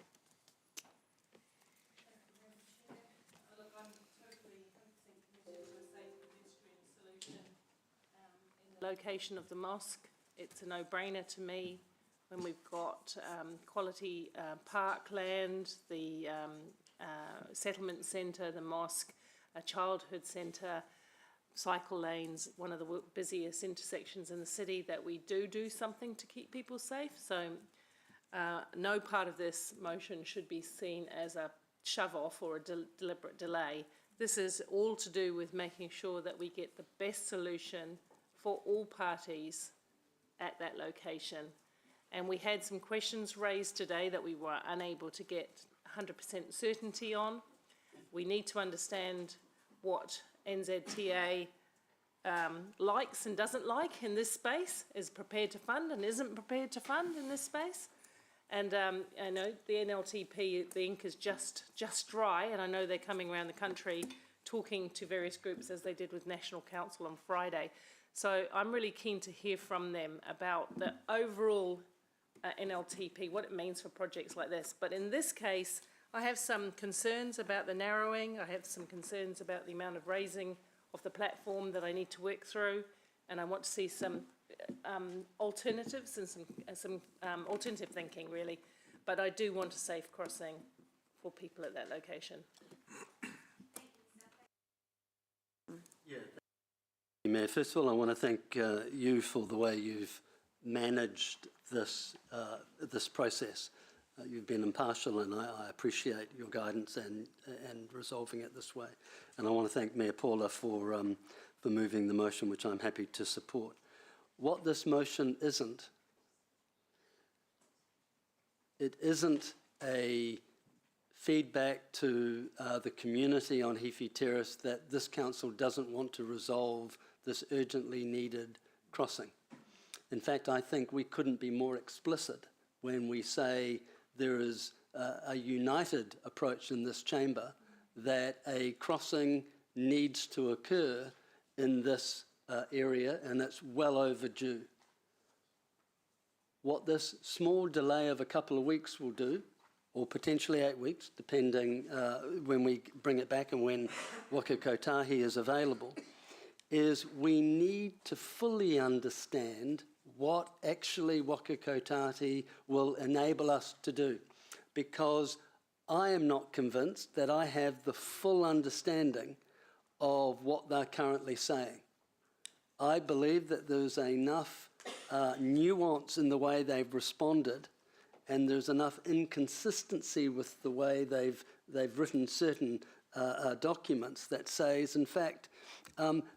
Location of the mosque, it's a no-brainer to me when we've got quality parkland, the settlement centre, the mosque, a childhood centre, cycle lanes, one of the busiest intersections in the city, that we do something to keep people safe. So no part of this motion should be seen as a shove-off or a deliberate delay. This is all to do with making sure that we get the best solution for all parties at that location. And we had some questions raised today that we were unable to get 100% certainty on. We need to understand what NZTA likes and doesn't like in this space, is prepared to fund and isn't prepared to fund in this space. And I know the NLTP, the ink is just dry, and I know they're coming around the country talking to various groups, as they did with National Council on Friday. So I'm really keen to hear from them about the overall NLTP, what it means for projects like this. But in this case, I have some concerns about the narrowing. I have some concerns about the amount of raising of the platform that I need to work through. And I want to see some alternatives and some alternative thinking, really. But I do want a safe crossing for people at that location. Mayor, first of all, I want to thank you for the way you've managed this this process. You've been impartial, and I appreciate your guidance and resolving it this way. And I want to thank Mayor Paula for moving the motion, which I'm happy to support. What this motion isn't, it isn't a feedback to the community on Heaphy Terrace that this council doesn't want to resolve this urgently needed crossing. In fact, I think we couldn't be more explicit when we say there is a united approach in this chamber that a crossing needs to occur in this area, and it's well overdue. What this small delay of a couple of weeks will do, or potentially 8 weeks, depending when we bring it back and when Waka Kotahi is available, is we need to fully understand what actually Waka Kotahi will enable us to do, because I am not convinced that I have the full understanding of what they're currently saying. I believe that there's enough nuance in the way they've responded, and there's enough inconsistency with the way they've written certain documents that says, in fact,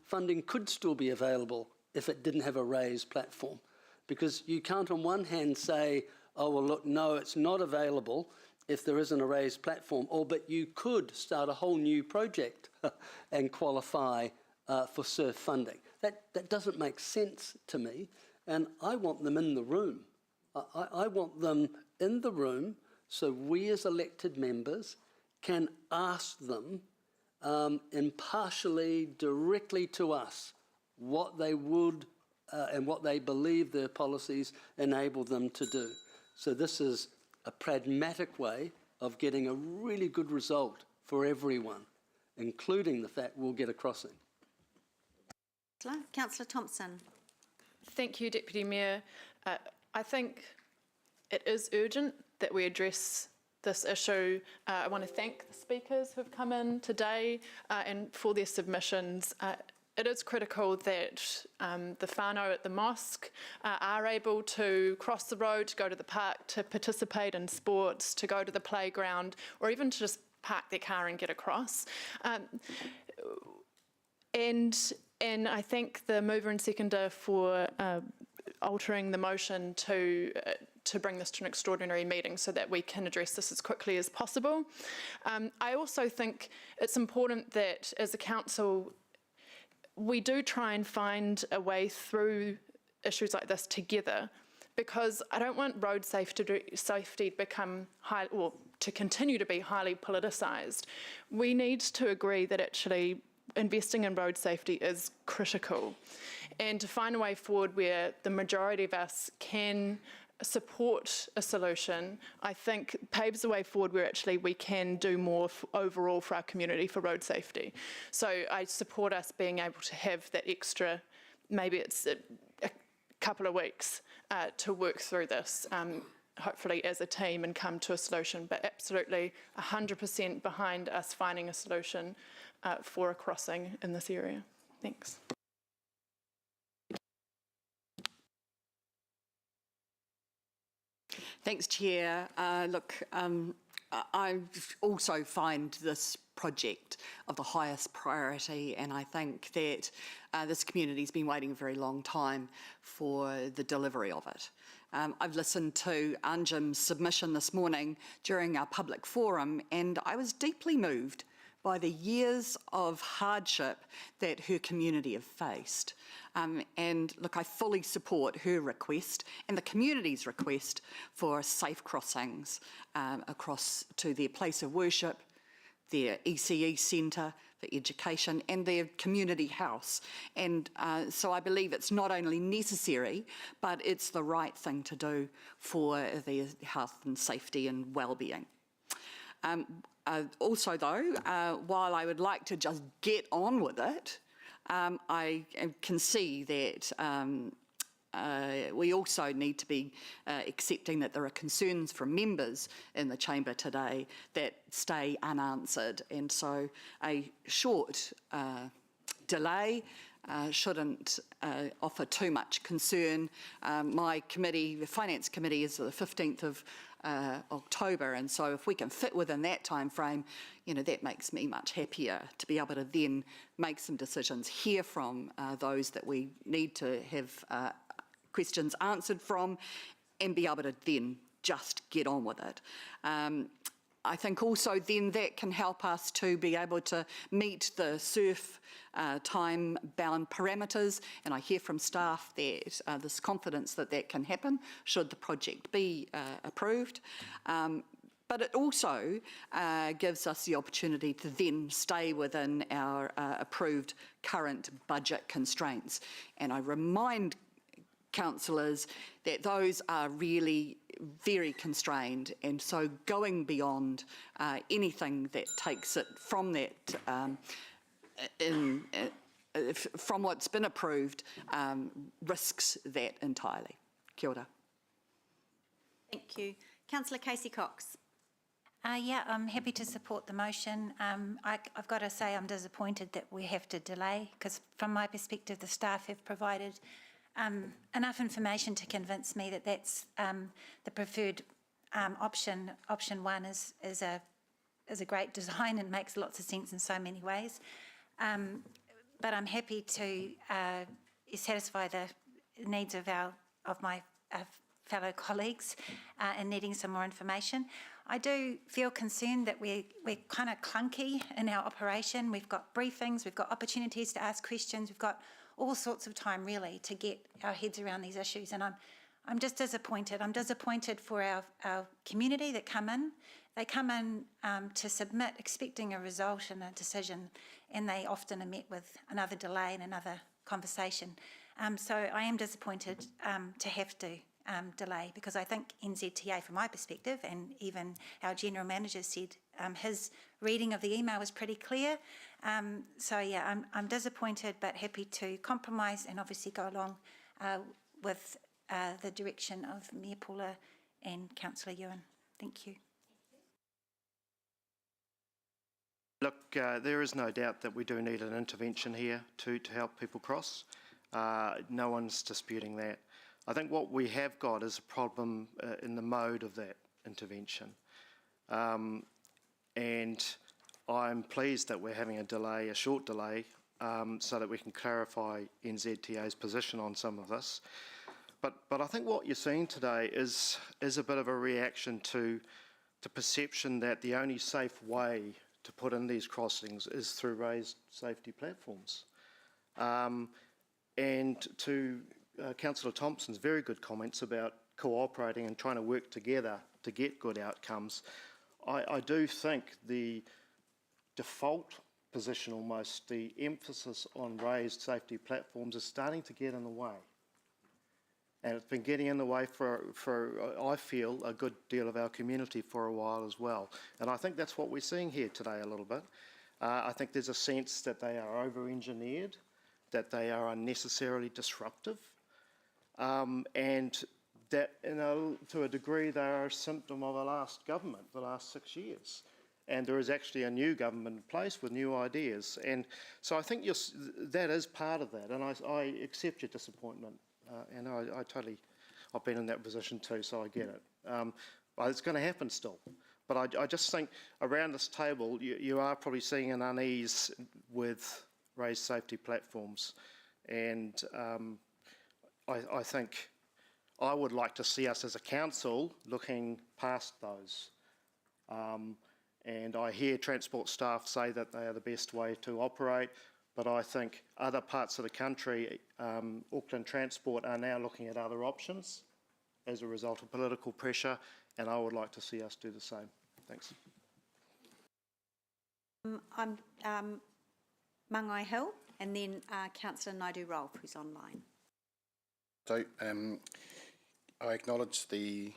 funding could still be available if it didn't have a raised platform. Because you can't on one hand say, oh, well, look, no, it's not available if there isn't a raised platform, or but you could start a whole new project and qualify for SURF funding. That doesn't make sense to me, and I want them in the room. I want them in the room so we as elected members can ask them impartially, directly to us, what they would and what they believe their policies enable them to do. So this is a pragmatic way of getting a really good result for everyone, including the fact we'll get a crossing. Councillor Thompson. Thank you, Deputy Mayor. I think it is urgent that we address this issue. I want to thank the speakers who have come in today and for their submissions. It is critical that the whānau at the mosque are able to cross the road, to go to the park, to participate in sports, to go to the playground, or even to just park their car and get across. And I thank the mover and seconder for altering the motion to bring this to an extraordinary meeting so that we can address this as quickly as possible. I also think it's important that as a council we do try and find a way through issues like this together, because I don't want road safety to become to continue to be highly politicised. We need to agree that actually investing in road safety is critical, and to find a way forward where the majority of us can support a solution, I think paves the way forward where actually we can do more overall for our community for road safety. So I support us being able to have that extra, maybe it's a couple of weeks to work through this, hopefully as a team, and come to a solution, but absolutely 100% behind us finding a solution for a crossing in this area. Thanks. Thanks, Chair. I also find this project of the highest priority, and I think that this community's been waiting a very long time for the delivery of it. I've listened to Anjum's submission this morning during our public forum, and I was deeply moved by the years of hardship that her community have faced. And look, I fully support her request and the community's request for safe crossings across to their place of worship, their ECE centre for education, and their community house. And so I believe it's not only necessary, but it's the right thing to do for their health and safety and well-being. Also though, while I would like to just get on with it, I can see that we also need to be accepting that there are concerns from members in the chamber today that stay unanswered, and so a short delay shouldn't offer too much concern. My committee, the Finance Committee, is the 15th of October, and so if we can fit within that time frame, you know, that makes me much happier to be able to then make some decisions, hear from those that we need to have questions answered from, and be able to then just get on with it. I think also then that can help us to be able to meet the SURF time-bound parameters, and I hear from staff that there's confidence that that can happen should the project be approved. But it also gives us the opportunity to then stay within our approved current budget constraints. And I remind councillors that those are really very constrained, and so going beyond anything that takes it from that from what's been approved risks that entirely. Kia ora. Thank you. Councillor Casey Cox. Yeah, I'm happy to support the motion. I've got to say I'm disappointed that we have to delay, because from my perspective the staff have provided enough information to convince me that that's the preferred option. Option one is a great design and makes lots of sense in so many ways. But I'm happy to satisfy the needs of my fellow colleagues in needing some more information. I do feel concerned that we're kind of clunky in our operation. We've got briefings, we've got opportunities to ask questions, we've got all sorts of time really to get our heads around these issues, and I'm just disappointed. I'm disappointed for our community that come in. They come in to submit expecting a result and a decision, and they often are met with another delay and another conversation. So I am disappointed to have to delay, because I think NZTA, from my perspective, and even our general manager said his reading of the email was pretty clear. So yeah, I'm disappointed but happy to compromise and obviously go along with the direction of Mayor Paula and Councillor Ewan. Thank you. Look, there is no doubt that we do need an intervention here to help people cross. No one's disputing that. I think what we have got is a problem in the mode of that intervention. And I'm pleased that we're having a delay, a short delay, so that we can clarify NZTA's position on some of this. But I think what you're seeing today is a bit of a reaction to the perception that the only safe way to put in these crossings is through raised safety platforms. And to Councillor Thompson's very good comments about cooperating and trying to work together to get good outcomes, I do think the default position, almost the emphasis on raised safety platforms, is starting to get in the way. And it's been getting in the way for I feel, a good deal of our community for a while as well. And I think that's what we're seeing here today a little bit. I think there's a sense that they are over-engineered, that they are unnecessarily disruptive, and that, to a degree, they are a symptom of the last government, the last 6 years. And there is actually a new government in place with new ideas. And so I think that is part of that, and I accept your disappointment. And I've been in that position too, so I get it. But it's going to happen still. But I just think around this table, you are probably seeing an unease with raised safety platforms. And I think I would like to see us as a council looking past those. And I hear transport staff say that they are the best way to operate. But I think other parts of the country, Auckland Transport, are now looking at other options as a result of political pressure, and I would like to see us do the same. Thanks. I'm Mangai Hill, and then Councillor Naidu-Rolfe, who's online. So I acknowledge the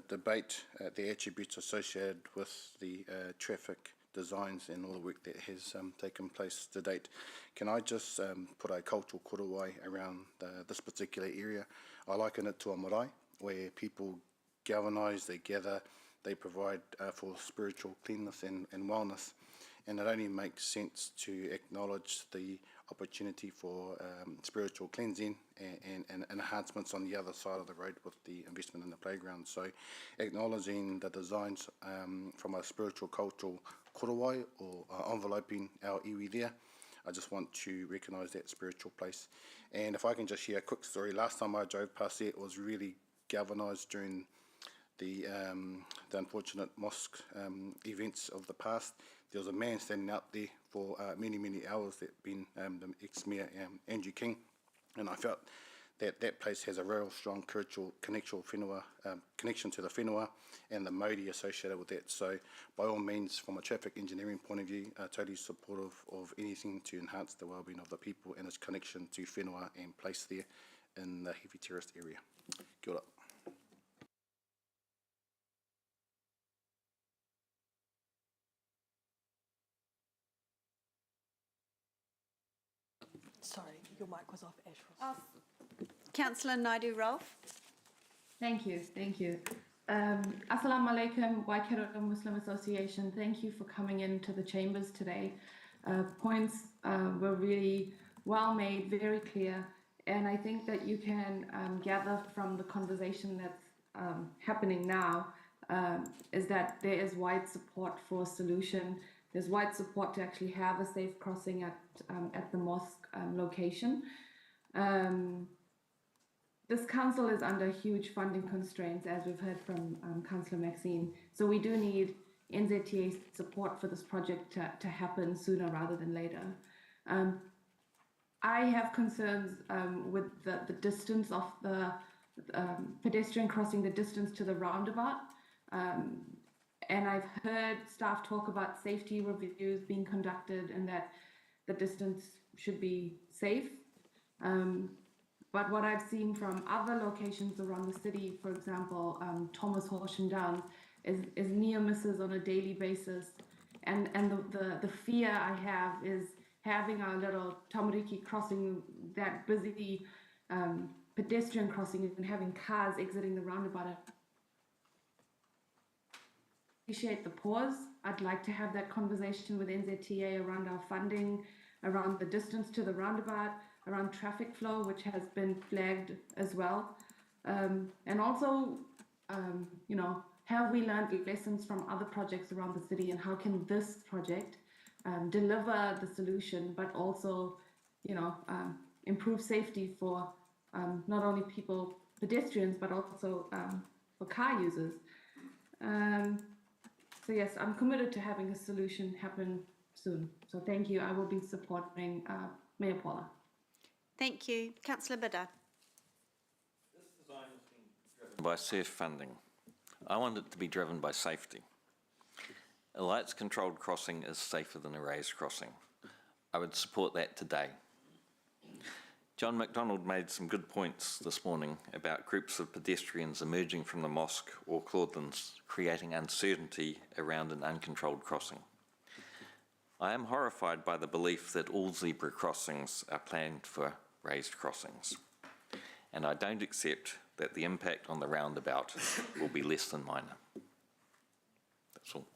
debate, the attributes associated with the traffic designs and all the work that has taken place to date. Can I just put a cultural korowai around this particular area? I liken it to a marae, where people galvanise, they gather, they provide for spiritual cleanness and wellness. And it only makes sense to acknowledge the opportunity for spiritual cleansing and enhancements on the other side of the road with the investment in the playground. So acknowledging the designs from a spiritual cultural korowai, or enveloping our iwi there, I just want to recognise that spiritual place. And if I can just share a quick story, last time I drove past there, it was really galvanised during the unfortunate mosque events of the past. There was a man standing out there for many, many hours that had been the ex-mayor Andrew King, and I felt that that place has a real strong cultural connection to the whenua and the mauri associated with that. So by all means, from a traffic engineering point of view, totally supportive of anything to enhance the wellbeing of the people and its connection to whenua and place there in the Heavy Terrace area. Kia ora. Sorry, your mic was off, Ashros. Councillor Naidu-Rolfe. Thank you. Assalamu alaikum, Waikato Muslim Association. Thank you for coming into the chambers today. Points were really well made, very clear, and I think that you can gather from the conversation that's happening now is that there is wide support for a solution. There's wide support to actually have a safe crossing at the mosque location. This council is under huge funding constraints, as we've heard from Councillor Maxine. So we do need NZTA's support for this project to happen sooner rather than later. I have concerns with the distance of the pedestrian crossing, the distance to the roundabout. And I've heard staff talk about safety reviews being conducted and that the distance should be safe. But what I've seen from other locations around the city, for example, Thomas Horsham Downs, is near misses on a daily basis. And the fear I have is having our little Tamariki crossing, that busy pedestrian crossing, and having cars exiting the roundabout. I appreciate the pause. I'd like to have that conversation with NZTA around our funding, around the distance to the roundabout, around traffic flow, which has been flagged as well. And also, you know, have we learned lessons from other projects around the city, and how can this project deliver the solution, but also, you know, improve safety for not only people, pedestrians, but also for car users. So yes, I'm committed to having a solution happen soon. So thank you. I will be supporting Mayor Paula. Thank you. Councillor Bidder. By SURF funding. I want it to be driven by safety. A lights-controlled crossing is safer than a raised crossing. I would support that today. John MacDonald made some good points this morning about groups of pedestrians emerging from the mosque or Claudelands, creating uncertainty around an uncontrolled crossing. I am horrified by the belief that all zebra crossings are planned for raised crossings, and I don't accept that the impact on the roundabout will be less than minor. That's all.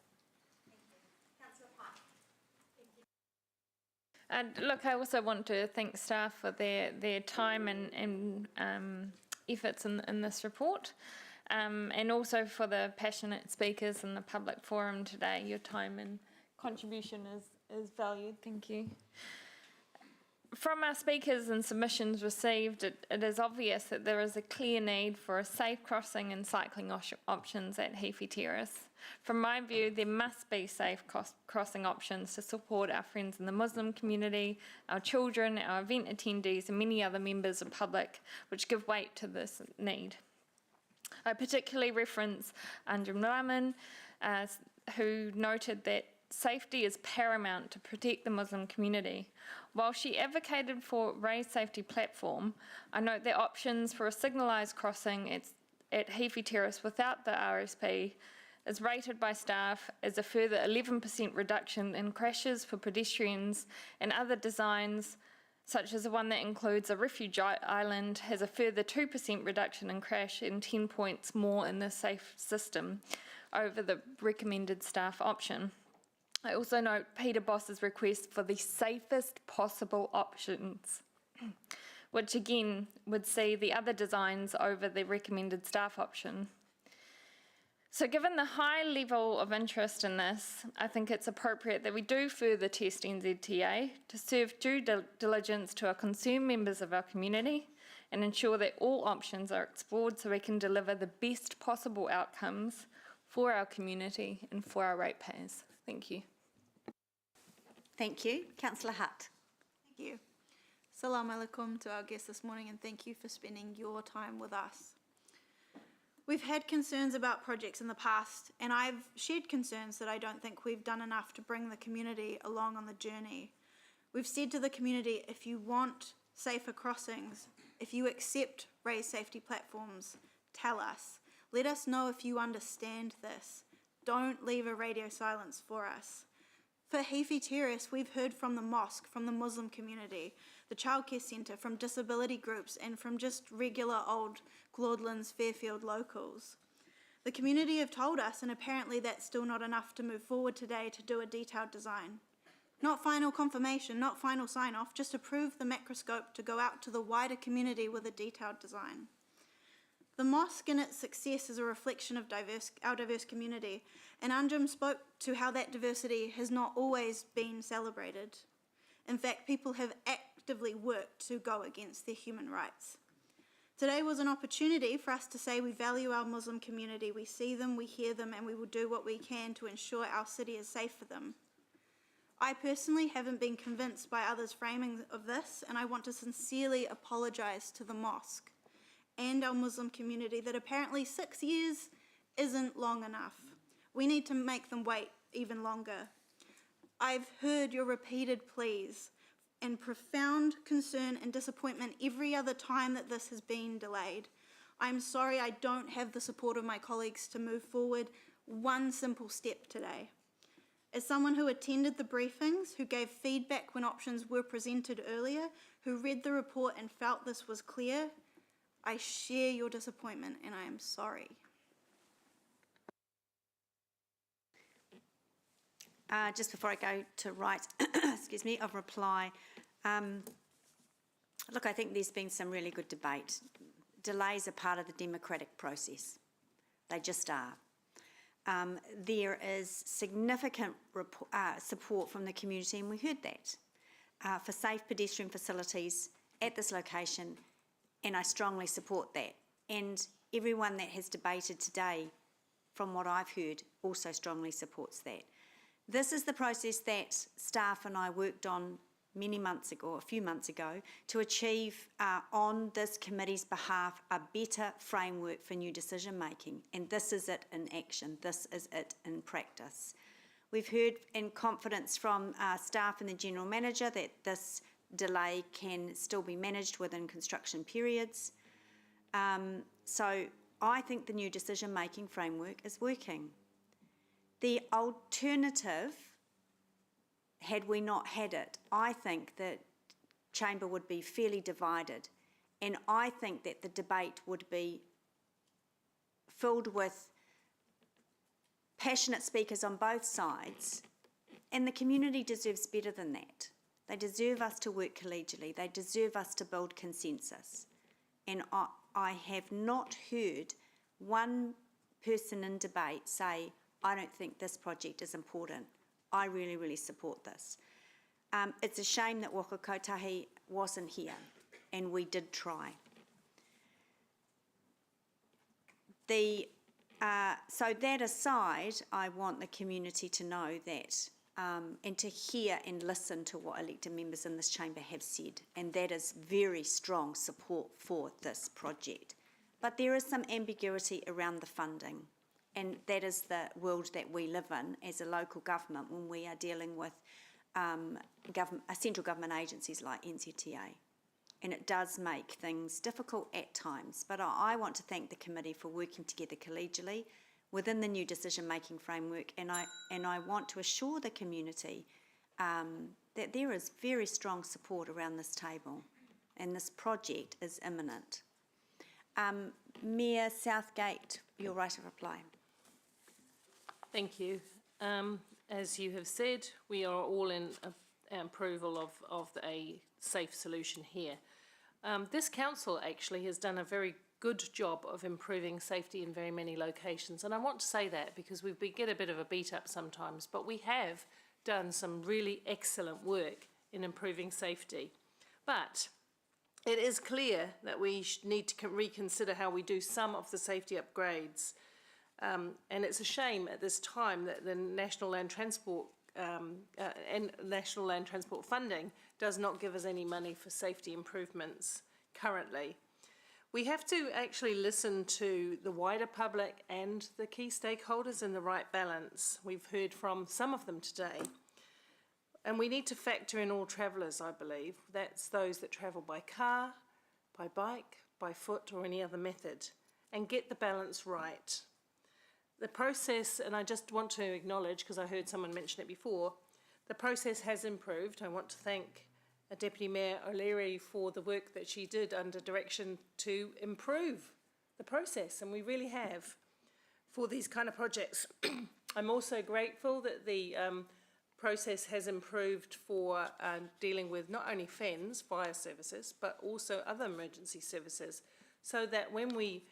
And look, I also want to thank staff for their time and efforts in this report, and also for the passionate speakers in the public forum today. Your time and contribution is valued. Thank you. From our speakers and submissions received, it is obvious that there is a clear need for a safe crossing and cycling options at Heaphy Terrace. From my view, there must be safe crossing options to support our friends in the Muslim community, our children, our event attendees, and many other members of the public, which give weight to this need. I particularly reference Anjum Rahman, who noted that safety is paramount to protect the Muslim community. While she advocated for raised safety platform, I note that options for a signalised crossing at Heaphy Terrace without the RSP is rated by staff as a further 11% reduction in crashes for pedestrians, and other designs, such as the one that includes a refuge island, has a further 2% reduction in crash and 10 points more in the safe system over the recommended staff option. I also note Peter Boss's request for the safest possible options, which again would see the other designs over the recommended staff option. So given the high level of interest in this, I think it's appropriate that we do further test NZTA to serve due diligence to our concerned members of our community and ensure that all options are explored so we can deliver the best possible outcomes for our community and for our ratepayers. Thank you. Thank you. Councillor Hutt. Thank you. Assalamu alaikum to our guests this morning, and thank you for spending your time with us. We've had concerns about projects in the past, and I've shared concerns that I don't think we've done enough to bring the community along on the journey. We've said to the community, if you want safer crossings, if you accept raised safety platforms, tell us. Let us know if you understand this. Don't leave a radio silence for us. For Heaphy Terrace, we've heard from the mosque, from the Muslim community, the childcare centre, from disability groups, and from just regular old Claudelands, Fairfield locals. The community have told us, and apparently that's still not enough to move forward today to do a detailed design. Not final confirmation, not final sign-off, just approve the macroscope to go out to the wider community with a detailed design. The mosque and its success is a reflection of our diverse community, and Anjum spoke to how that diversity has not always been celebrated. In fact, people have actively worked to go against their human rights. Today was an opportunity for us to say we value our Muslim community, we see them, we hear them, and we will do what we can to ensure our city is safe for them. I personally haven't been convinced by others' framing of this, and I want to sincerely apologise to the mosque and our Muslim community that apparently 6 years isn't long enough. We need to make them wait even longer. I've heard your repeated pleas and profound concern and disappointment every other time that this has been delayed. I'm sorry I don't have the support of my colleagues to move forward one simple step today. As someone who attended the briefings, who gave feedback when options were presented earlier, who read the report and felt this was clear, I share your disappointment and I am sorry. Just before I go to write, excuse me, of reply, look, I think there's been some really good debate. Delays are part of the democratic process. They just are. There is significant support from the community, and we heard that, for safe pedestrian facilities at this location, and I strongly support that. And everyone that has debated today, from what I've heard, also strongly supports that. This is the process that staff and I worked on many months ago, a few months ago, to achieve on this committee's behalf a better framework for new decision making. And this is it in action. This is it in practice. We've heard in confidence from staff and the General Manager that this delay can still be managed within construction periods. So I think the new decision making framework is working. The alternative, had we not had it, I think that Chamber would be fairly divided, and I think that the debate would be filled with passionate speakers on both sides, and the community deserves better than that. They deserve us to work collegially. They deserve us to build consensus. And I have not heard one person in debate say, I don't think this project is important. I really, really support this. It's a shame that Waka Kotahi wasn't here, and we did try. So that aside, I want the community to know that, and to hear and listen to what elected members in this chamber have said, and that is very strong support for this project. But there is some ambiguity around the funding. And that is the world that we live in as a local government when we are dealing with central government agencies like NZTA. And it does make things difficult at times. But I want to thank the committee for working together collegially within the new decision-making framework. And I want to assure the community that there is very strong support around this table. And this project is imminent. Mayor Southgate, your right of reply. Thank you. As you have said, we are all in approval of a safe solution here. This council actually has done a very good job of improving safety in very many locations, and I want to say that because we get a bit of a beat up sometimes, but we have done some really excellent work in improving safety. But it is clear that we need to reconsider how we do some of the safety upgrades. And it's a shame at this time that the National Land Transport and National Land Transport funding does not give us any money for safety improvements currently. We have to actually listen to the wider public and the key stakeholders in the right balance. We've heard from some of them today. And we need to factor in all travellers, I believe. That's those that travel by car, by bike, by foot or any other method, and get the balance right. The process, and I just want to acknowledge, because I heard someone mention it before, the process has improved. I want to thank Deputy Mayor O'Leary for the work that she did under direction to improve the process, and we really have for these kind of projects. I'm also grateful that the process has improved for dealing with not only FENS, fire services, but also other emergency services, so that when we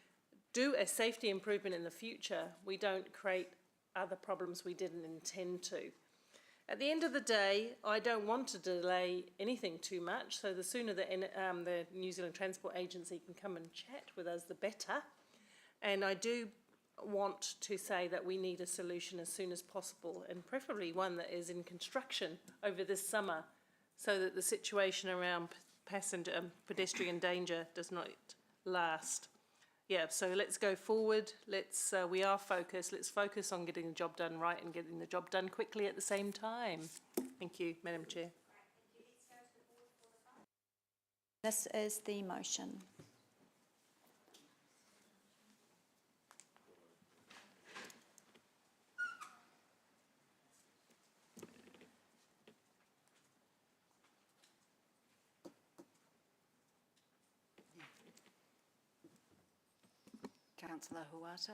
do a safety improvement in the future, we don't create other problems we didn't intend to. At the end of the day, I don't want to delay anything too much, so the sooner the New Zealand Transport Agency can come and chat with us, the better. And I do want to say that we need a solution as soon as possible, and preferably one that is in construction over this summer, so that the situation around pedestrian danger does not last. Yeah, so let's go forward. We are focused. Let's focus on getting the job done right and getting the job done quickly at the same time. Thank you, Madam Chair. This is the motion. Councillor Huata.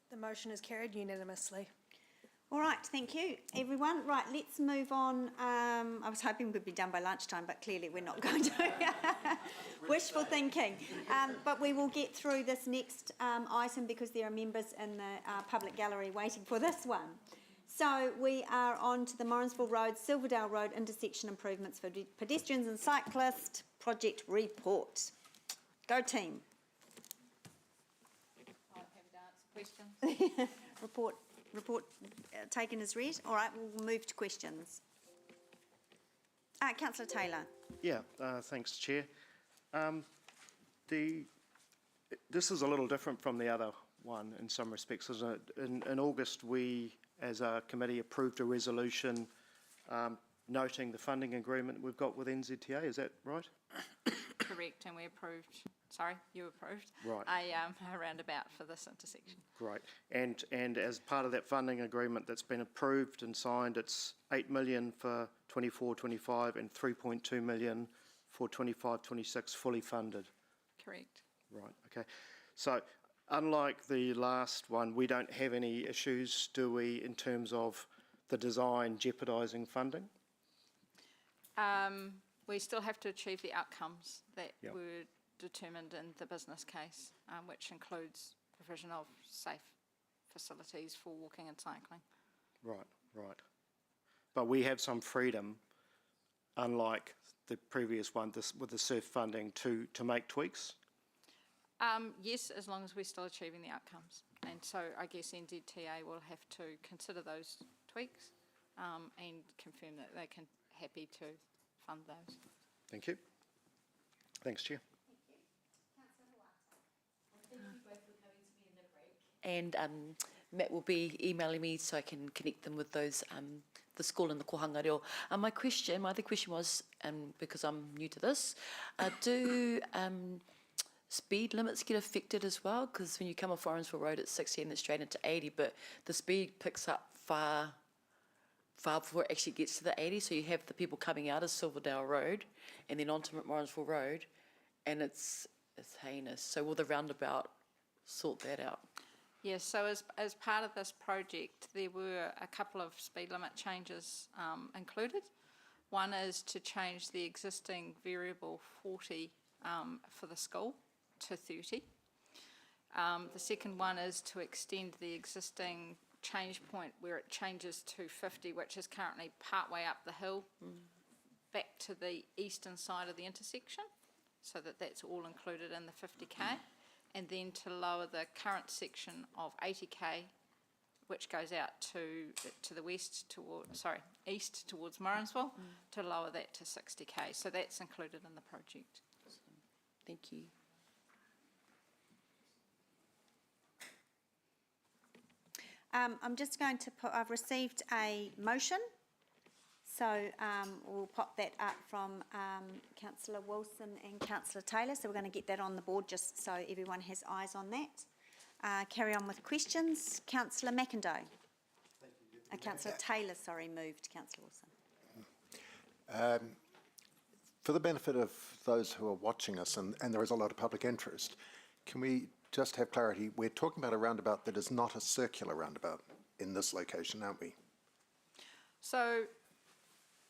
The motion is carried unanimously. All right, thank you, everyone. Right, let's move on. I was hoping we'd be done by lunchtime, but clearly we're not going to. Wishful thinking. But we will get through this next item because there are members in the public gallery waiting for this one. So we are on to the Morrinsville Road, Silverdale Road intersection improvements for pedestrians and cyclists project report. Go team. I'm happy to answer questions. Report taken as read. All right, we'll move to questions. Councillor Taylor. Yeah, thanks, Chair. This is a little different from the other one in some respects, isn't it? In August, we, as a committee, approved a resolution noting the funding agreement we've got with NZTA. Is that right? Correct, and we approved, sorry, you approved. Right. A roundabout for this intersection. Great. And as part of that funding agreement that's been approved and signed, it's 8 million for 24-25 and 3.2 million for 25-26 fully funded. Correct. Right, okay. So unlike the last one, we don't have any issues, do we, in terms of the design jeopardising funding? We still have to achieve the outcomes that Yep. were determined in the business case, which includes provision of safe facilities for walking and cycling. Right, right. But we have some freedom, unlike the previous one, with the SURF funding, to make tweaks? Yes, as long as we're still achieving the outcomes. And so I guess NZTA will have to consider those tweaks and confirm that they can happy to fund those. Thank you. Thanks, Chair. And Matt will be emailing me so I can connect them with those, the school and the Kohanga Reo. My other question was, because I'm new to this, do speed limits get affected as well? Because when you come off Morrinsville Road, it's 60 and it's straight into 80, but the speed picks up far before it actually gets to the 80. So you have the people coming out of Silverdale Road and then onto Morrinsville Road, and it's heinous. So will the roundabout sort that out? Yes, so as part of this project, there were a couple of speed limit changes included. One is to change the existing variable 40 for the school to 30. The second one is to extend the existing change point where it changes to 50, which is currently partway up the hill, back to the eastern side of the intersection, so that that's all included in the 50k. And then to lower the current section of 80k, which goes out to the east towards Morrinsville, to lower that to 60k. So that's included in the project. Thank you. I'm just going to put, I've received a motion. So we'll pop that up from Councillor Wilson and Councillor Taylor. So we're going to get that on the board just so everyone has eyes on that. Carry on with questions. Councillor McIndoe. Councillor Taylor, sorry, moved. Councillor Wilson. For the benefit of those who are watching us, and there is a lot of public interest, can we just have clarity? We're talking about a roundabout that is not a circular roundabout in this location, aren't we? So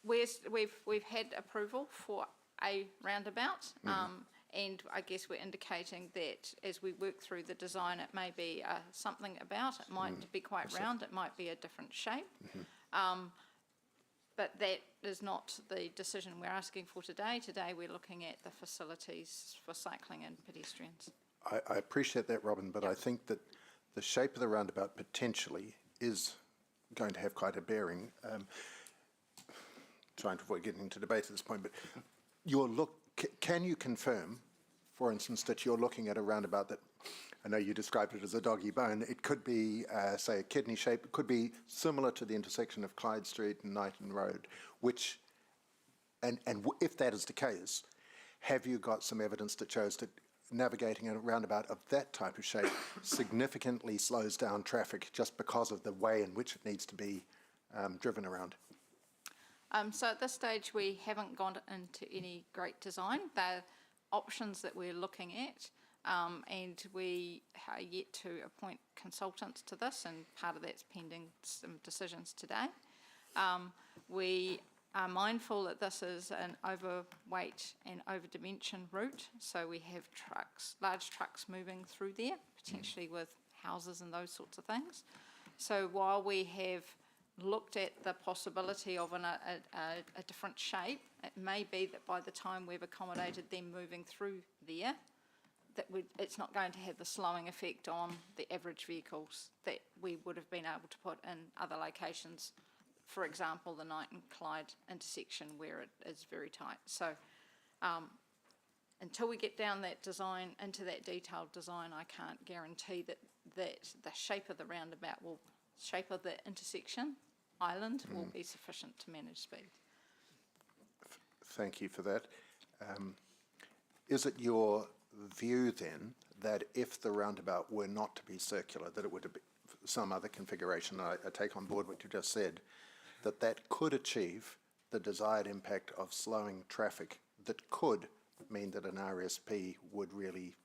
we've had approval for a roundabout, and I guess we're indicating that as we work through the design, it may be something about. It might be quite round. It might be a different shape. But that is not the decision we're asking for today. Today we're looking at the facilities for cycling and pedestrians. I appreciate that, Robin, but I think that the shape of the roundabout potentially is going to have quite a bearing. Trying to avoid getting into debate at this point, but can you confirm, for instance, that you're looking at a roundabout that I know you described it as a doggy bone. It could be, say, a kidney shape. It could be similar to the intersection of Clyde Street and Knighton Road, which, if that is the case, have you got some evidence that shows that navigating a roundabout of that type of shape significantly slows down traffic just because of the way in which it needs to be driven around? So at this stage, we haven't gone into any great design. They're options that we're looking at, and we are yet to appoint consultants to this, and part of that's pending some decisions today. We are mindful that this is an overweight and over-dimension route, so we have trucks, large trucks moving through there, potentially with houses and those sorts of things. So while we have looked at the possibility of a different shape, it may be that by the time we've accommodated them moving through there, that it's not going to have the slowing effect on the average vehicles that we would have been able to put in other locations. For example, the Knight and Clyde intersection where it is very tight. So until we get down that design, into that detailed design, I can't guarantee that the shape of the roundabout shape of the intersection island will be sufficient to manage speed. Thank you for that. Is it your view then that if the roundabout were not to be circular, that it would be some other configuration? I take on board what you just said, that could achieve the desired impact of slowing traffic, that could mean that an RSP would really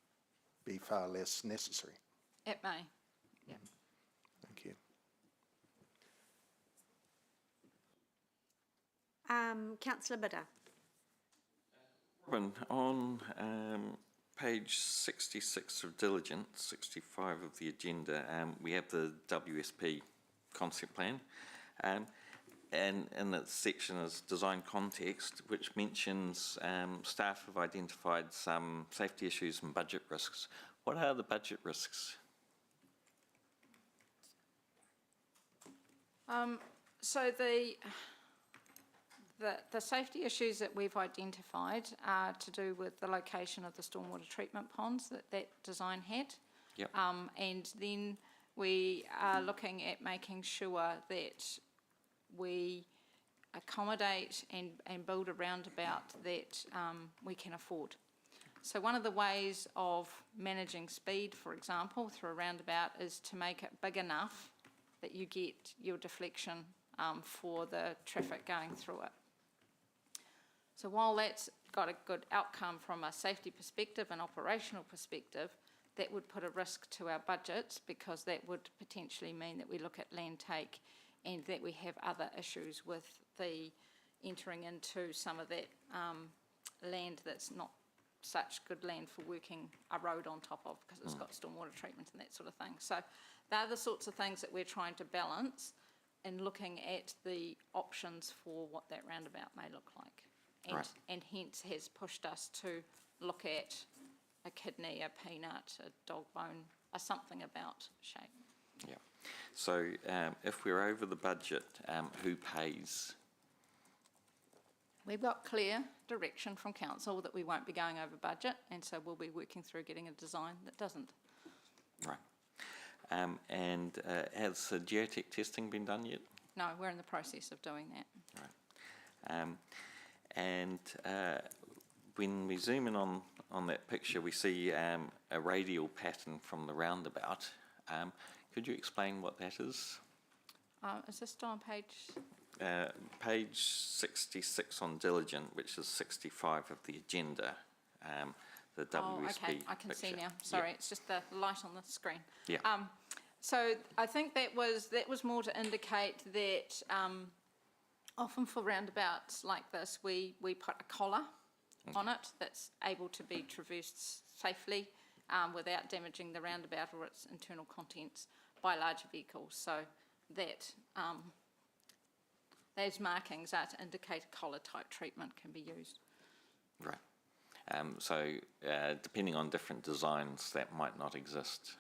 be far less necessary? It may, yeah. Thank you. Councillor Bidder. Robin, on page 66 of diligence, 65 of the agenda, we have the WSP concept plan. And in that section is design context, which mentions staff have identified some safety issues and budget risks. What are the budget risks? So the safety issues that we've identified are to do with the location of the stormwater treatment ponds that design had. Yep. And then we are looking at making sure that we accommodate and build a roundabout that we can afford. So one of the ways of managing speed, for example, through a roundabout is to make it big enough that you get your deflection for the traffic going through it. So while that's got a good outcome from a safety perspective and operational perspective, that would put a risk to our budgets, because that would potentially mean that we look at land take and that we have other issues with the entering into some of that land that's not such good land for working a road on top of, because it's got stormwater treatment and that sort of thing. So they're the sorts of things that we're trying to balance in looking at the options for what that roundabout may look like. And, right. And hence has pushed us to look at a kidney, a peanut, a dog bone, a something about shape. Yeah. So if we're over the budget, who pays? We've got clear direction from council that we won't be going over budget, and so we'll be working through getting a design that doesn't. Right. And has geotech testing been done yet? No, we're in the process of doing that. Right. And when we zoom in on that picture, we see a radial pattern from the roundabout. Could you explain what that is? Is this still on page? Page 66 on diligent, which is 65 of the agenda, the WSP Oh, okay, I can see now. Sorry, Yep. it's just the light on the screen. Yeah. So I think that was more to indicate that often for roundabouts like this, we put a collar on it that's able to be traversed safely without damaging the roundabout or its internal contents by larger vehicles. So that those markings are to indicate a collar type treatment can be used. Right. So depending on different designs, that might not exist.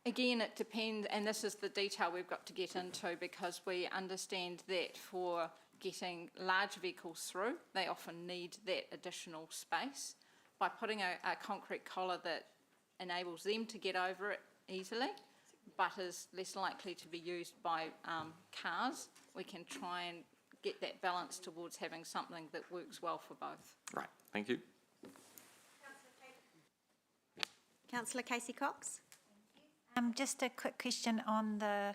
Again, it depends, and this is the detail we've got to get into, because we understand that for getting large vehicles through, they often need that additional space. By putting a concrete collar that enables them to get over it easily, but is less likely to be used by cars, we can try and get that balance towards having something that works well for both. Right, thank you. Councillor Casey Cox. Just a quick question on the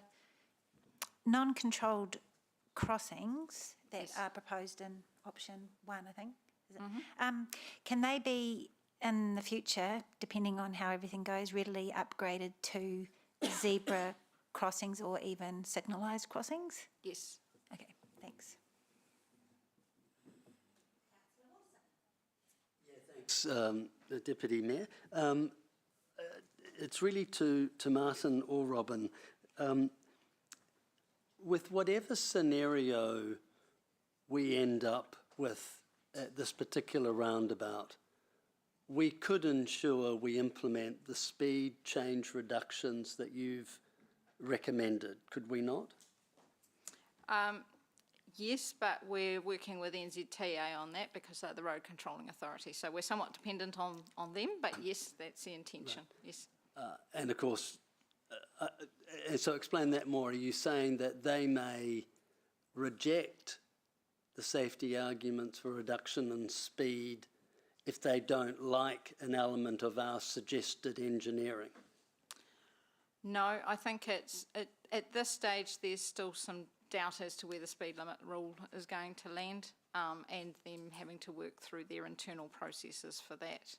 non-controlled crossings that are proposed in option 1, I think. Is it? Can they be, in the future, depending on how everything goes, readily upgraded to zebra crossings or even signalised crossings? Yes. Okay, thanks. Thanks, Deputy Mayor. It's really to Martin or Robin. With whatever scenario we end up with at this particular roundabout, we could ensure we implement the speed change reductions that you've recommended, could we not? Yes, but we're working with NZTA on that because they're the road controlling authority. So we're somewhat dependent on them, but yes, that's the intention, yes. And of course, so explain that more. Are you saying that they may reject the safety arguments for reduction in speed if they don't like an element of our suggested engineering? No, I think at this stage there's still some doubt as to where the speed limit rule is going to land, and them having to work through their internal processes for that.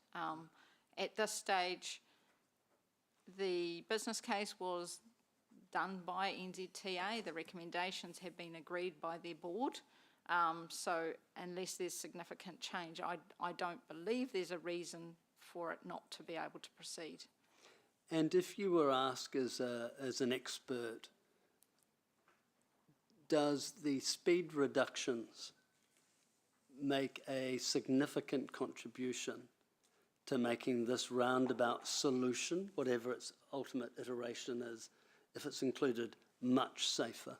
At this stage, the business case was done by NZTA. The recommendations have been agreed by their board. So unless there's significant change, I don't believe there's a reason for it not to be able to proceed. And if you were asked as an expert, does the speed reductions make a significant contribution to making this roundabout solution, whatever its ultimate iteration is, if it's included, much safer?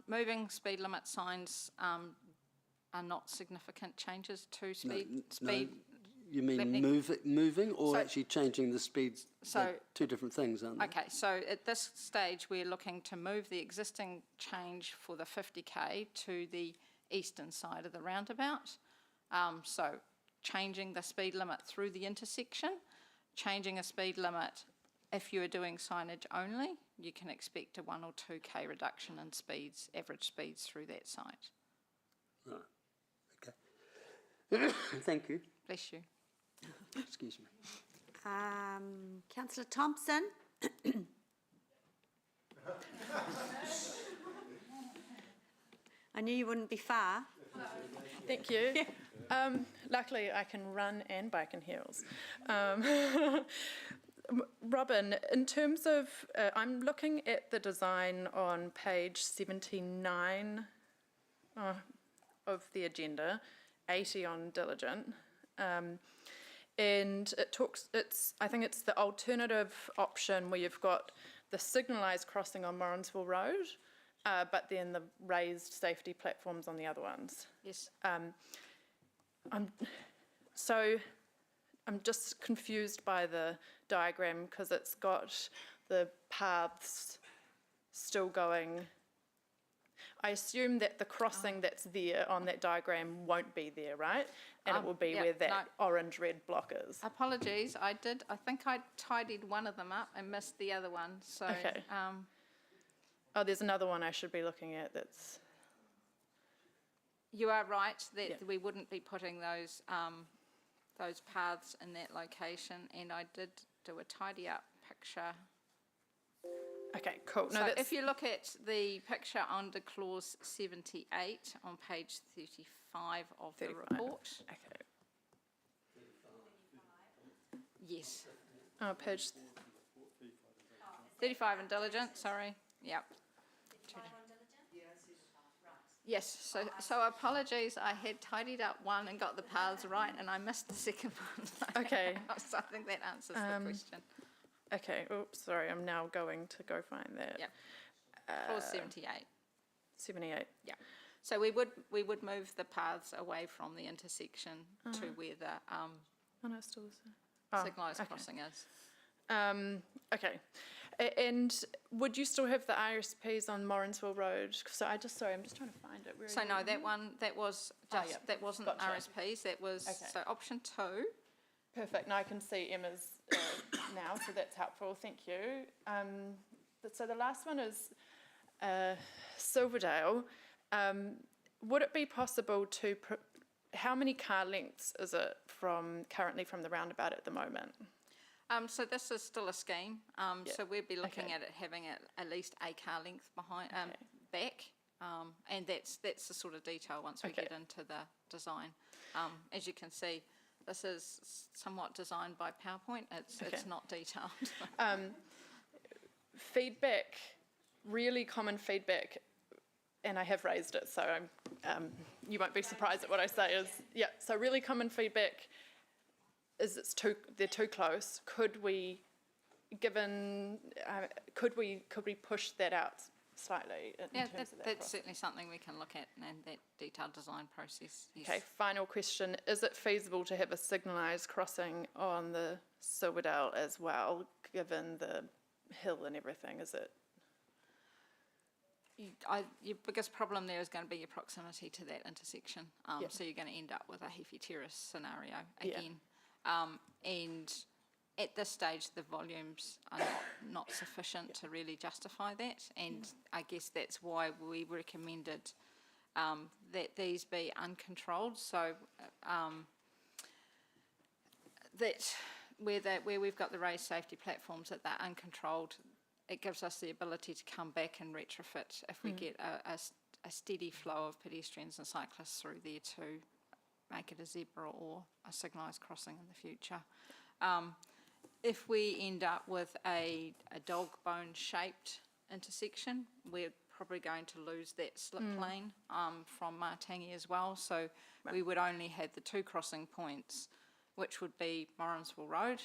Moving speed limit signs are not significant changes to speed. No, you mean moving or actually changing the speeds? So they're two different things, aren't they? Okay, so at this stage we're looking to move the existing change for the 50k to the eastern side of the roundabout. So changing the speed limit through the intersection, changing a speed limit if you are doing signage only, you can expect a 1 or 2k reduction in speeds, average speeds through that site. Right, okay. Thank you. Bless you. Excuse me. Councillor Thompson. I knew you wouldn't be far. Thank you. Luckily, I can run and bike in heels. Robin, in terms of, I'm looking at the design on page 79 of the agenda, 80 on diligent. And it talks, I think it's the alternative option where you've got the signalised crossing on Morrinsville Road, but then the raised safety platforms on the other ones. Yes. I'm just confused by the diagram because it's got the paths still going. I assume that the crossing that's there on that diagram won't be there, right? And it will be where that orange-red block is. Apologies, I think I tidied one of them up and missed the other one, so. Okay. Oh, there's another one I should be looking at that's. You are right that we wouldn't be putting those paths in that location, and I did do a tidy up picture. Okay, cool. So if you look at the picture under clause 78 on page 35 of the report. Okay. Yes. Oh, page 35 in diligent, sorry. Yep. Yes, so apologies, I had tidied up one and got the paths right and I missed the second one. Okay. So I think that answers the question. Okay, oops, sorry, I'm now going to go find that. Yep. Clause 78. 78. Yeah. So we would move the paths away from the intersection to where the Oh no, it's still the same. signalised okay. crossing is. Okay. And would you still have the RSPs on Morrinsville Road? So I'm just trying to find it. Where So are you? no, that one, that was just, yeah. that wasn't Gotcha. RSPs, that was, Okay. so option 2. Perfect. Now I can see Emma's now, so that's helpful. Thank you. So the last one is Silverdale. Would it be possible to, how many car lengths is it currently from the roundabout at the moment? So this is still a scheme, Yeah. so we'd be looking Okay. at it having at least a car length behind, back, and that's the sort of detail once we Okay. get into the design. As you can see, this is somewhat designed by PowerPoint, it's not detailed. Feedback, really common feedback, and I have raised it, so you won't be surprised at what I say is, so really common feedback is they're too close. Could we push that out slightly in Yeah, terms of that that's crossing? certainly something we can look at and that detailed design process, yes. Okay, final question. Is it feasible to have a signalised crossing on the Silverdale as well, given the hill and everything? Is it? Your biggest problem there is going to be your proximity to that intersection. Yeah. So you're going to end up with a Hefe Terrace scenario Yeah. again. And at this stage, the volumes are not sufficient to really justify that. And I guess that's why we recommended that these be uncontrolled. So that where we've got the raised safety platforms, that they're uncontrolled, it gives us the ability to come back and retrofit if we get a steady flow of pedestrians and cyclists through there to make it a zebra or a signalised crossing in the future. If we end up with a dog bone shaped intersection, we're probably going to lose that slip lane from Matangi as well. So we would only have the 2 crossing points, which would be Morrinsville Road,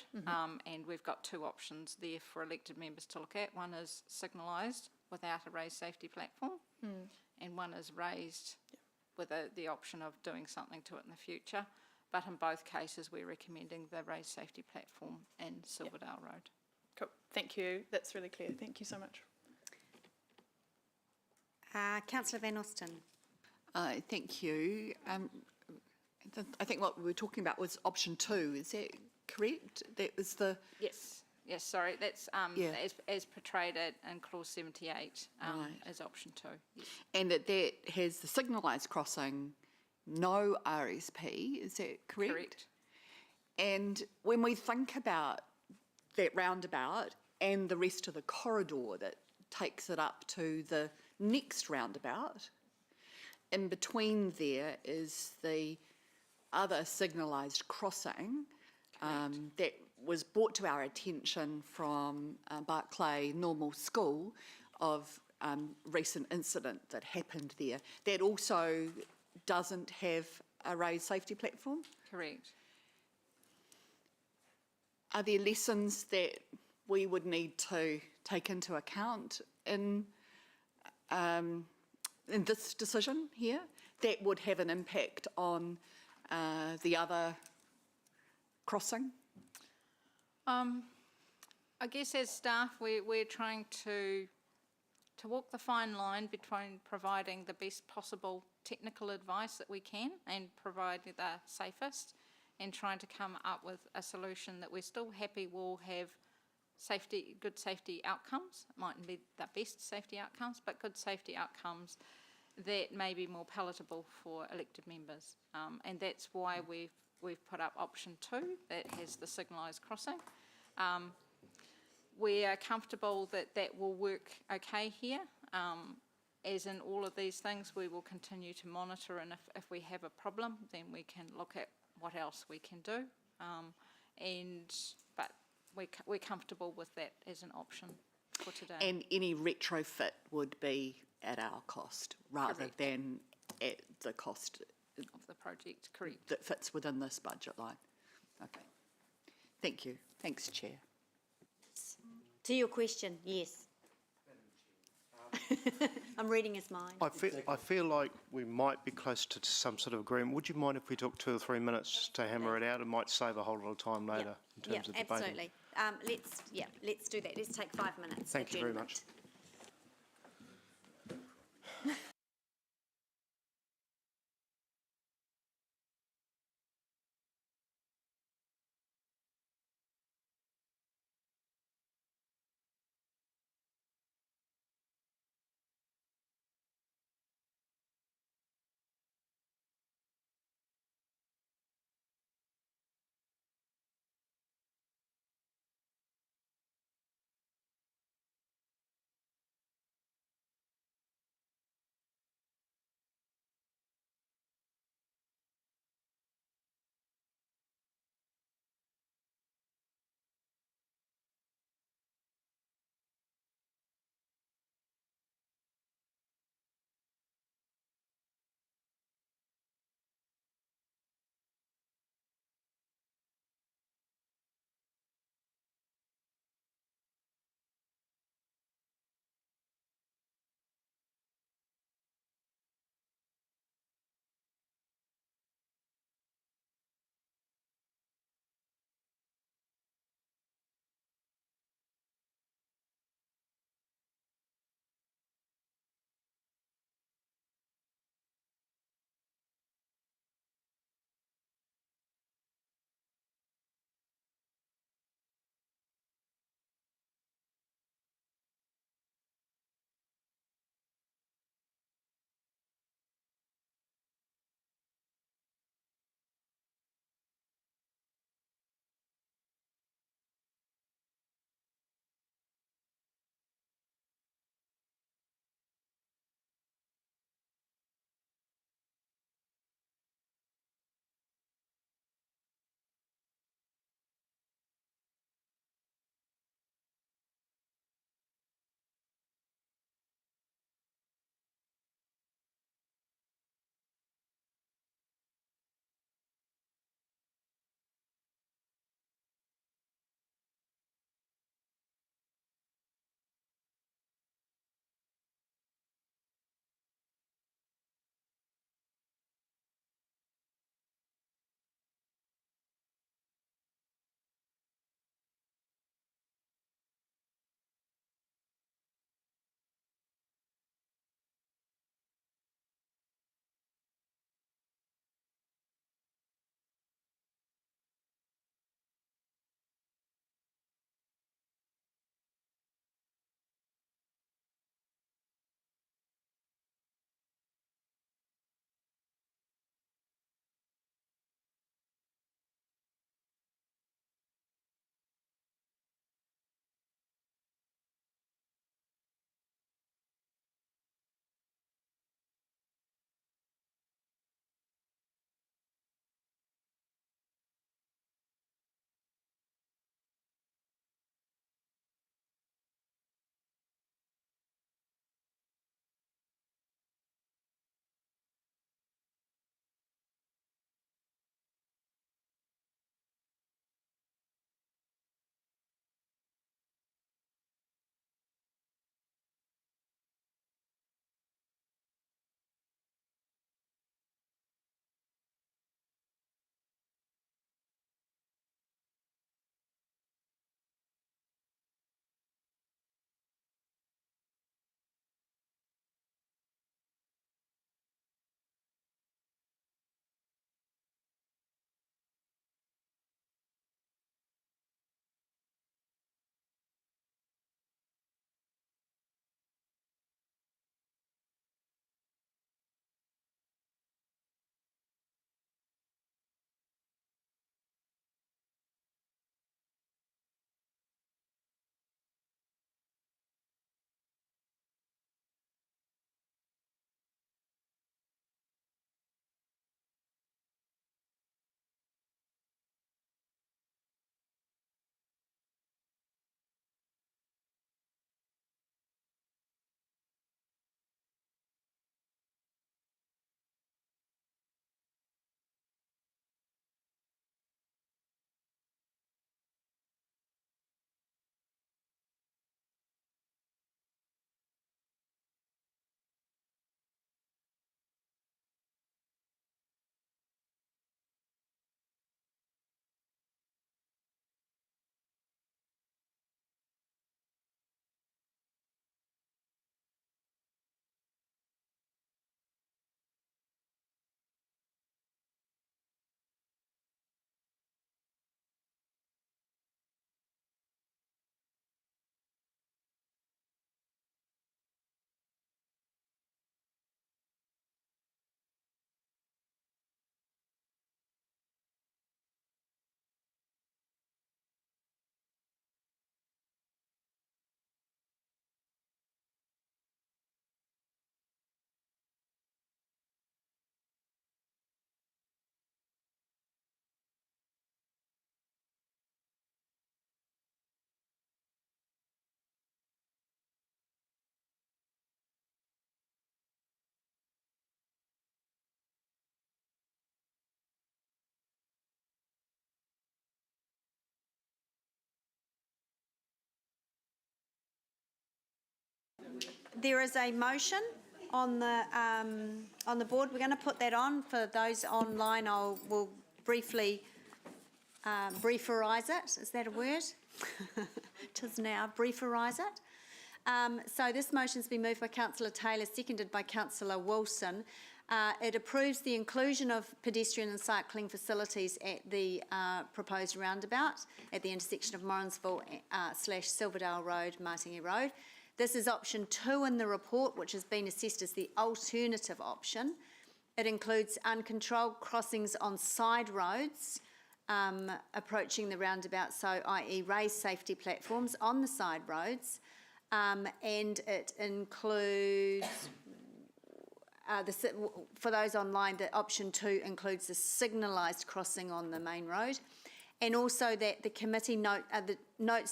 and we've got 2 options there for elected members to look at. One is signalised without a raised safety platform, and one is raised with the option of doing something to it in the future. But in both cases, we're recommending the raised safety platform in Silverdale Road. Cool. Thank you. That's really clear. Thank you so much. Councillor Van Austen. Thank you. I think what we were talking about was option 2, is that correct? That was the... Yes, sorry, that's Yeah. as portrayed in clause 78 Right. as option 2. Yes. And that has the signalised crossing, no RSP, is that correct? Correct. And when we think about that roundabout and the rest of the corridor that takes it up to the next roundabout, in between there is the other signalised crossing that was brought to our attention from Barclay Normal School of recent incident that happened there. That also doesn't have a raised safety platform. Correct. Are there lessons that we would need to take into account in this decision here that would have an impact on the other crossing? I guess as staff, we're trying to walk the fine line between providing the best possible technical advice that we can and provide the safest, and trying to come up with a solution that we're still happy will have good safety outcomes. It mightn't be the best safety outcomes, but good safety outcomes that may be more palatable for elected members. And that's why we've put up option 2 that has the signalised crossing. We are comfortable that will work okay here. As in all of these things, we will continue to monitor, and if we have a problem, then we can look at what else we can do. But we're comfortable with that as an option for today. And any retrofit would be at our cost rather Correct. than at the cost Of the project, correct. that fits within this budget line. Okay. Thank you. Thanks, Chair. To your question, yes. I'm reading his mind. I feel like we might be close to some sort of agreement. Would you mind if we took 2 or 3 minutes to hammer it out? It might save a whole lot of time later in terms of debating. Absolutely. Let's do that. Let's take 5 minutes. Thank you very adjournment. much. there is a motion on the board. We're going to put that on for those online. We'll briefly brieferise it. Is that a word? It is now. Brieferise it. So this motion's been moved by Councillor Taylor, seconded by Councillor Wilson. It approves the inclusion of pedestrian and cycling facilities at the proposed roundabout at the intersection of Morrinsville / Silverdale Road, Martingi Road. This is option 2 in the report, which has been assessed as the alternative option. It includes uncontrolled crossings on side roads approaching the roundabout, so i.e. raised safety platforms on the side roads, and it includes, for those online, the option 2 includes the signalised crossing on the main road, and also that the committee notes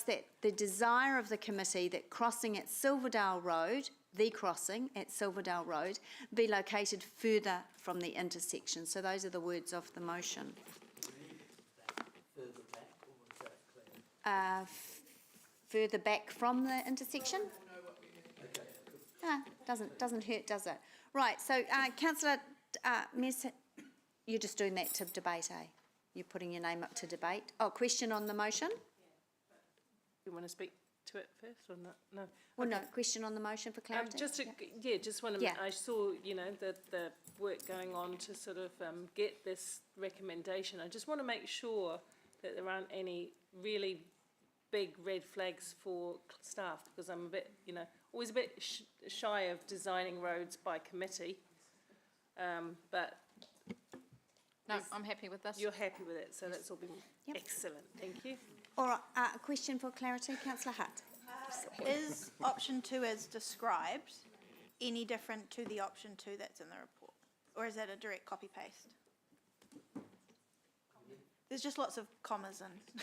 that the desire of the committee that crossing at Silverdale Road, the crossing at Silverdale Road, be located further from the intersection. So those are the words of the motion. Further back from the intersection? Doesn't hurt, does it? Right, so Councillor Mess, you're just doing that to debate, eh? You're putting your name up to debate. Oh, question on the motion? You want to speak to it first or not? No. Well, Okay. no, question on the motion for clarity. Just want to. Yeah. I saw, the work going on to sort of get this recommendation. I just want to make sure that there aren't any really big red flags for staff, because I'm a bit, always a bit shy of designing roads by committee. But No, I'm happy with this. you're happy with it, so that's all been excellent. Thank you. All right, a question for clarity, Councillor Hutt. Is option 2 as described any different to the option 2 that's in the report? Or is that a direct copy paste? There's just lots of commas in.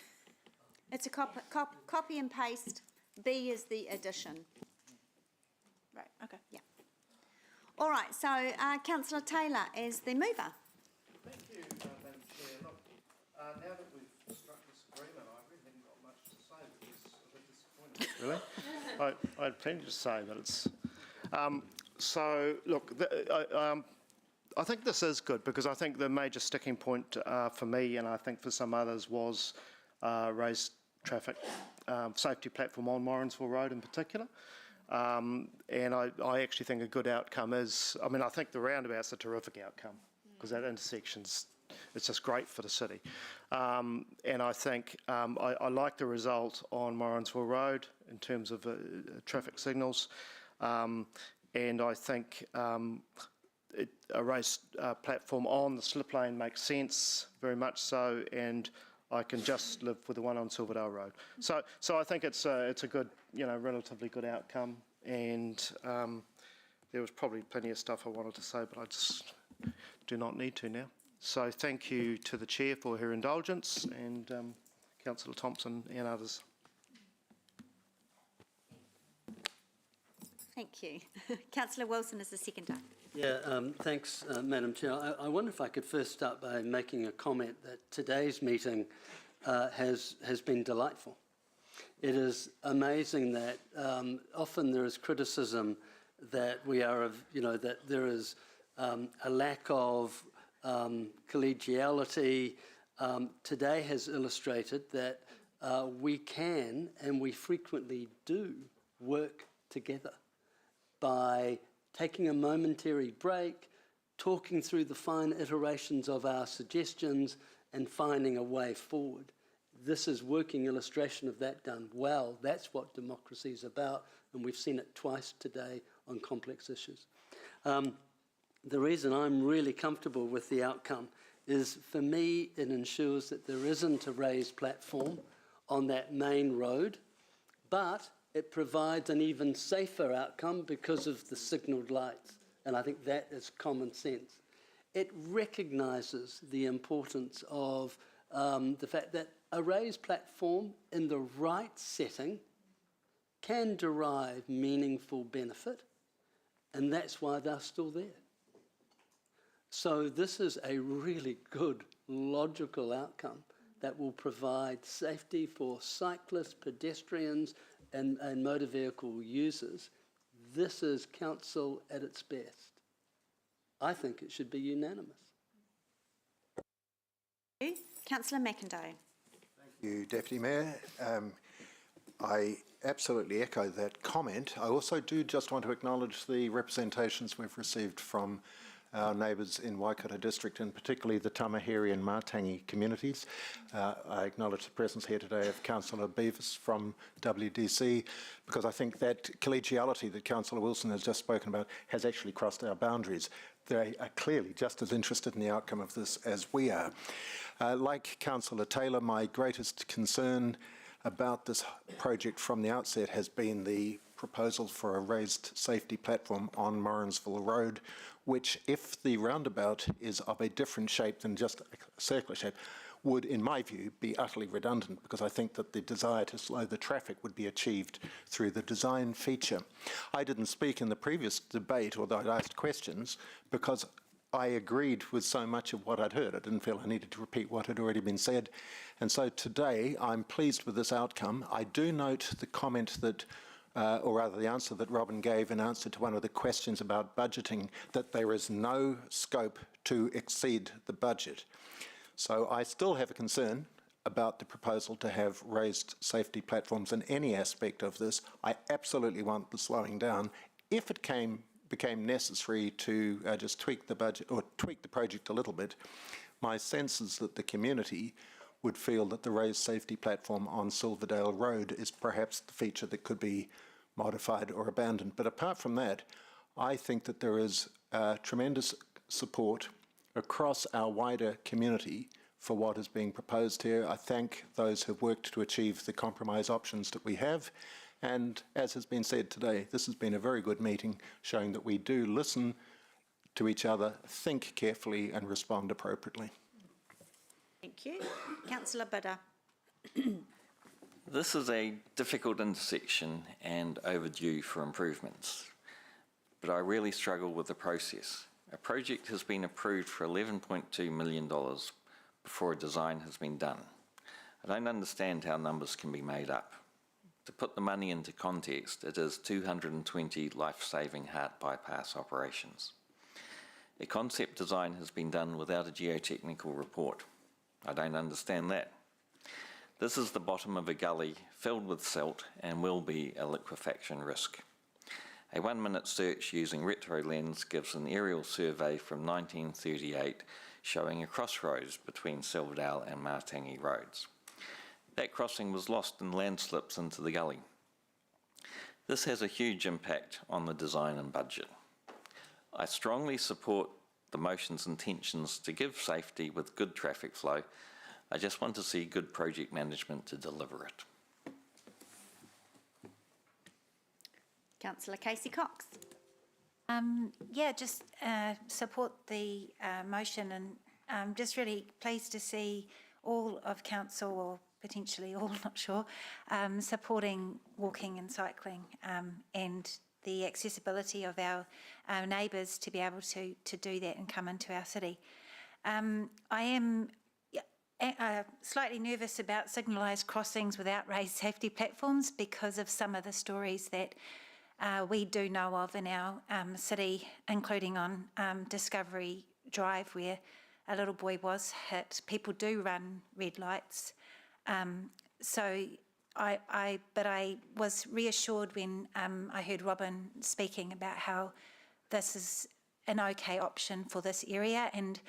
It's a copy and paste. B is the addition. Right, okay. Yeah. All right, so Councillor Taylor is the mover. Thank you, Madam Chair. Look, now that we've struck this agreement, I really haven't got much to say, which is a bit disappointing. Really? I had plenty to say, but it's... so, look, I think this is good, because I think the major sticking point for me, and I think for some others, was raised traffic safety platform on Morrinsville Road in particular. And I actually think a good outcome is, I think the roundabout's a terrific outcome, because that intersection's, it's just great for the city. And I think I like the result on Morrinsville Road in terms of traffic signals. And I think a raised platform on the slip lane makes sense, very much so, and I can just live with the one on Silverdale Road. So I think it's a good, relatively good outcome, and there was probably plenty of stuff I wanted to say, but I just do not need to now. So thank you to the Chair for her indulgence, and Councillor Thompson and others. Thank you. Councillor Wilson is the seconder. Yeah, thanks, Madam Chair. I wonder if I could first start by making a comment that today's meeting has been delightful. It is amazing that often there is criticism that we are of, that there is a lack of collegiality. Today has illustrated that we can, and we frequently do, work together by taking a momentary break, talking through the fine iterations of our suggestions, and finding a way forward. This is working illustration of that done well. That's what democracy is about, and we've seen it twice today on complex issues. The reason I'm really comfortable with the outcome is, for me, it ensures that there isn't a raised platform on that main road, but it provides an even safer outcome because of the signalled lights, and I think that is common sense. It recognises the importance of the fact that a raised platform in the right setting can derive meaningful benefit, and that's why they're still there. So this is a really good, logical outcome that will provide safety for cyclists, pedestrians, and motor vehicle users. this is council at its best. I think it should be unanimous. Councillor McIndoe. You, Deputy Mayor. I absolutely echo that comment. I also do just want to acknowledge the representations we've received from our neighbours in Waikato District, and particularly the Tamaheri and Matangi communities. I acknowledge the presence here today of Councillor Beavis from WDC, because I think that collegiality that Councillor Wilson has just spoken about has actually crossed our boundaries. They are clearly just as interested in the outcome of this as we are. Like Councillor Taylor, my greatest concern about this project from the outset has been the proposal for a raised safety platform on Morrinsville Road, which, if the roundabout is of a different shape than just a circular shape, would, in my view, be utterly redundant, because I think that the desire to slow the traffic would be achieved through the design feature. I didn't speak in the previous debate, although I'd asked questions, because I agreed with so much of what I'd heard. I didn't feel I needed to repeat what had already been said. And so today, I'm pleased with this outcome. I do note the comment that or rather the answer that Robin gave in answer to one of the questions about budgeting, that there is no scope to exceed the budget. So I still have a concern about the proposal to have raised safety platforms in any aspect of this. I absolutely want the slowing down. If it became necessary to just tweak the budget or tweak the project a little bit, my sense is that the community would feel that the raised safety platform on Silverdale Road is perhaps the feature that could be modified or abandoned. But apart from that, I think that there is tremendous support across our wider community for what is being proposed here. I thank those who have worked to achieve the compromise options that we have. And as has been said today, this has been a very good meeting, showing that we do listen to each other, think carefully and respond appropriately. Thank you. Councillor Bidder. This is a difficult intersection and overdue for improvements, but I really struggle with the process. A project has been approved for $11.2 million before a design has been done. I don't understand how numbers can be made up. To put the money into context, it is 220 life-saving heart bypass operations. A concept design has been done without a geotechnical report. I don't understand that. This is the bottom of a gully filled with silt and will be a liquefaction risk. A 1-minute search using RetroLens gives an aerial survey from 1938 showing a crossroads between Silverdale and Matangi roads. That crossing was lost in landslips into the gully. This has a huge impact on the design and budget. I strongly support the motion's intentions to give safety with good traffic flow. I just want to see good project management to deliver it. Councillor Casey Cox. Yeah, just support the motion, and just really pleased to see all of council, or potentially all, not sure, supporting walking and cycling and the accessibility of our neighbours to be able to do that and come into our city. I am slightly nervous about signalised crossings without raised safety platforms because of some of the stories that we do know of in our city, including on Discovery Drive, where a little boy was hit. People do run red lights. But I was reassured when I heard Robin speaking about how this is an okay option for this area, and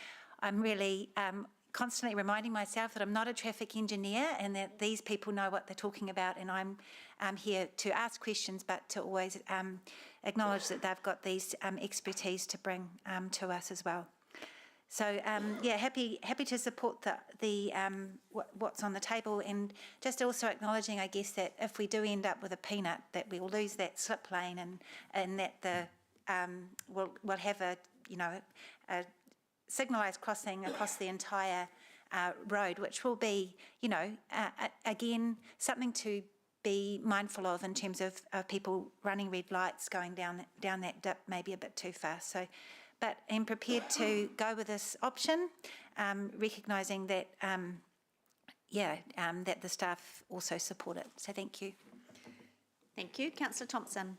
I'm really constantly reminding myself that I'm not a traffic engineer and that these people know what they're talking about, and I'm here to ask questions but to always acknowledge that they've got these expertise to bring to us as well. So yeah, happy to support the what's on the table, and just also acknowledging, I guess, that if we do end up with a peanut, that we will lose that slip lane, and that we'll have a signalised crossing across the entire road, which will be again something to be mindful of in terms of people running red lights going down that dip maybe a bit too fast. So. But I'm prepared to go with this option, recognising that, that the staff also support it. So thank you. Thank you. Councillor Thompson.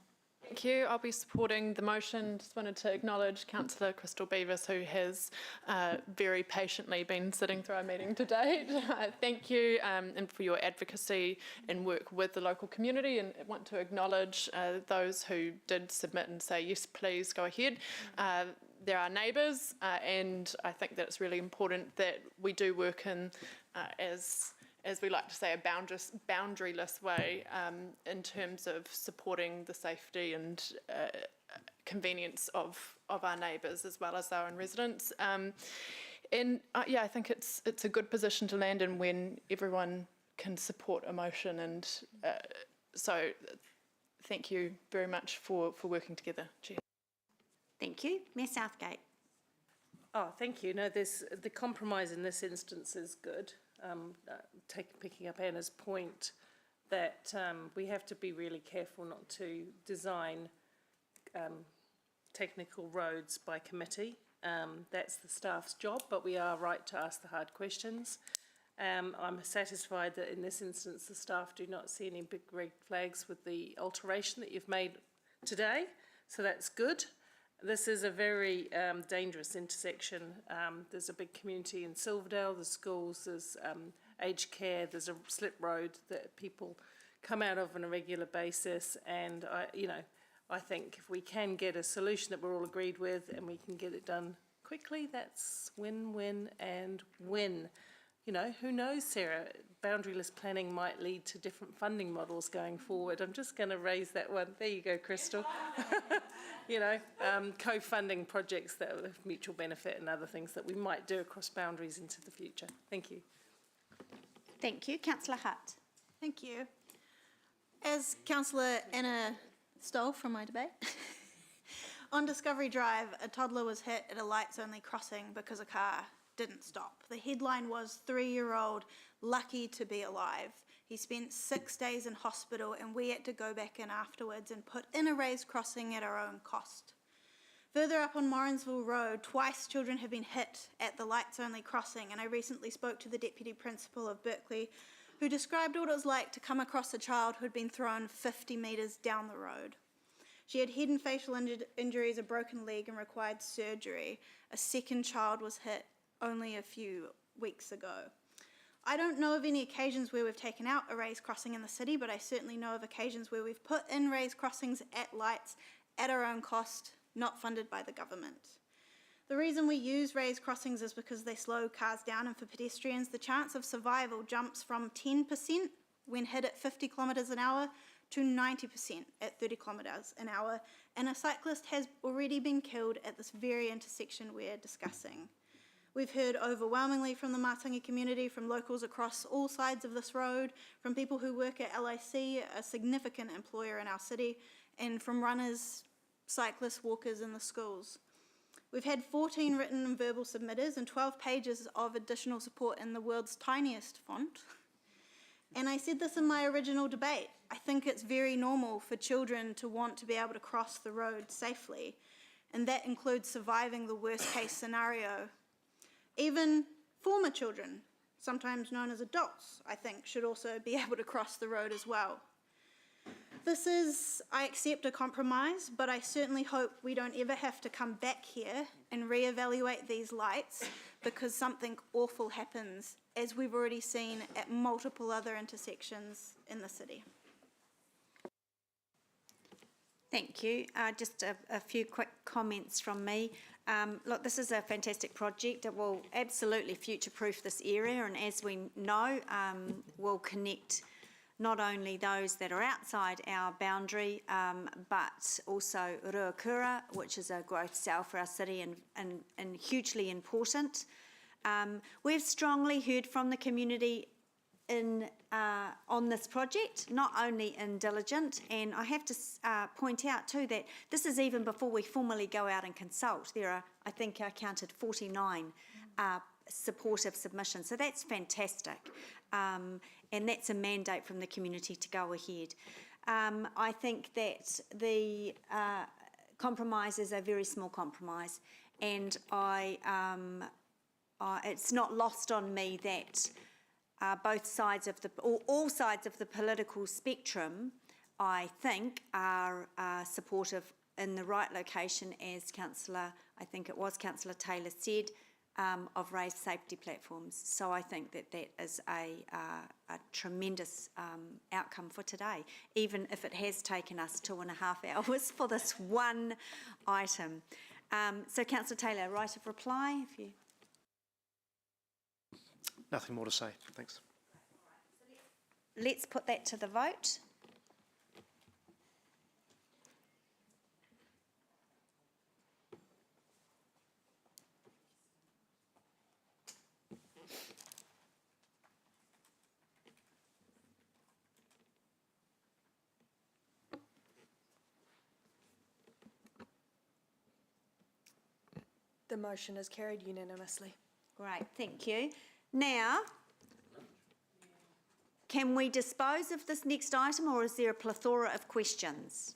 Thank you. I'll be supporting the motion. Just wanted to acknowledge Councillor Crystal Beavis, who has very patiently been sitting through our meeting to date. Thank you, and for your advocacy and work with the local community. And I want to acknowledge those who did submit and say, yes, please go ahead. There are neighbours, and I think that it's really important that we do work in, as we like to say, a boundaryless way in terms of supporting the safety and convenience of our neighbours as well as our own residents. Yeah, I think it's a good position to land in when everyone can support a motion, and so thank you very much for working together, Chair. Thank you. Mayor Southgate. Oh, thank you. No, the compromise in this instance is good. Picking up Anna's point that we have to be really careful not to design technical roads by committee. That's the staff's job, but we are right to ask the hard questions. I'm satisfied that in this instance the staff do not see any big red flags with the alteration that you've made today, so that's good. This is a very dangerous intersection. There's a big community in Silverdale, there's schools, there's aged care, there's a slip road that people come out of on a regular basis, and I think if we can get a solution that we're all agreed with and we can get it done quickly, that's win-win and win. Who knows, Sarah, boundaryless planning might lead to different funding models going forward. I'm just going to raise that one. There you go, Crystal. Co-funding projects that are of mutual benefit and other things that we might do across boundaries into the future. Thank you. Thank you. Councillor Hutt. Thank you. As Councillor Anna stole from my debate, on Discovery Drive, a toddler was hit at a lights-only crossing because a car didn't stop. The headline was 3-year-old lucky to be alive. He spent 6 days in hospital, and we had to go back in afterwards and put in a raised crossing at our own cost. Further up on Morrinsville Road, twice children have been hit at the lights-only crossing, and I recently spoke to the Deputy Principal of Berkeley, who described what it was like to come across a child who had been thrown 50 metres down the road. She had head and facial injuries, a broken leg, and required surgery. A second child was hit only a few weeks ago. I don't know of any occasions where we've taken out a raised crossing in the city, but I certainly know of occasions where we've put in raised crossings at lights at our own cost, not funded by the government. The reason we use raised crossings is because they slow cars down, and for pedestrians, the chance of survival jumps from 10% when hit at 50 kilometres an hour to 90% at 30 kilometres an hour, and a cyclist has already been killed at this very intersection we're discussing. We've heard overwhelmingly from the Matangi community, from locals across all sides of this road, from people who work at LIC, a significant employer in our city, and from runners, cyclists, walkers in the schools. We've had 14 written and verbal submitters and 12 pages of additional support in the world's tiniest font. And I said this in my original debate. I think it's very normal for children to want to be able to cross the road safely, and that includes surviving the worst case scenario. Even former children, sometimes known as adults, I think, should also be able to cross the road as well. This is, I accept, a compromise, but I certainly hope we don't ever have to come back here and reevaluate these lights because something awful happens, as we've already seen at multiple other intersections in the city. Thank you. Just a few quick comments from me. Look, this is a fantastic project. It will absolutely future-proof this area, and as we know, will connect not only those that are outside our boundary, but also Ruakura, which is a growth cell for our city and hugely important. We've strongly heard from the community on this project, not only in Diligent, and I have to point out too that this is even before we formally go out and consult. There are, I think I counted 49 supportive submissions, so that's fantastic, and that's a mandate from the community to go ahead. I think that the compromise is a very small compromise, and it's not lost on me that both sides of all sides of the political spectrum I think, are supportive in the right location, as Councillor, I think it was Councillor Taylor said, of raised safety platforms. So I think that that is a tremendous outcome for today, even if it has taken us 2.5 hours for this one item. So Councillor Taylor, right of reply, if you... Nothing more to say, thanks. Let's put that to the vote. The motion is carried unanimously. Great, thank you. Now, can we dispose of this next item, or is there a plethora of questions?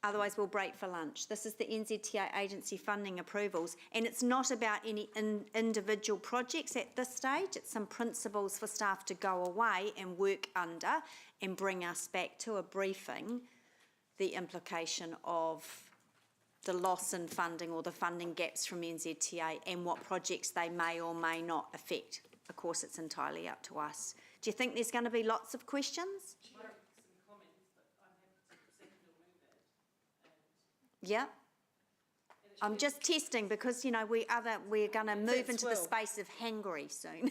Otherwise, we'll break for lunch. This is the NZTA agency funding approvals, and it's not about any individual projects at this stage. It's some principles for staff to go away and work under and bring us back to a briefing, the implication of the loss in funding or the funding gaps from NZTA and what projects they may or may not affect. Of course, it's entirely up to us. Do you think there's going to be lots of questions? Yeah. I'm just testing because, you know, we're going to move into the space of hangry soon.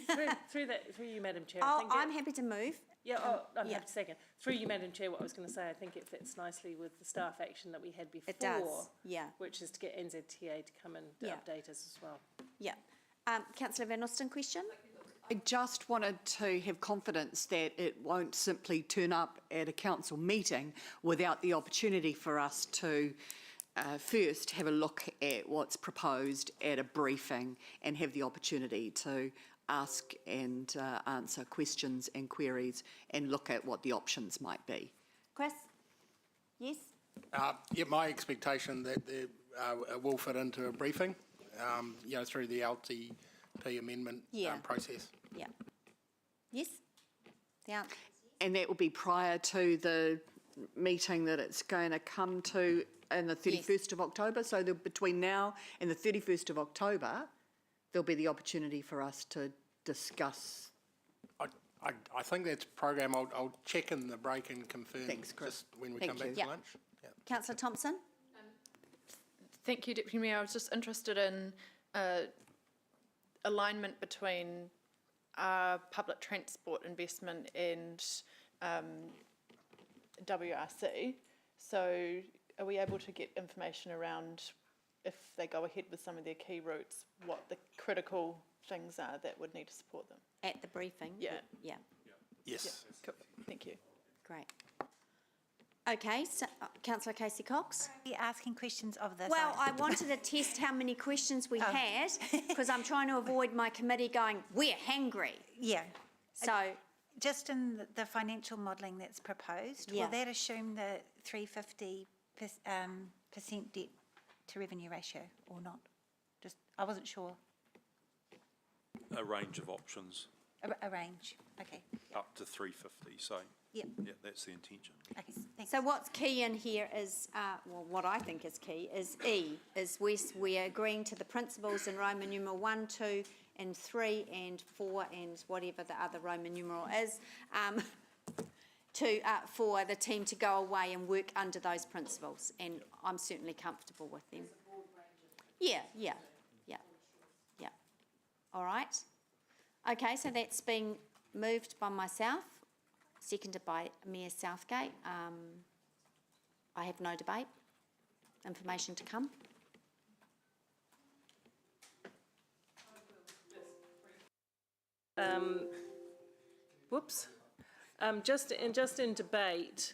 Through you, Madam Chair. I'm happy to move. Yeah, I'm happy to second. Through you, Madam Chair, what I was going to say, I think it fits nicely with the staff action that we had before. It does, yeah. Which is to get NZTA to come and update us as well. Yeah. Councillor Van Osten, question? I just wanted to have confidence that it won't simply turn up at a council meeting without the opportunity for us to first have a look at what's proposed at a briefing and have the opportunity to ask and answer questions and queries and look at what the options might be. Chris? Yes? Yeah, my expectation that it will fit into a briefing, you know, through the LTP amendment process. Yeah. Yes? Yeah. And that will be prior to the meeting that it's going to come to in the 31st of October. So between now and the 31st of October, there'll be the opportunity for us to discuss. I think that's a program. I'll check in the break and confirm. Thanks, Chris. Just when we come back for lunch. Yeah. Councillor Thompson? Thank you, Deputy Mayor. I was just interested in alignment between public transport investment and WRC. So are we able to get information around, if they go ahead with some of their key routes, what the critical things are that would need to support them? At the briefing? Yeah. Yeah. Yes. Yeah. Cool. Thank you. Great. Okay, so Councillor Casey Cox? Are you asking questions of this? Well, I wanted to test how many questions we had, because I'm trying to avoid my committee going, we're hangry. Yeah. So, just in the financial modelling that's proposed, will that assume the 350% debt to revenue ratio or not? Just, I wasn't sure. A range of options. A range, okay. Up to 350, so yeah, that's the intention. Okay, thanks. So what's key in here is, well, what I think is key is E, is we're agreeing to the principles in Roman numeral 1, 2 and 3 and 4 and whatever the other Roman numeral is, for the team to go away and work under those principles, and I'm certainly comfortable with them. Yeah. All right. Okay, so that's been moved by myself, seconded by Mayor Southgate. I have no debate. Information to come. Just in debate,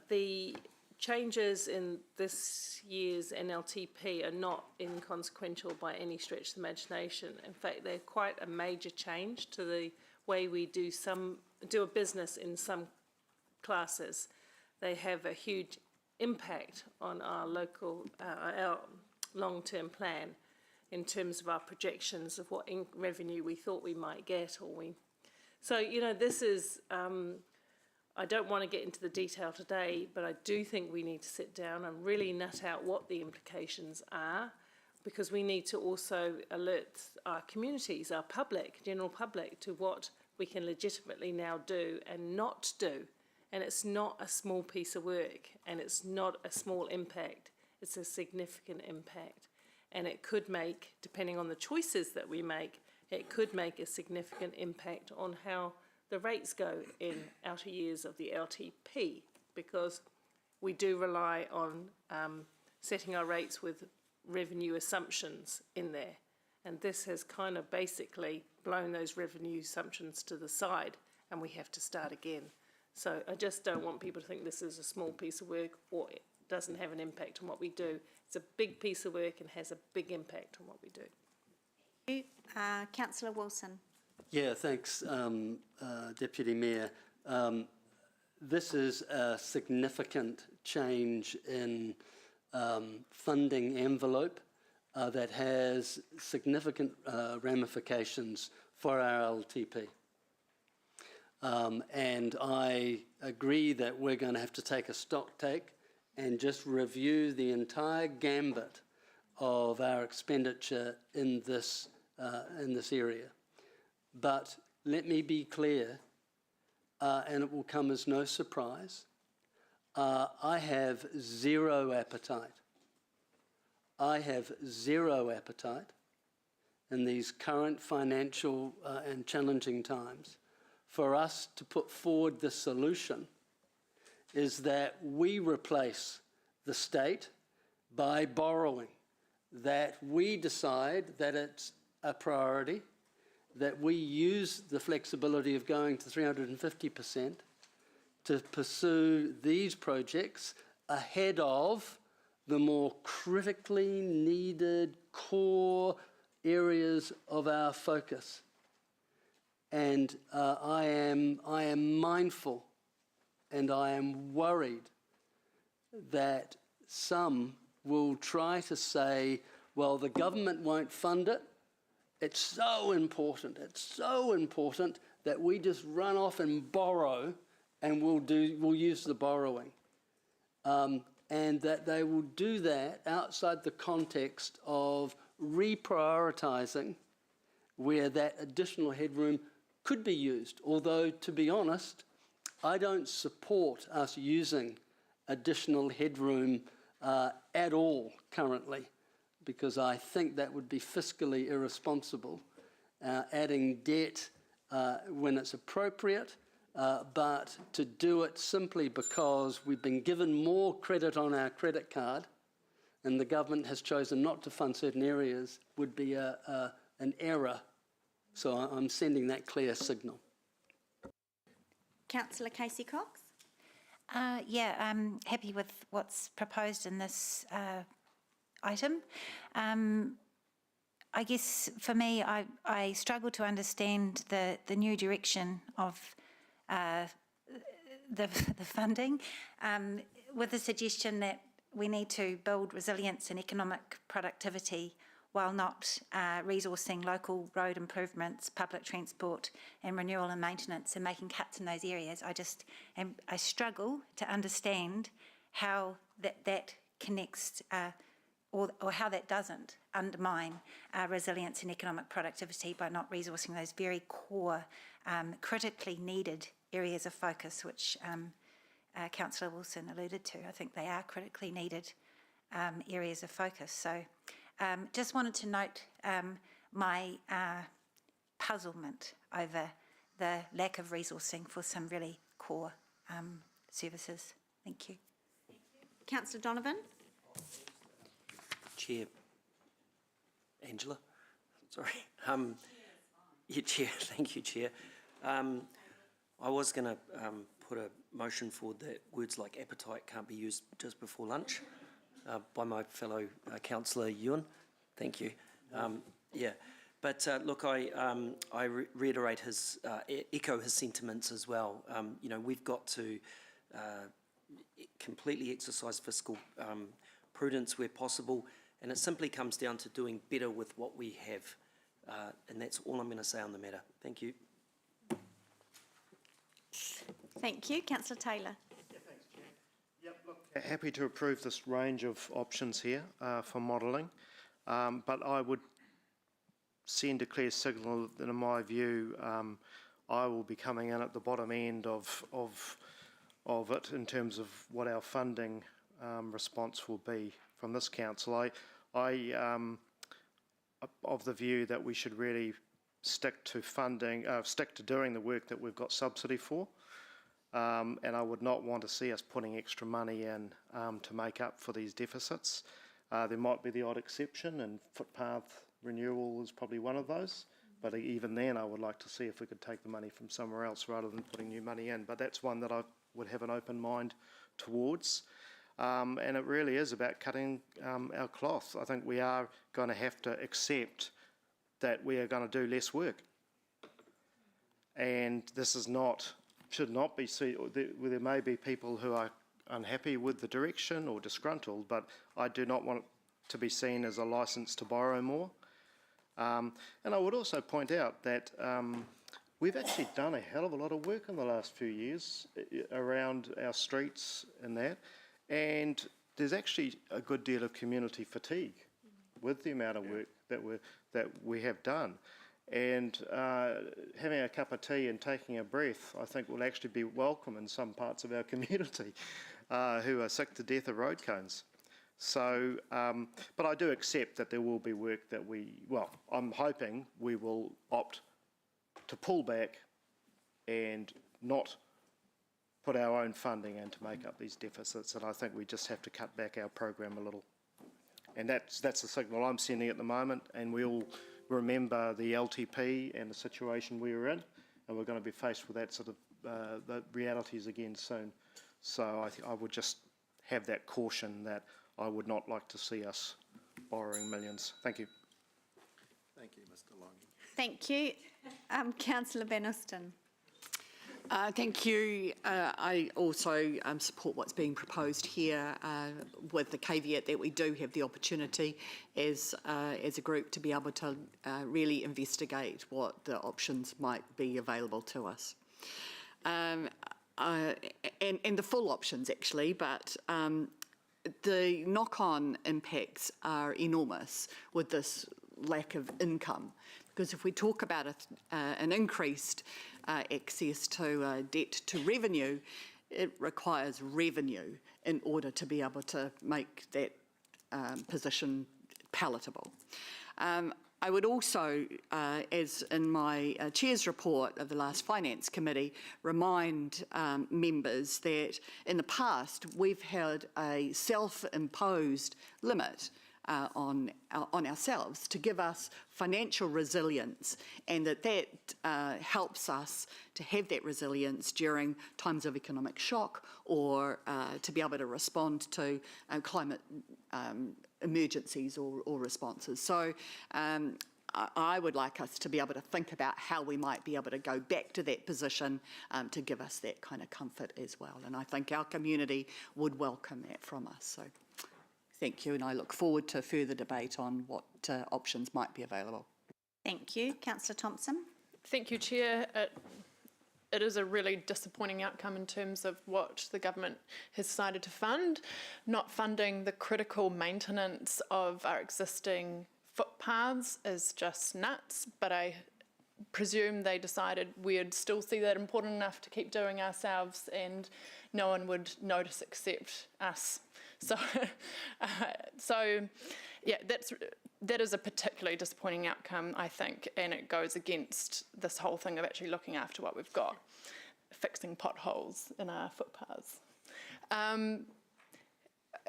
the changes in this year's NLTP are not inconsequential by any stretch of the imagination. In fact, they're quite a major change to the way we do a business in some classes. They have a huge impact on our local, our long-term plan in terms of our projections of what revenue we thought we might get, So, you know, this is, I don't want to get into the detail today, but I do think we need to sit down and really nut out what the implications are, because we need to also alert our communities, our public, general public, to what we can legitimately now do and not do. And it's not a small piece of work, and it's not a small impact. It's a significant impact. And it could make, depending on the choices that we make, it could make a significant impact on how the rates go in outer years of the LTP, because we do rely on setting our rates with revenue assumptions in there. And this has kind of basically blown those revenue assumptions to the side, and we have to start again. So I just don't want people to think this is a small piece of work or it doesn't have an impact on what we do. It's a big piece of work and has a big impact on what we do. Councillor Wilson. Yeah, thanks, Deputy Mayor. This is a significant change in funding envelope that has significant ramifications for our LTP. And I agree that we're going to have to take a stock take and just review the entire gambit of our expenditure in this area. But let me be clear, and it will come as no surprise, I have zero appetite. I have zero appetite in these current financial and challenging times for us to put forward the solution is that we replace the state by borrowing, that we decide that it's a priority, that we use the flexibility of going to 350% to pursue these projects ahead of the more critically needed core areas of our focus. And I am mindful and I am worried that some will try to say, well, the government won't fund it. It's so important that we just run off and borrow and we'll use the borrowing. And that they will do that outside the context of reprioritising where that additional headroom could be used. Although, to be honest, I don't support us using additional headroom at all currently, because I think that would be fiscally irresponsible, adding debt when it's appropriate, but to do it simply because we've been given more credit on our credit card and the government has chosen not to fund certain areas would be an error. So I'm sending that clear signal. Councillor Casey Cox. Yeah, I'm happy with what's proposed in this item. I guess for me, I struggle to understand the new direction of the funding, with the suggestion that we need to build resilience and economic productivity while not resourcing local road improvements, public transport and renewal and maintenance and making cuts in those areas. I struggle to understand how that connects or how that doesn't undermine resilience and economic productivity by not resourcing those very core, critically needed areas of focus, which Councillor Wilson alluded to. I think they are critically needed areas of focus. So just wanted to note my puzzlement over the lack of resourcing for some really core services. Thank you. Councillor Donovan. Chair. Angela, sorry. Yeah, Chair, thank you, Chair. I was going to put a motion forward that words like appetite can't be used just before lunch by my fellow councillor Ewan. Thank you. Yeah, but look, I reiterate his, echo his sentiments as well. You know, we've got to completely exercise fiscal prudence where possible, and it simply comes down to doing better with what we have. And that's all I'm going to say on the matter. Thank you. Thank you. Councillor Taylor. Happy to approve this range of options here for modelling, but I would send a clear signal that, in my view, I will be coming in at the bottom end of it in terms of what our funding response will be from this council. I of the view that we should really stick to funding, stick to doing the work that we've got subsidy for. And I would not want to see us putting extra money in to make up for these deficits. There might be the odd exception, and footpath renewal is probably one of those. But even then, I would like to see if we could take the money from somewhere else rather than putting new money in. But that's one that I would have an open mind towards. And it really is about cutting our cloth. I think we are going to have to accept that we are going to do less work. And this is not... should not be seen, there may be people who are unhappy with the direction or disgruntled, but I do not want it to be seen as a licence to borrow more. And I would also point out that we've actually done a hell of a lot of work in the last few years around our streets and that, and there's actually a good deal of community fatigue with the amount of work that we have done. And having a cup of tea and taking a breath, I think, will actually be welcome in some parts of our community who are sick to death of road cones. So, but I do accept that there will be work that I'm hoping we will opt to pull back and not put our own funding in to make up these deficits. And I think we just have to cut back our program a little. And that's the signal I'm sending at the moment, and we all remember the LTP and the situation we were in, and we're going to be faced with that sort of the realities again soon. So I would just have that caution that I would not like to see us borrowing millions. Thank you. Thank you, Mr. Longi. Thank you. Councillor Van Osten. Thank you. I also support what's being proposed here with the caveat that we do have the opportunity as a group to be able to really investigate what the options might be available to us. And the full options actually, but the knock-on impacts are enormous with this lack of income. Because if we talk about an increased access to debt to revenue, it requires revenue in order to be able to make that position palatable. I would also, as in my chair's report of the last Finance Committee, remind members that in the past we've had a self-imposed limit on ourselves to give us financial resilience, and that helps us to have that resilience during times of economic shock or to be able to respond to climate emergencies or responses. So I would like us to be able to think about how we might be able to go back to that position to give us that kind of comfort as well. And I think our community would welcome that from us. So thank you, and I look forward to further debate on what options might be available. Thank you. Councillor Thompson. Thank you, Chair. It is a really disappointing outcome in terms of what the government has decided to fund. Not funding the critical maintenance of our existing footpaths is just nuts, but I presume they decided we'd still see that important enough to keep doing ourselves and no one would notice except us. So, yeah, that is a particularly disappointing outcome, I think, and it goes against this whole thing of actually looking after what we've got, fixing potholes in our footpaths.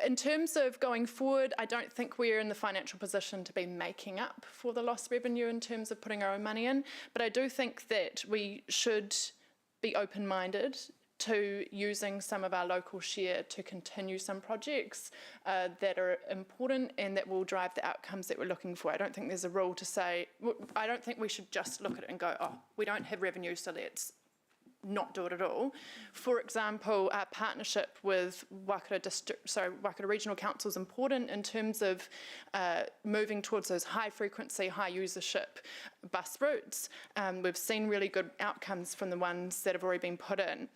In terms of going forward, I don't think we're in the financial position to be making up for the lost revenue in terms of putting our own money in, but I do think that we should be open-minded to using some of our local share to continue some projects that are important and that will drive the outcomes that we're looking for. I don't think there's a rule to say, I don't think we should just look at it and go, oh, we don't have revenue, so let's not do it at all. For example, our partnership with Waikato Regional Council is important in terms of moving towards those high frequency, high usership bus routes. We've seen really good outcomes from the ones that have already been put in.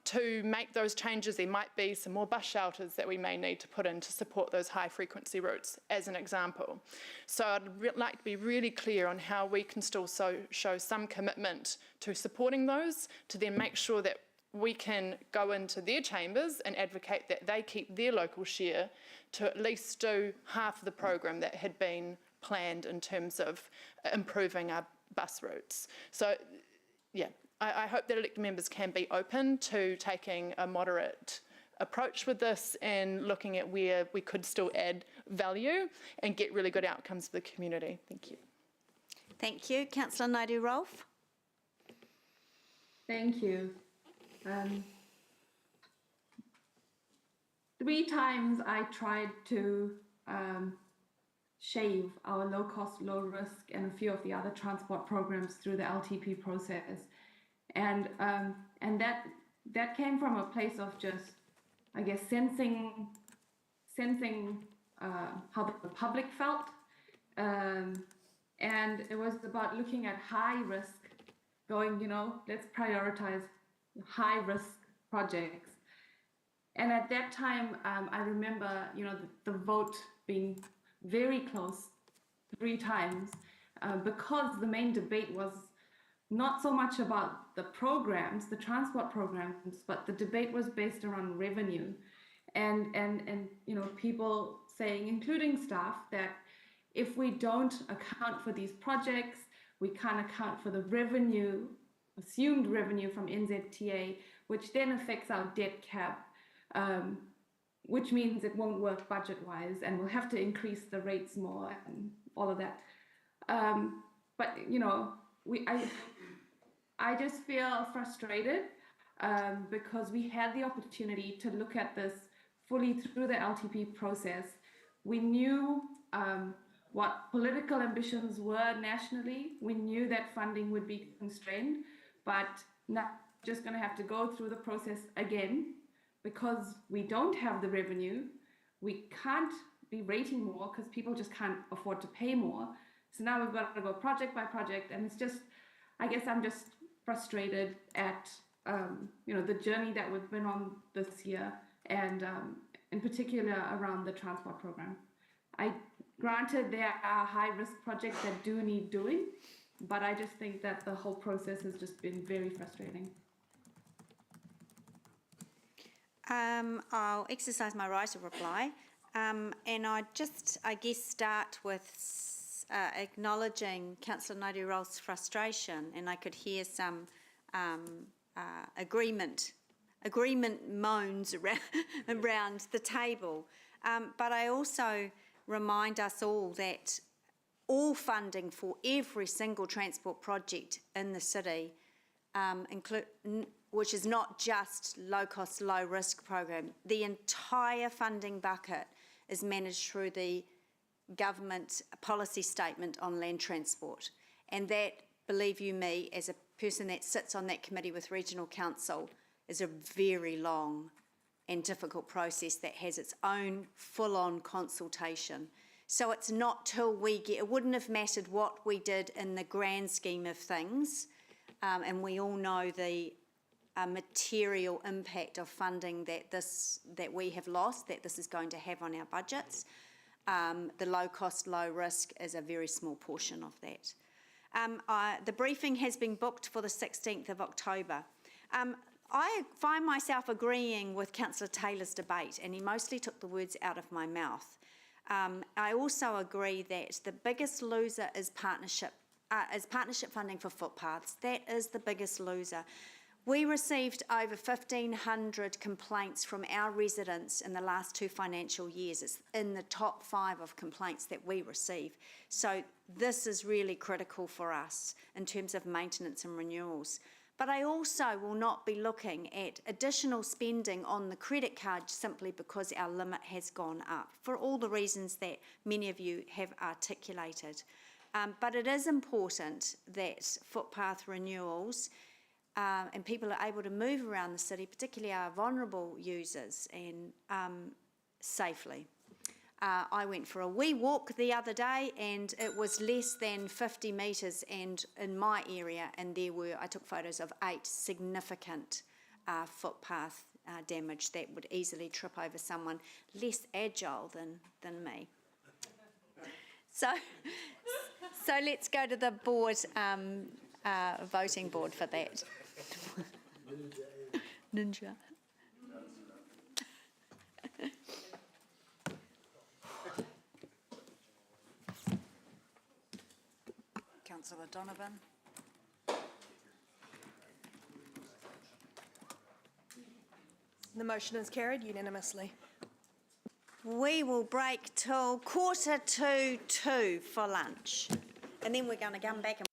To make those changes, there might be some more bus shelters that we may need to put in to support those high frequency routes, as an example. So I'd like to be really clear on how we can still show some commitment to supporting those, to then make sure that we can go into their chambers and advocate that they keep their local share to at least do half of the program that had been planned in terms of improving our bus routes. So, yeah, I hope that elected members can be open to taking a moderate approach with this and looking at where we could still add value and get really good outcomes for the community. Thank you. Thank you. Councillor Naidoo-Rolfe. Thank you. 3 times I tried to shave our low cost, low risk and a few of the other transport programs through the LTP process. And that came from a place of just, I guess, sensing how the public felt. And it was about looking at high risk, going, let's prioritize high risk projects. And at that time, I remember, the vote being very close 3 times because the main debate was not so much about the programs, the transport programs, but the debate was based around revenue. And people saying, including staff, that if we don't account for these projects, we can't account for the revenue, assumed revenue from NZTA, which then affects our debt cap, which means it won't work budget-wise, and we'll have to increase the rates more and all of that. But I just feel frustrated because we had the opportunity to look at this fully through the LTP process. We knew what political ambitions were nationally. We knew that funding would be constrained, but not just going to have to go through the process again because we don't have the revenue. We can't be rating more because people just can't afford to pay more. So now we've got to go project by project, and it's just, I guess I'm just frustrated at the journey that we've been on this year, and in particular around the transport program. Granted, there are high-risk projects that do need doing, but I just think that the whole process has just been very frustrating. I'll exercise my right of reply, and I guess, start with acknowledging Councillor Naidoo-Rolfe's frustration, and I could hear some agreement moans around the table. But I also remind us all that all funding for every single transport project in the city, which is not just low-cost, low-risk program, the entire funding bucket is managed through the government policy statement on land transport. And that, believe you me, as a person that sits on that committee with Regional Council, is a very long and difficult process that has its own full-on consultation. So it's not till we get, it wouldn't have mattered what we did in the grand scheme of things, and we all know the material impact of funding that we have lost, that this is going to have on our budgets. The low cost, low risk is a very small portion of that. The briefing has been booked for the 16th of October. I find myself agreeing with Councillor Taylor's debate, and he mostly took the words out of my mouth. I also agree that the biggest loser is partnership funding for footpaths. That is the biggest loser. We received over 1,500 complaints from our residents in the last 2 financial years. It's in the top 5 of complaints that we receive. So this is really critical for us in terms of maintenance and renewals. But I also will not be looking at additional spending on the credit card simply because our limit has gone up, for all the reasons that many of you have articulated. But it is important that footpath renewals and people are able to move around the city, particularly our vulnerable users, and safely. I went for a wee walk the other day and it was less than 50 metres and in my area, and I took photos of 8 significant footpath damage that would easily trip over someone less agile than me. So let's go to the board, voting board for that. Ninja. Councillor Donovan. The motion is carried unanimously. We will break till 1:45 for lunch, and then we're going to come back and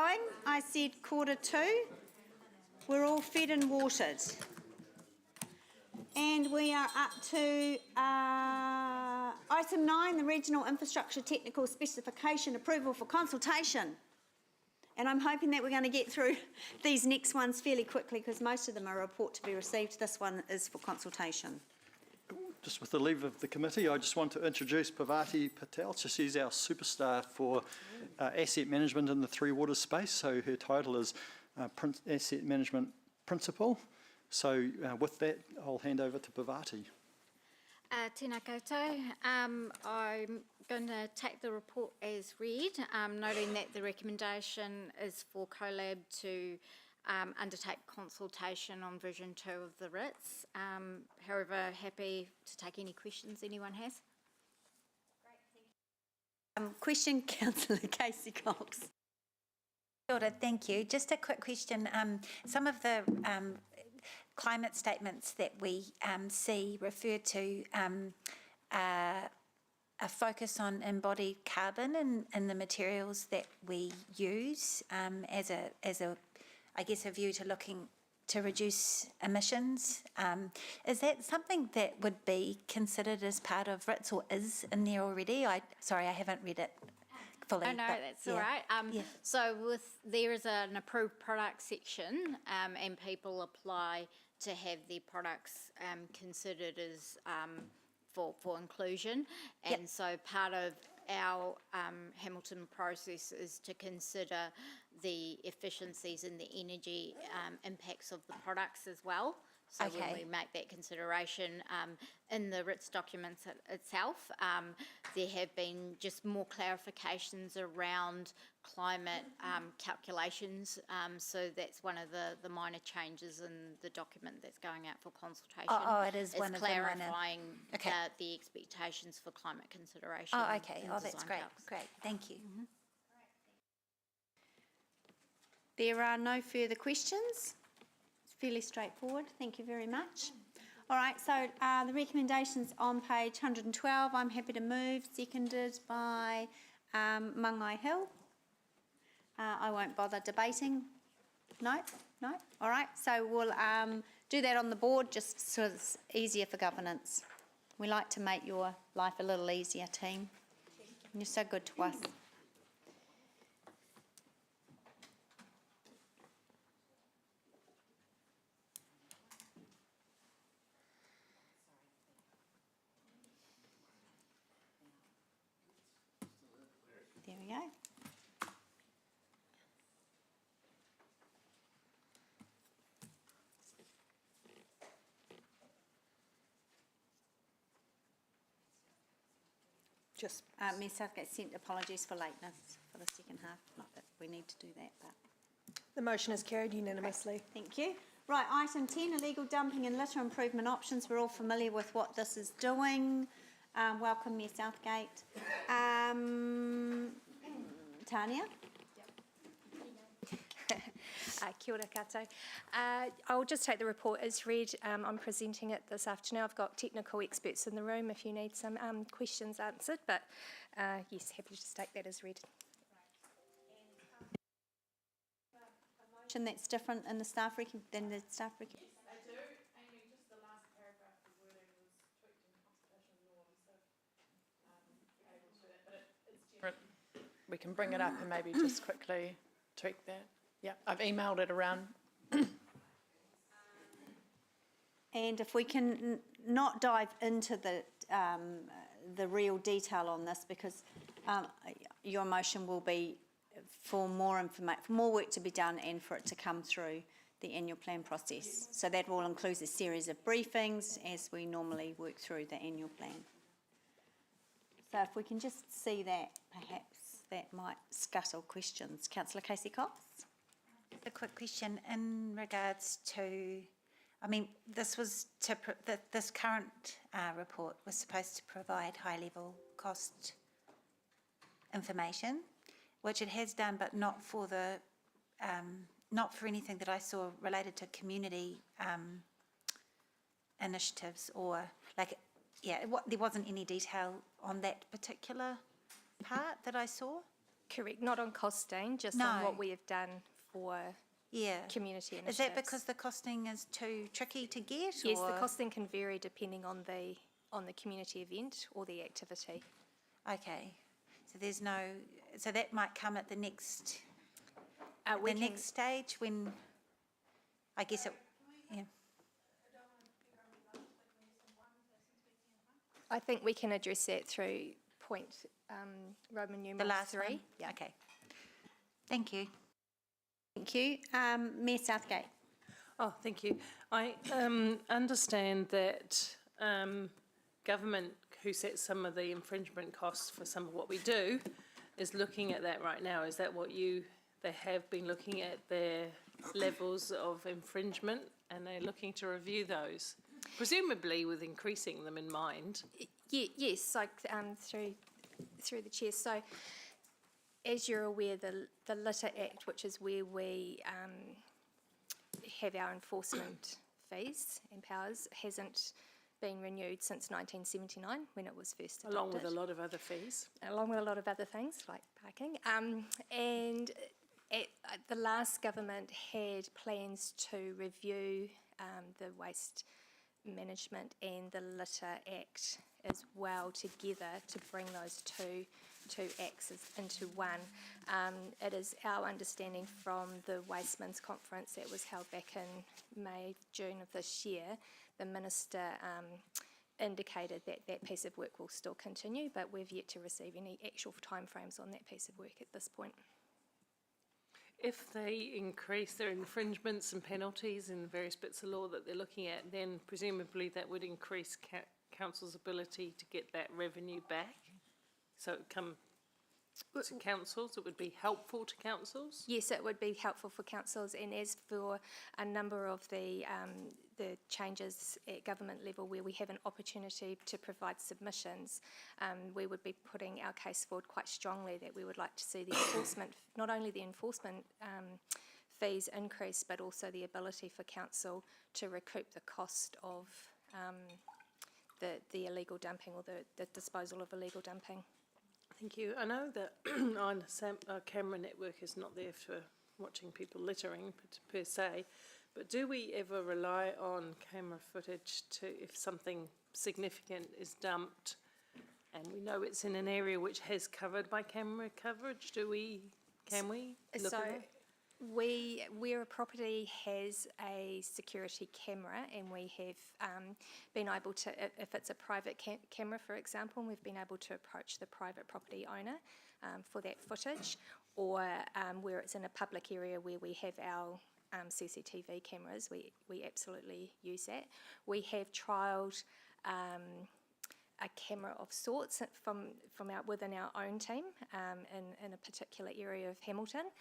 I said 1:45. We're all fed and watered. And we are up to item 9, the Regional Infrastructure Technical Specification Approval for Consultation. And I'm hoping that we're going to get through these next ones fairly quickly because most of them are a report to be received. This one is for consultation. Just with the leave of the committee, I just want to introduce Parvati Patel. So she's our superstar for asset management in the Three Waters space. So her title is Asset Management Principal. So with that, I'll hand over to Parvati. Tēnā koutou. I'm going to take the report as read, noting that the recommendation is for CoLab to undertake consultation on version 2 of the RITS. However, happy to take any questions anyone has. Question, Councillor Casey Cox. Kia ora, thank you. Just a quick question. Some of the climate statements that we see refer to a focus on embodied carbon in the materials that we use as a I guess a view to looking to reduce emissions. Is that something that would be considered as part of RITS or is in there already? Sorry, I haven't read it fully. Oh no, that's all right. So there is an approved product section and people apply to have their products considered as for inclusion. And so part of our Hamilton process is to consider the efficiencies and the energy impacts of the products as well. So when we make that consideration in the RITS documents itself, there have been just more clarifications around climate calculations. So that's one of the minor changes in the document that's going out for consultation. Oh, it is one of the minor. Clarifying the expectations for climate consideration. Oh, okay. Oh, that's great. Great. Thank you. There are no further questions. It's fairly straightforward. Thank you very much. All right, so the recommendations on page 112, I'm happy to move, seconded by Mangai Hill. I won't bother debating. No? No? All right, so we'll do that on the board just so it's easier for governance. We like to make your life a little easier, team. You're so good to us. There we go. Just Ms Southgate sent apologies for lateness for the second half. Not that we need to do that, but... The motion is carried unanimously. Great. Thank you. Right, item 10, illegal dumping and litter improvement options. We're all familiar with what this is doing. Welcome, Ms Southgate. Tania? Kia ora koutou. I'll just take the report as read. I'm presenting it this afternoon. I've got technical experts in the room if you need some questions answered, but yes, happy to just take that as read. A motion that's different in the staff than the staff I do. Amy, just the last paragraph, the wording was tweaked in consultation norms, so able to do that, but it's different. We can bring it up and maybe just quickly tweak that. Yeah, I've emailed it around. And if we can not dive into the real detail on this, because your motion will be for more information, for more work to be done, and for it to come through the annual plan process. So that will include a series of briefings as we normally work through the annual plan. So if we can just see that, perhaps that might scuttle questions. Councillor Casey Cox. A quick question in regards to, I mean, this was to this current report was supposed to provide high-level cost information, which it has done, but not for the not for anything that I saw related to community initiatives or like, yeah, there wasn't any detail on that particular part that I saw. Correct, not on costing, just on No. what we have done for Yeah. community Is initiatives. that because the costing is too tricky to get? Yes, the or- costing can vary depending on the community event or the activity. Okay, so there's no, so that might come at the next, We the can- next stage when, I guess it, yeah. I think we can address that through point Roman numeral The last 3. one? Yeah. Okay. Thank you. Thank you. Mayor Southgate. Oh, thank you. I understand that government, who sets some of the infringement costs for some of what we do, is looking at that right now. Is that what they have been looking at their levels of infringement, and they're looking to review those, presumably with increasing them in mind? Yes, like through the chair. So, as you're aware, the Litter Act, which is where we have our enforcement fees and powers, hasn't been renewed since 1979 when it was first adopted. Along with a lot of other fees. Along with a lot of other things like parking. And the last government had plans to review the Waste Management and the Litter Act as well together to bring those two acts into one. It is our understanding from the Wasteman's Conference that was held back in May, June of this year, the Minister indicated that that piece of work will still continue, but we've yet to receive any actual timeframes on that piece of work at this point. If they increase their infringements and penalties in various bits of law that they're looking at, then presumably that would increase council's ability to get that revenue back. So it would come to councils, it would be helpful to councils? Yes, it would be helpful for councils, and as for a number of the changes at government level where we have an opportunity to provide submissions, we would be putting our case forward quite strongly that we would like to see the enforcement, not only the enforcement fees increase, but also the ability for council to recoup the cost of the illegal dumping or the disposal of illegal dumping. Thank you. I know that our camera network is not there for watching people littering per se, but do we ever rely on camera footage to, if something significant is dumped and we know it's in an area which has covered by camera coverage, can we look at it? Where a property has a security camera, and we have been able to, if it's a private camera, for example, we've been able to approach the private property owner for that footage, or where it's in a public area where we have our CCTV cameras, we absolutely use that. We have trialled a camera of sorts from within our own team in a particular area of Hamilton,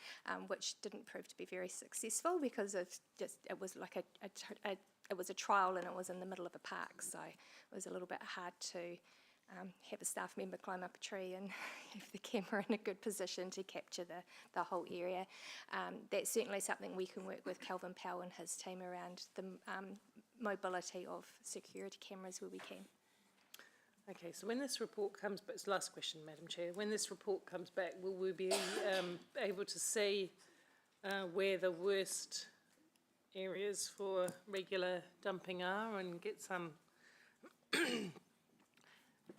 which didn't prove to be very successful because of it was like it was a trial and it was in the middle of a park, so it was a little bit hard to have a staff member climb up a tree and have the camera in a good position to capture the whole area. That's certainly something we can work with Calvin Powell and his team around, the mobility of security cameras where we can. Okay, so when this report comes back, it's the last question, Madam Chair. When this report comes back, will we be able to see where the worst areas for regular dumping are and get some?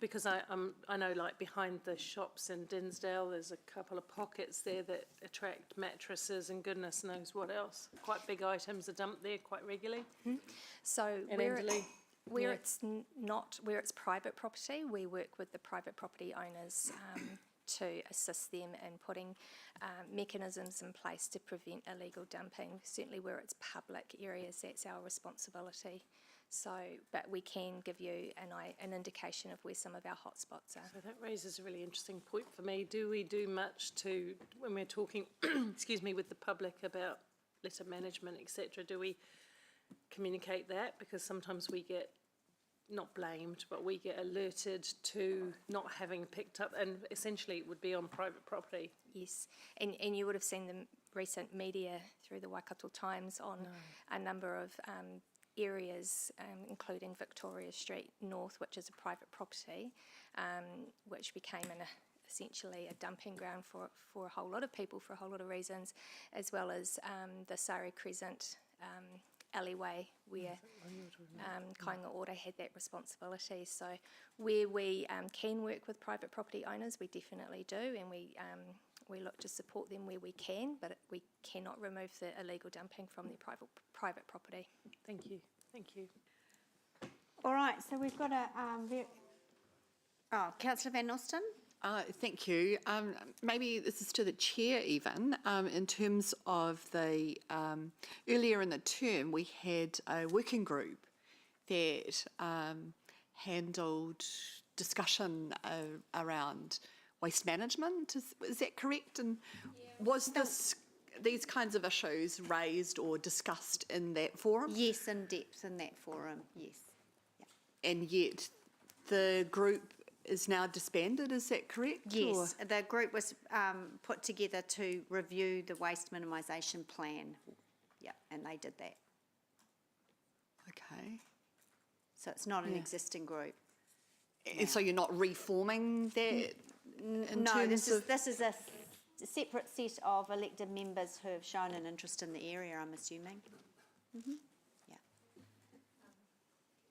Because I know, like behind the shops in Dinsdale, there's a couple of pockets there that attract mattresses and goodness knows what else. Quite big items are dumped there quite regularly. Mm-hmm. So where it's private property, we work with the private property owners to assist them in putting mechanisms in place to prevent illegal dumping. Certainly where it's public areas, that's our responsibility. So, but we can give you an indication of where some of our hotspots are. So that raises a really interesting point for me. Do we do much to, when we're talking, excuse me, with the public about litter management, etc., do we communicate that? Because sometimes we get not blamed, but we get alerted to not having picked up, and essentially it would be on private property. Yes, and you would have seen the recent media through the Waikato Times on a number of areas, including Victoria Street North, which is a private property, which became in a essentially a dumping ground for a whole lot of people for a whole lot of reasons, as well as the Surrey Crescent alleyway where Kāinga Ora had that responsibility. So where we can work with private property owners, we definitely do, and we look to support them where we can, but we cannot remove the illegal dumping from their private property. Thank you. Thank you. All right, so we've got a, Councillor Van Nosten? Thank you. Maybe this is to the chair even, in terms of the, earlier in the term, we had a working group that handled discussion around waste management. Is that correct? And was these kinds of issues raised or discussed in that forum? Yes, in depth in that forum, yes. Yeah. And yet the group is now disbanded, is that correct? Yes, the group was put together to review the waste minimisation plan. Yeah, and they did that. Okay. So it's not an existing group. And so you're not reforming that? No, this is a separate set of elected members who have shown an interest in the area, I'm assuming. Mm-hmm. Yeah.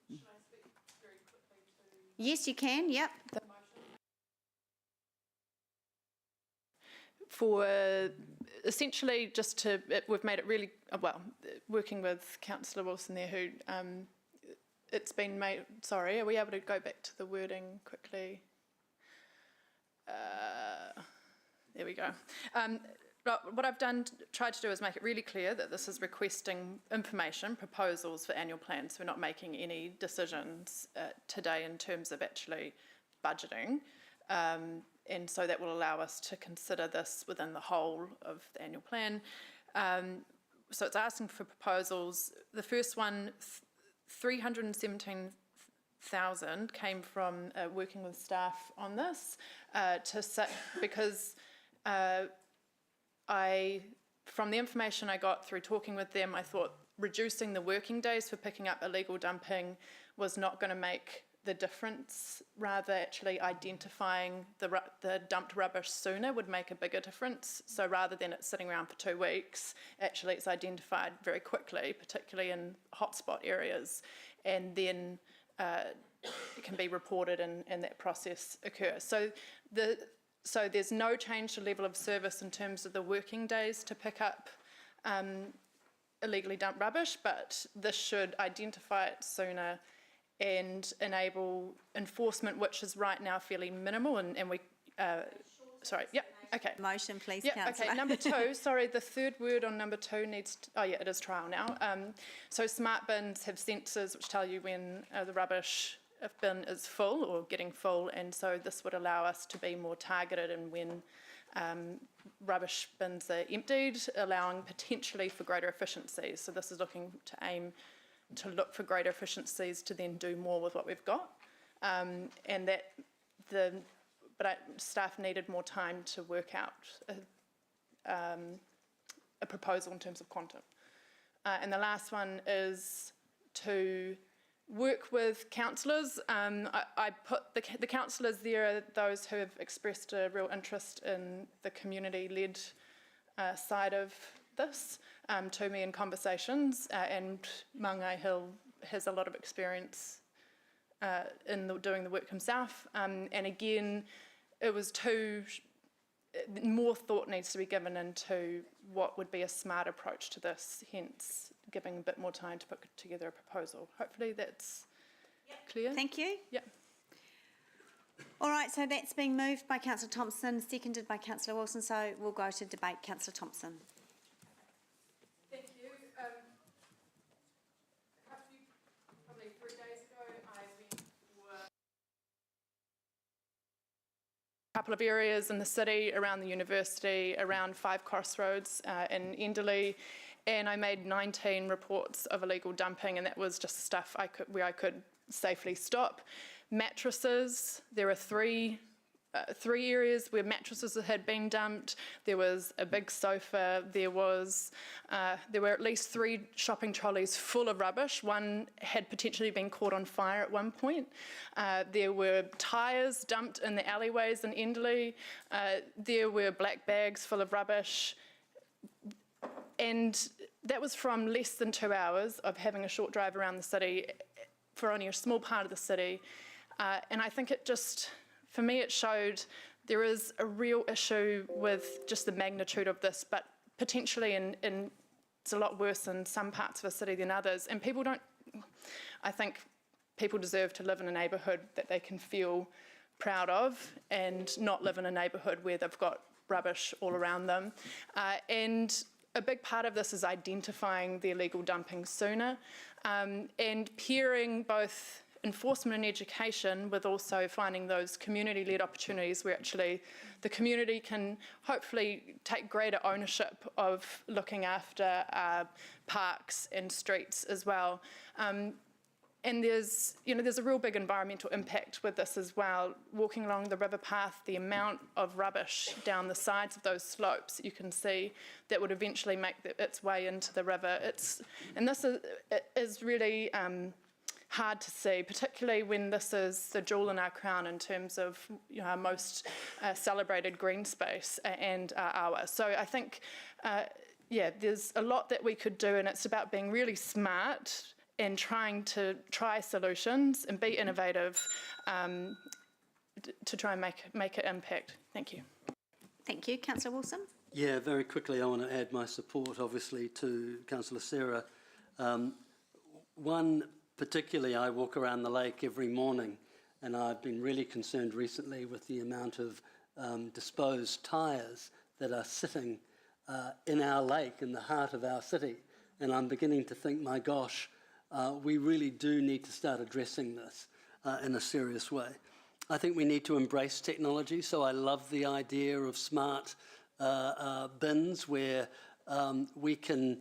Should I speak very quickly to... Yes, you can, yep. For essentially just to, we've made it really, well, working with Councillor Wilson there who, it's been made, sorry, are we able to go back to the wording quickly? There we go. What I've tried to do is make it really clear that this is requesting information, proposals for annual plans. We're not making any decisions today in terms of actually budgeting. And so that will allow us to consider this within the whole of the annual plan. So it's asking for proposals. The first one, 317,000 came from working with staff on this because from the information I got through talking with them, I thought reducing the working days for picking up illegal dumping was not going to make the difference. Rather, actually identifying the dumped rubbish sooner would make a bigger difference. So rather than it sitting around for 2 weeks, actually it's identified very quickly, particularly in hotspot areas, and then it can be reported and that process occurs. So there's no change to level of service in terms of the working days to pick up illegally dumped rubbish, but this should identify it sooner and enable enforcement, which is right now fairly minimal. And we, sorry, yep, okay. Motion, please, yep, Councillor. okay, number 2, sorry, the third word on number 2 needs to, oh yeah, it is trial now. So smart bins have sensors which tell you when the rubbish bin is full or getting full, and so this would allow us to be more targeted in when rubbish bins are emptied, allowing potentially for greater efficiencies. So this is looking to aim to look for greater efficiencies to then do more with what we've got, and that staff needed more time to work out a proposal in terms of quantum. And the last one is to work with councillors. I put the councillors there are those who have expressed a real interest in the community-led side of this to me in conversations, and Mangai Hill has a lot of experience in doing the work himself. And again, it was more thought needs to be given into what would be a smart approach to this, hence giving a bit more time to put together a proposal. Hopefully that's clear. Thank you. Yeah. All right, so that's been moved by Councillor Thompson, seconded by Councillor Wilson, so we'll go to debate. Councillor Thompson. Thank you. Probably 3 days ago, I went for a couple of areas in the city, around the university, around Five Crossroads in Enderley, and I made 19 reports of illegal dumping, and that was just stuff where I could safely stop. Mattresses, there are 3 3 areas where mattresses had been dumped. There was a big sofa. There were at least 3 shopping trolleys full of rubbish. One had potentially been caught on fire at one point. There were tyres dumped in the alleyways in Enderley. There were black bags full of rubbish. And that was from less than 2 hours of having a short drive around the city for only a small part of the city. And I think it just, for me, it showed there is a real issue with just the magnitude of this, but potentially it's a lot worse in some parts of the city than others. And people don't, I think people deserve to live in a neighbourhood that they can feel proud of and not live in a neighbourhood where they've got rubbish all around them. And a big part of this is identifying the illegal dumping sooner and pairing both enforcement and education with also finding those community-led opportunities where actually the community can hopefully take greater ownership of looking after parks and streets as well. And there's a real big environmental impact with this as well. Walking along the river path, the amount of rubbish down the sides of those slopes you can see that would eventually make its way into the river. And this is really hard to see, particularly when this is the jewel in our crown in terms of our most celebrated green space and our. So I think, there's a lot that we could do, and it's about being really smart and trying to try solutions and be innovative to try and make an impact. Thank you. Thank you. Councillor Wilson? Yeah, very quickly, I want to add my support, obviously, to Councillor Sarah. One, particularly, I walk around the lake every morning, and I've been really concerned recently with the amount of disposed tyres that are sitting in our lake, in the heart of our city. And I'm beginning to think, my gosh, we really do need to start addressing this in a serious way. I think we need to embrace technology, so I love the idea of smart bins where we can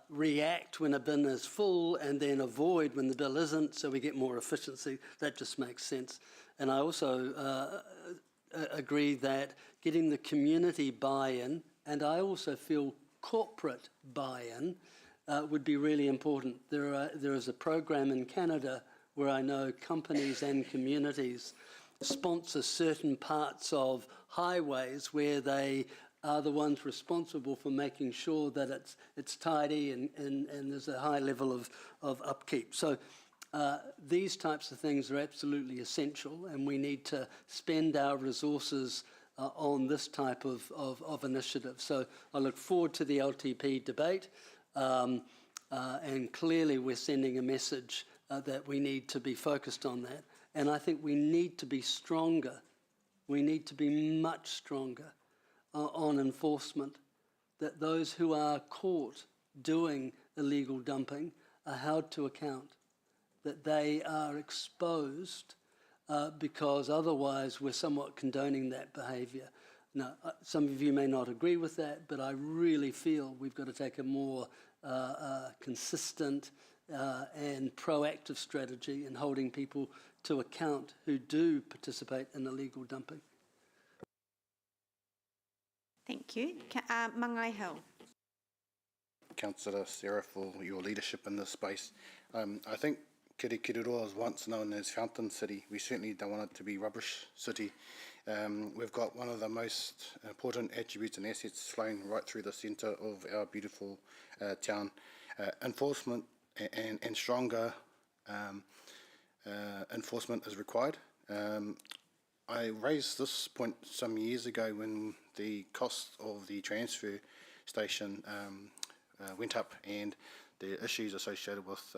react when a bin is full and then avoid when the bin isn't, so we get more efficiency. That just makes sense. And I also agree that getting the community buy-in, and I also feel corporate buy-in, would be really important. There is a program in Canada where I know companies and communities sponsor certain parts of highways where they are the ones responsible for making sure that it's tidy and there's a high level of upkeep. So these types of things are absolutely essential, and we need to spend our resources on this type of initiative. So I look forward to the LTP debate. And clearly we're sending a message that we need to be focused on that. And I think we need to be stronger. We need to be much stronger on enforcement, that those who are caught doing illegal dumping are held to account, that they are exposed because otherwise we're somewhat condoning that behaviour. Now, some of you may not agree with that, but I really feel we've got to take a more consistent and proactive strategy in holding people to account who do participate in illegal dumping. Thank you. Mangai Hill. Councillor Sarah, for your leadership in this space. I think Kirikiriroa was once known as Fountain City. We certainly don't want it to be Rubbish City. We've got one of the most important attributes and assets flowing right through the centre of our beautiful town. Enforcement and stronger enforcement is required. I raised this point some years ago when the cost of the transfer station went up, and the issues associated with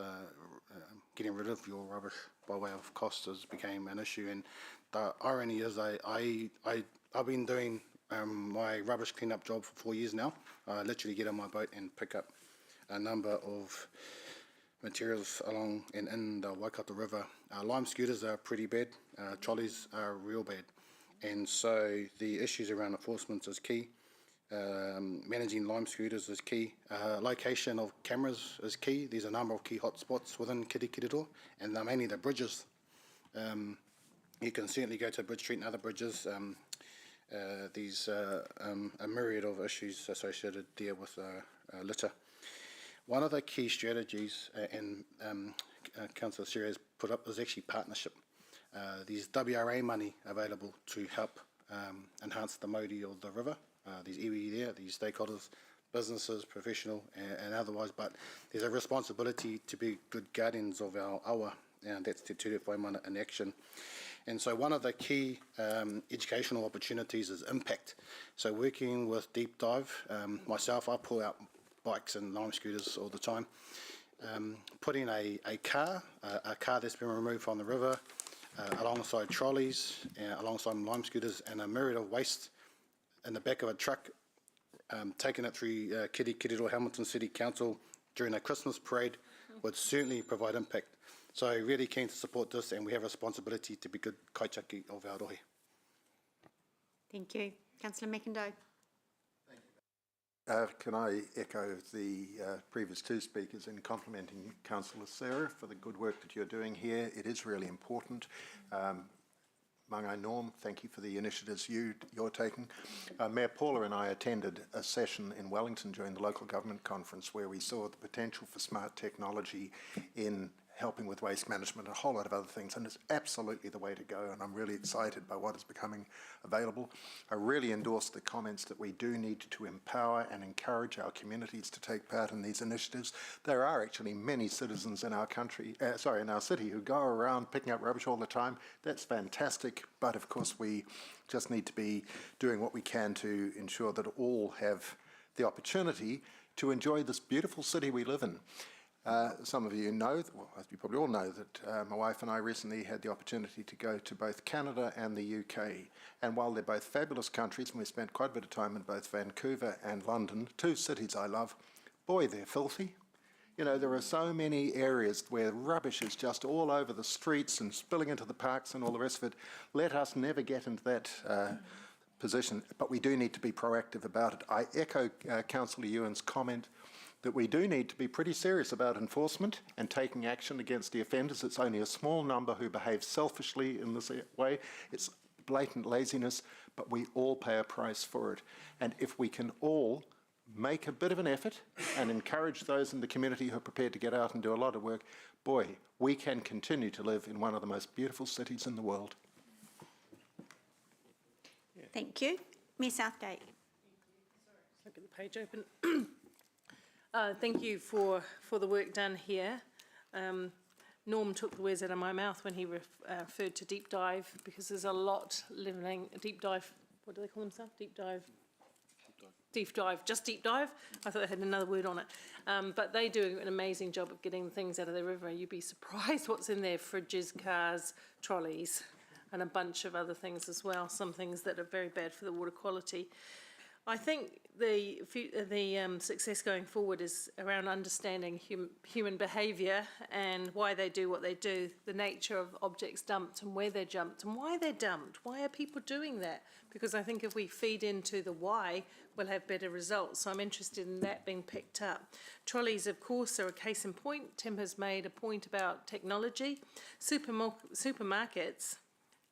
getting rid of your rubbish by way of cost became an issue. And the irony is I've been doing my rubbish cleanup job for 4 years now. I literally get on my boat and pick up a number of materials along and in the Waikato River. Lime scooters are pretty bad, trolleys are real bad. And so the issues around enforcement is key. Managing lime scooters is key. Location of cameras is key. There's a number of key hotspots within Kirikiriroa, and mainly the bridges. You can certainly go to Bridge Street and other bridges. These a myriad of issues associated there with litter. One of the key strategies, and Councillor Siri has put up, is actually partnership. There's WRA money available to help enhance the mauri of the river. There's iwi there, these stakeholders, businesses, professional and otherwise, but there's a responsibility to be good guardians of our awa, and that's Te Ture Whaimana in action. And so one of the key educational opportunities is impact. So working with Deep Dive, myself, I pull out bikes and lime scooters all the time. Putting a car that's been removed from the river, alongside trolleys, alongside lime scooters, and a myriad of waste in the back of a truck, taking it through Kirikiri Hamilton City Council during a Christmas parade would certainly provide impact. So really keen to support this, and we have a responsibility to be good kaitaki of our rohe. Thank you. Councillor McIndoe. Can I echo the previous two speakers in complimenting Councillor Sarah for the good work that you're doing here. It is really important. Mangai Norm, thank you for the initiatives you're taking. Mayor Paula and I attended a session in Wellington during the local government conference where we saw the potential for smart technology in helping with waste management and a whole lot of other things, and it's absolutely the way to go, and I'm really excited by what is becoming available. I really endorse the comments that we do need to empower and encourage our communities to take part in these initiatives. There are actually many citizens in our country, in our city, who go around picking up rubbish all the time. That's fantastic, but of course we just need to be doing what we can to ensure that all have the opportunity to enjoy this beautiful city we live in. Some of you know, well, you probably all know that my wife and I recently had the opportunity to go to both Canada and the UK. And while they're both fabulous countries, and we spent quite a bit of time in both Vancouver and London, two cities I love, boy, they're filthy. You know, there are so many areas where rubbish is just all over the streets and spilling into the parks and all the rest of it. Let us never get into that position, but we do need to be proactive about it. I echo Councillor Ewan's comment that we do need to be pretty serious about enforcement and taking action against the offenders. It's only a small number who behave selfishly in this way. It's blatant laziness, but we all pay a price for it. And if we can all make a bit of an effort and encourage those in the community who are prepared to get out and do a lot of work, boy, we can continue to live in one of the most beautiful cities in the world. Thank you. Ms Southgate. Look at the page open. Thank you for the work done here. Norm took the words out of my mouth when he referred to Deep Dive, because there's a lot living, Deep Dive, what do they call themselves? Deep Dive? Deep Dive, just Deep Dive? I thought they had another word on it. But they do an amazing job of getting things out of the river. You'd be surprised what's in there: fridges, cars, trolleys, and a bunch of other things as well, some things that are very bad for the water quality. I think the success going forward is around understanding human behaviour and why they do what they do, the nature of objects dumped and where they're dumped and why they're dumped. Why are people doing that? Because I think if we feed into the why, we'll have better results. So I'm interested in that being picked up. Trolleys, of course, are a case in point. Tim has made a point about technology. Supermarkets,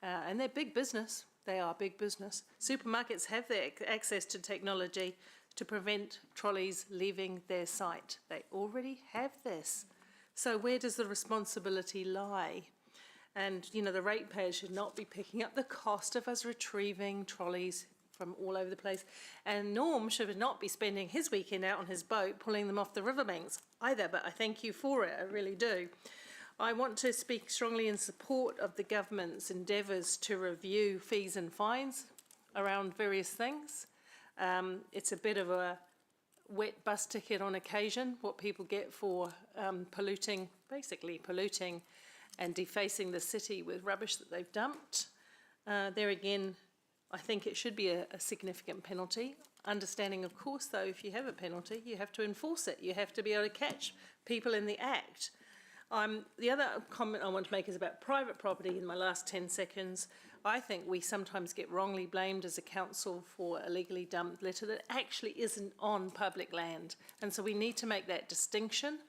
and they're big business. They are big business. Supermarkets have their access to technology to prevent trolleys leaving their site. They already have this. So where does the responsibility lie? And, you know, the ratepayers should not be picking up the cost of us retrieving trolleys from all over the place. And Norm should not be spending his weekend out on his boat pulling them off the riverbanks either, but I thank you for it, I really do. I want to speak strongly in support of the government's endeavours to review fees and fines around various things. It's a bit of a wet bus ticket on occasion, what people get for basically polluting and defacing the city with rubbish that they've dumped. There again, I think it should be a significant penalty. Understanding, of course, though, if you have a penalty, you have to enforce it. You have to be able to catch people in the act. The other comment I want to make is about private property in my last 10 seconds. I think we sometimes get wrongly blamed as a council for illegally dumped litter that actually isn't on public land. And so we need to make that distinction.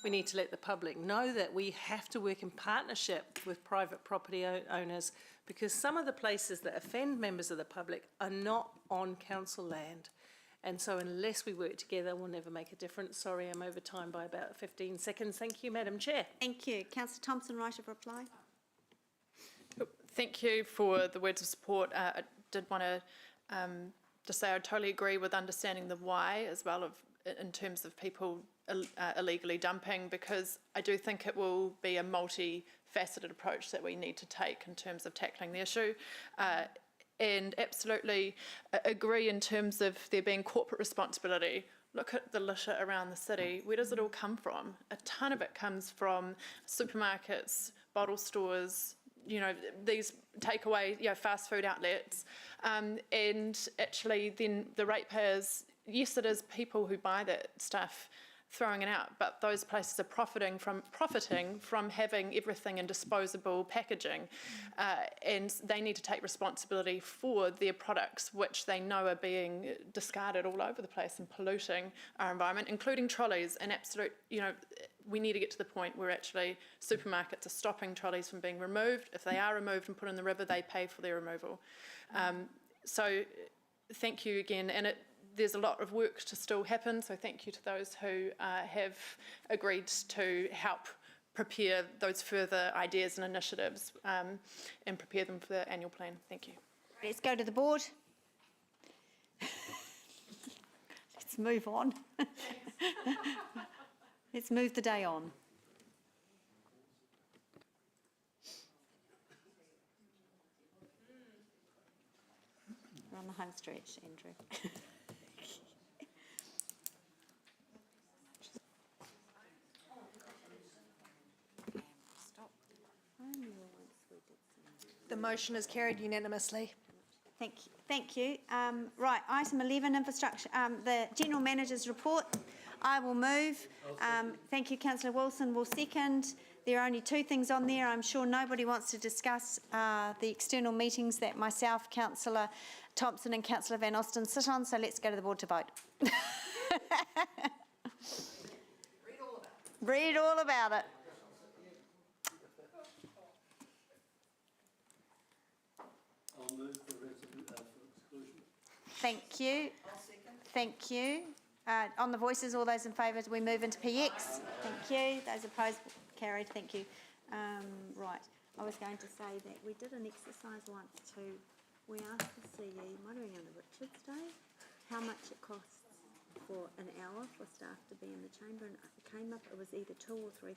We need to let the public know that we have to work in partnership with private property owners, because some of the places that offend members of the public are not on council land. And so unless we work together, we'll never make a difference. Sorry, I'm over time by about 15 seconds. Thank you, Madam Chair. Thank you. Councillor Thompson, right of reply. Thank you for the words of support. I did want to just say I totally agree with understanding the why as well, in terms of people illegally dumping, because I do think it will be a multifaceted approach that we need to take in terms of tackling the issue. And absolutely agree in terms of there being corporate responsibility. Look at the litter around the city. Where does it all come from? A ton of it comes from supermarkets, bottle stores, you know, these takeaway, you know, fast food outlets. And actually then the ratepayers, yes, it is people who buy that stuff throwing it out, but those places are profiting from having everything in disposable packaging, and they need to take responsibility for their products, which they know are being discarded all over the place and polluting our environment, including trolleys. And absolute, you know, we need to get to the point where actually supermarkets are stopping trolleys from being removed. If they are removed and put in the river, they pay for their removal. So thank you again, and there's a lot of work to still happen, so thank you to those who have agreed to help prepare those further ideas and initiatives and prepare them for the annual plan. Thank you. Let's go to the board. Let's move on. Let's move the day on. We're on the home stretch, Andrew. The motion is carried unanimously. Thank you. Right, item 11, infrastructure, the General Manager's report. I will move. Thank you, Councillor Wilson will second. There are only two things on there. I'm sure nobody wants to discuss the external meetings that myself, Councillor Thompson and Councillor Van Osten sit on, so let's go to the board to vote. Read all about it. I'll move for exclusion. Thank you. Thank you. On the voices, all those in favour, we move into PX. Thank you. Those opposed, carried. Thank you. Right. I was going to say that we did an exercise once too. We asked the CE, wondering on the Richards Day, how much it costs for an hour for staff to be in the chamber, and it came up, it was either $2,000 or $3,000.